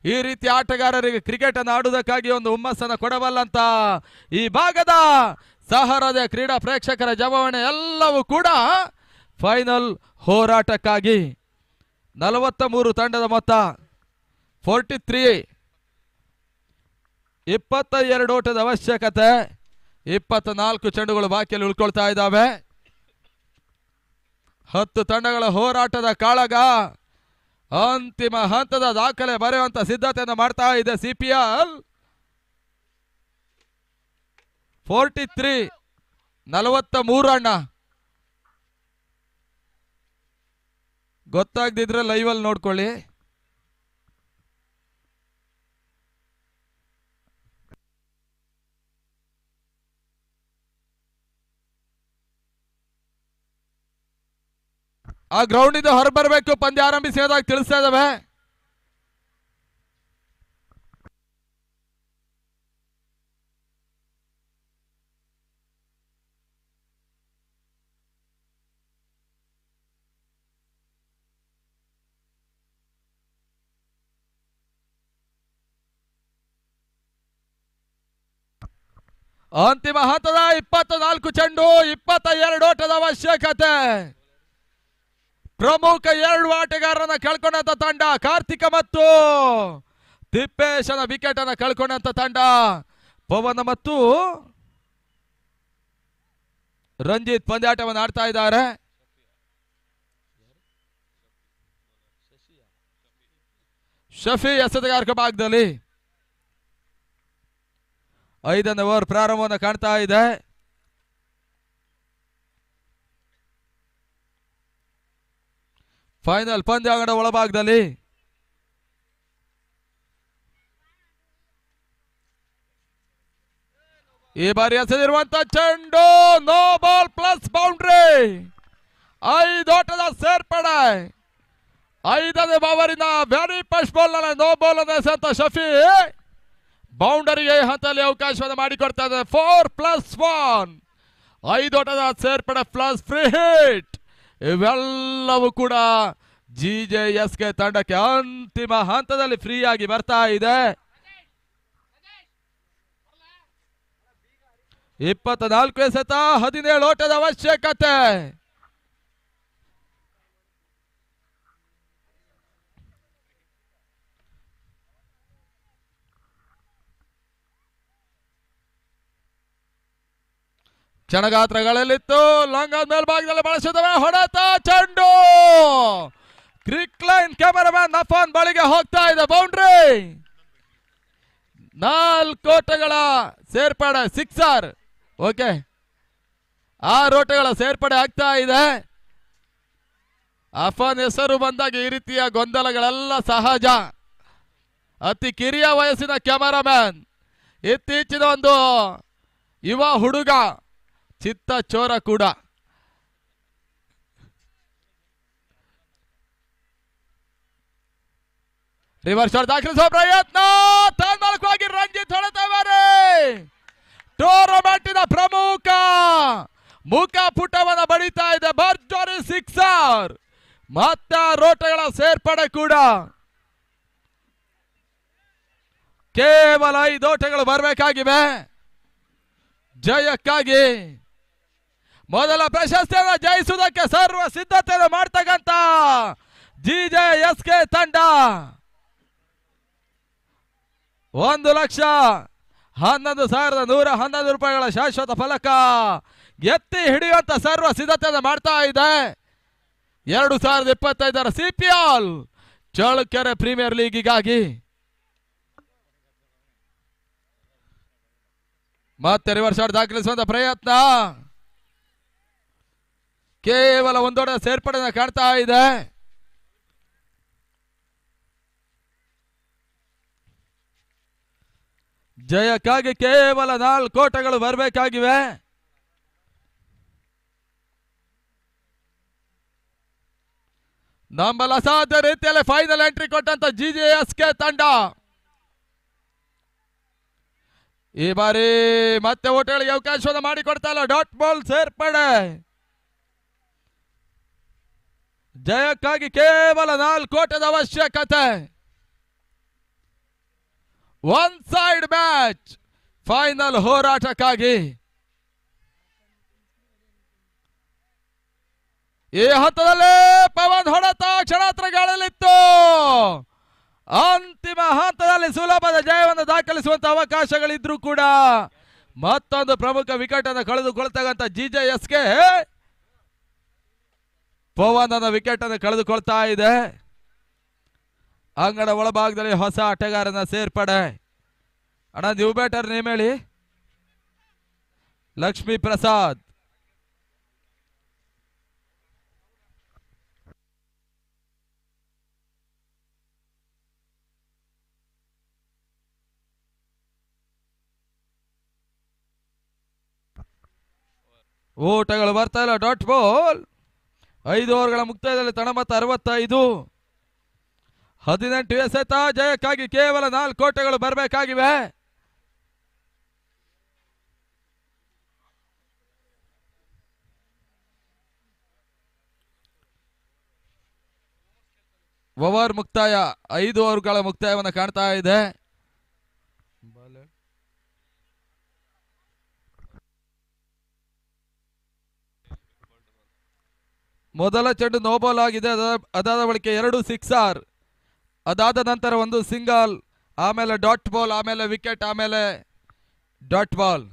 ಈ ರೀತಿ ಆಟಗಾರರಿಗೆ ಕ್ರಿಕೆಟ್ ಅನ್ನು ಆಡುವುದಕ್ಕಾಗಿ ಒಂದು ಹುಮ್ಮಸ್ಸನ್ನು ಕೊಡಬಲ್ಲಂತ ಈ ಭಾಗದ ಸಹರದ ಕ್ರೀಡಾ ಪ್ರೇಕ್ಷಕರ ಜಮಾವಣೆ ಎಲ್ಲವೂ ಕೂಡ ಫೈನಲ್ ಹೋರಾಟಕ್ಕಾಗಿ 43 ತಂಡದ ಮೊತ್ತ 43, 22 ಓಟದ ಅವಶ್ಯಕತೆ, 24 ಚೆಂಡುಗಳು ಬಾಕಿಯಲ್ಲಿ ಉಳ್ಕೊಳ್ತಾ ಇದ್ದಾವೆ. 10 ತಂಡಗಳ ಹೋರಾಟದ ಕಾಳಗ ಅಂತಿಮ ಹಂತದ ದಾಖಲೆ ಬರೆಯುವಂತ ಸಿದ್ಧತೆಯನ್ನು ಮಾಡ್ತಾ ಇದೆ CPL. 43, 43 ಅಣ್ಣ. ಗೊತ್ತಾಗದಿದ್ರೆ ಲೈವಲ್ಲಿ ನೋಡ್ಕೊಳ್ಳಿ. ಆ ಗ್ರೌಂಡ್ ಇಂದ ಹೊರಬರಬೇಕು, ಪಂದ್ಯ ಆರಂಭಿಸಿ ಹೋದಾಗ ತಿಳಿಸ್ತಾ ಇದ್ದಾವೆ. ಅಂತಿಮ ಹಂತದ 24 ಚೆಂಡು 22 ಓಟದ ಅವಶ್ಯಕತೆ. ಪ್ರಮುಖ 2 ಆಟಗಾರರನ್ನ ಕಳ್ಕೊಂಡಂತ ತಂಡ ಕಾರ್ತಿಕ ಮತ್ತು ತಿಪ್ಪೇಶನ ವಿಕೆಟ್ ಅನ್ನ ಕಳ್ಕೊಂಡಂತ ತಂಡ ಪವನ್ ಮತ್ತು ರಂಜಿತ್ ಪಂದ್ಯಾಟವನ್ನು ಆಡ್ತಾ ಇದ್ದಾರೆ. ಶಫಿ ಎಸೆತಗಾರಕ ಭಾಗದಲ್ಲಿ 5ನೇ ಓವರ್ ಪ್ರಾರಂಭವನ್ನು ಕಾಣ್ತಾ ಇದೆ. ಫೈನಲ್ ಪಂದ್ಯಾಂಗಣ ಒಳಭಾಗದಲ್ಲಿ ಈ ಬಾರಿ ಎಸೆದಿರುವಂತ ಚೆಂಡು ನೋ ಬಾಲ್ ಪ್ಲಸ್ ಬೌಂಡ್ರಿ. 5 ಓಟದ ಸೇರ್ಪಡೆ. 5ನೇ ಓವರಿನ ವೆರಿ ಫಸ್ಟ್ ಬಾಲ್ ನಲ್ಲಿ ನೋ ಬಾಲ್ ಅನ್ನು ಎಸೆದಂತ ಶಫಿ ಬೌಂಡರಿಗೆ ಹಂತದಲ್ಲಿ ಅವಕಾಶವನ್ನು ಮಾಡಿಕೊಡ್ತಾ ಇದೆ. 4+1 5 ಓಟದ ಸೇರ್ಪಡೆ ಪ್ಲಸ್ ಫ್ರೀ ಹಿಟ್ ಇವೆಲ್ಲವೂ ಕೂಡ GJSK ತಂಡಕ್ಕೆ ಅಂತಿಮ ಹಂತದಲ್ಲಿ ಫ್ರೀ ಆಗಿ ಬರ್ತಾ ಇದೆ. 24 ಎಸೆತ 17 ಓಟದ ಅವಶ್ಯಕತೆ. ಕ್ಷಣಗಾತ್ರಗಳಲ್ಲಿತ್ತು. ಲಾಂಗ್ ಮೇಲ್ಭಾಗದಲ್ಲಿ ಬಳಸಿದವೆ. ಹೊಡೆತ ಚೆಂಡು ಕ್ರಿಕ್ ಲೈನ್ ಕ್ಯಾಮರಾಮನ್ ನಫಾನ್ ಬಳಿಗೆ ಹೋಗ್ತಾ ಇದೆ. ಬೌಂಡ್ರಿ. 4 ಓಟಗಳ ಸೇರ್ಪಡೆ ಸಿಕ್ಸರ್. ಓಕೆ, 6 ಓಟಗಳ ಸೇರ್ಪಡೆ ಆಗ್ತಾ ಇದೆ. ಅಫನ್ ಹೆಸರು ಬಂದಾಗ ಈ ರೀತಿಯ ಗೊಂದಲಗಳೆಲ್ಲ ಸಹಜ. ಅತಿ ಕಿರಿಯ ವಯಸ್ಸಿನ ಕ್ಯಾಮರಾಮ್ಯಾನ್, ಇತ್ತೀಚಿನ ಒಂದು ಯುವ ಹುಡುಗ, ಚಿತ್ತ ಚೋರ ಕೂಡ. ರಿವರ್ಸ್ ಶಾಟ್ ದಾಖಲಿಸುವ ಪ್ರಯತ್ನ, ತಾತ್ಕಾಲಿಕವಾಗಿ ರಂಜಿತ್ ಹೊಡೆತವರೆ. ಟೂರ್ನಮೆಂಟಿನ ಪ್ರಮುಖ ಮುಖಪುಟವನ್ನು ಬಡಿತಾ ಇದೆ, ಭರ್ಜರಿ ಸಿಕ್ಸರ್. ಮತ್ತೆ ರೋಟಗಳ ಸೇರ್ಪಡೆ ಕೂಡ. ಕೇವಲ 5 ಓಟಗಳು ಬರಬೇಕಾಗಿವೆ ಜಯಕ್ಕಾಗಿ. ಮೊದಲ ಪ್ರಶಸ್ತಿಯನ್ನು ಜಯಿಸುವುದಕ್ಕೆ ಸರ್ವ ಸಿದ್ಧತೆಯನ್ನು ಮಾಡ್ತಕ್ಕಂತ ಜಿಜೆಎಸ್ಕೆ ತಂಡ 1,11,111 ರೂಪಾಯಿಗಳ ಶಾಶ್ವತ ಫಲಕ ಎತ್ತಿ ಹಿಡಿಯುವಂತ ಸರ್ವ ಸಿದ್ಧತೆಯನ್ನು ಮಾಡ್ತಾ ಇದೆ. 2025ರ CPL ಚಳ್ಳಕೆರೆ ಪ್ರೀಮಿಯರ್ ಲೀಗಿಗಾಗಿ. ಮತ್ತೆ ರಿವರ್ಸ್ ಶಾಟ್ ದಾಖಲಿಸುವಂತ ಪ್ರಯತ್ನ, ಕೇವಲ ಒಂದೊಡೆ ಸೇರ್ಪಡೆಯನ್ನು ಕಾಣ್ತಾ ಇದೆ. ಜಯಕ್ಕಾಗಿ ಕೇವಲ 4 ಓಟಗಳು ಬರಬೇಕಾಗಿವೆ. ನಂಬಲ ಅಸಾಧ್ಯ ರೀತಿಯಲ್ಲಿ ಫೈನಲ್ ಎಂಟ್ರಿ ಕೊಟ್ಟಂತ ಜಿಜೆಎಸ್ಕೆ ತಂಡ ಈ ಬಾರಿ ಮತ್ತೆ ಓಟಗಳಿಗೆ ಅವಕಾಶವನ್ನು ಮಾಡಿಕೊಡ್ತಾ ಇಲ್ಲ. ಡಾಟ್ ಬಾಲ್ ಸೇರ್ಪಡೆ. ಜಯಕ್ಕಾಗಿ ಕೇವಲ 4 ಓಟದ ಅವಶ್ಯಕತೆ. ಒನ್ ಸೈಡ್ ಮ್ಯಾಚ್, ಫೈನಲ್ ಹೋರಾಟಕ್ಕಾಗಿ. ಈ ಹಂತದಲ್ಲಿ ಪವನ್ ಹೊಡೆತ ಕ್ಷಣಾತ್ರಗಳಲ್ಲಿತ್ತು. ಅಂತಿಮ ಹಂತದಲ್ಲಿ ಸುಲಭದ ಜಯವನ್ನು ದಾಖಲಿಸುವಂತ ಅವಕಾಶಗಳಿದ್ರೂ ಕೂಡ ಮತ್ತೊಂದು ಪ್ರಮುಖ ವಿಕೆಟ್ ಅನ್ನು ಕಳೆದುಕೊಳ್ತಕ್ಕಂಥ ಜಿಜೆಎಸ್ಕೆ ಪವನ್ ಅನ್ನ ವಿಕೆಟ್ ಅನ್ನು ಕಳೆದುಕೊಳ್ತಾ ಇದೆ. ಅಂಗಡ ಒಳಭಾಗದಲ್ಲಿ ಹೊಸ ಆಟಗಾರನ ಸೇರ್ಪಡೆ. ಅಣ್ಣ ನೀವು ಬ್ಯಾಟರ್ ನೇಮ್ ಹೇಳಿ. ಲಕ್ಷ್ಮೀ ಪ್ರಸಾದ್. ಓಟಗಳು ಬರ್ತಾ ಇಲ್ಲ. Dot ball. 5 ಓವರ್ಗಳ ಮುಕ್ತಾಯದಲ್ಲಿ ತಳಮತ್ತ 65. 18 ಎಸೆತ. ಜಯಕ್ಕಾಗಿ ಕೇವಲ 4 ಓಟಗಳು ಬರಬೇಕಾಗಿವೆ. ಓವರ್ ಮುಕ್ತಾಯ, 5 ಓವರ್ಗಳ ಮುಕ್ತಾಯವನ್ನು ಕಾಣ್ತಾ ಇದೆ. ಮೊದಲ ಚೆಂಡು ನೋಬಾಲ್ ಆಗಿದೆ. ಅದಾದ ಬಳಿಕ 2 ಸಿಕ್ಸರ್, ಅದಾದ ನಂತರ 1 ಸಿಂಗಲ್, ಆಮೇಲೆ ಡಾಟ್ ಬಾಲ್, ಆಮೇಲೆ ವಿಕೆಟ್, ಆಮೇಲೆ ಡಾಟ್ ಬಾಲ್.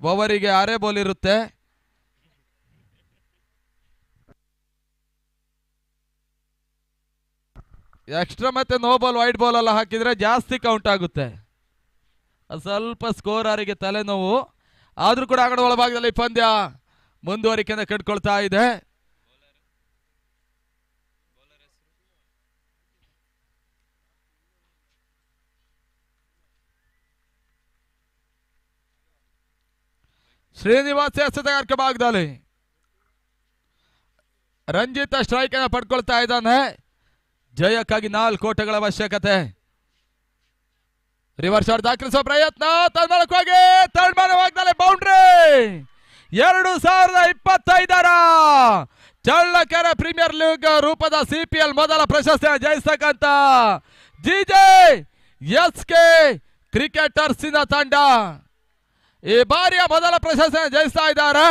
ಓವರಿಗೆ 6 ಬಾಲ್ ಇರುತ್ತೆ. ಎಕ್ಸ್ಟ್ರಾ ಮತ್ತೆ ನೋ ಬಾಲ್, ವೈಡ್ ಬಾಲ್ ಎಲ್ಲ ಹಾಕಿದ್ರೆ ಜಾಸ್ತಿ ಕೌಂಟ್ ಆಗುತ್ತೆ. ಸ್ವಲ್ಪ ಸ್ಕೋರರಿಗೆ ತಲೆನೋವು. ಆದ್ರೂ ಕೂಡ ಅಂಗಡ ಒಳಭಾಗದಲ್ಲಿ ಪಂದ್ಯ ಮುಂದುವರಿಕೆಯಿಂದ ಕಟ್ಕೊಳ್ತಾ ಇದೆ. ಶ್ರೀನಿವಾಸ ಎಸೆತಗಾರಿಕೆ ಭಾಗದಲ್ಲಿ ರಂಜಿತ್ ಸ್ಟ್ರೈಕ್ ಅನ್ನು ಪಡ್ಕೊಳ್ತಾ ಇದ್ದಾನೆ. ಜಯಕ್ಕಾಗಿ 4 ಓಟಗಳ ಅವಶ್ಯಕತೆ. ರಿವರ್ಸ್ ಶಾಟ್ ದಾಖಲಿಸುವ ಪ್ರಯತ್ನ, ತನ್ಮೂಲಕವಾಗಿ ತನ್ಮಾನವಾಗ್ದಲೇ ಬೌಂಡ್ರಿ. 2025ರ ಚಳ್ಳಕೆರೆ ಪ್ರೀಮಿಯರ್ ಲೀಗ್ ರೂಪದ CPL ಮೊದಲ ಪ್ರಶಸ್ತಿಯನ್ನು ಜಯಿಸತಕ್ಕಂತ ಜಿಜೆಎಸ್ಕೆ ಕ್ರಿಕೆಟರ್ಸಿನ ತಂಡ ಈ ಬಾರಿಯ ಮೊದಲ ಪ್ರಶಸ್ತಿಯನ್ನು ಜಯಿಸ್ತಾ ಇದ್ದಾರೆ.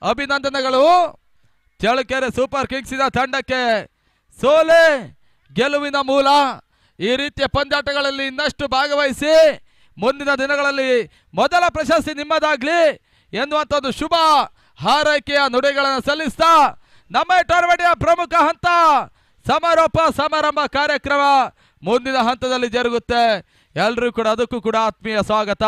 ಅಭಿನಂದನೆಗಳು ಚಳ್ಳಕೆರೆ ಸೂಪರ್ ಕಿಂಗ್ಸಿನ ತಂಡಕ್ಕೆ. ಸೋಲೆ ಗೆಲುವಿನ ಮೂಲ. ಈ ರೀತಿಯ ಪಂದ್ಯಾಟಗಳಲ್ಲಿ ಇನ್ನಷ್ಟು ಭಾಗವಹಿಸಿ ಮುಂದಿನ ದಿನಗಳಲ್ಲಿ ಮೊದಲ ಪ್ರಶಸ್ತಿ ನಿಮ್ಮದಾಗ್ಲಿ ಎನ್ನುವಂತ ಒಂದು ಶುಭ ಹಾರೈಕೆಯ ನುಡಿಗಳನ್ನು ಸಲ್ಲಿಸ್ತಾ ನಮ್ಮ ಟೂರ್ನಮೆಂಟ್ನ ಪ್ರಮುಖ ಹಂತ ಸಮಾರೋಪ ಸಮಾರಂಭ ಕಾರ್ಯಕ್ರಮ ಮುಂದಿನ ಹಂತದಲ್ಲಿ ಜರುಗುತ್ತೆ. ಎಲ್ಲರೂ ಕೂಡ ಅದಕ್ಕೂ ಕೂಡ ಆತ್ಮೀಯ ಸ್ವಾಗತ.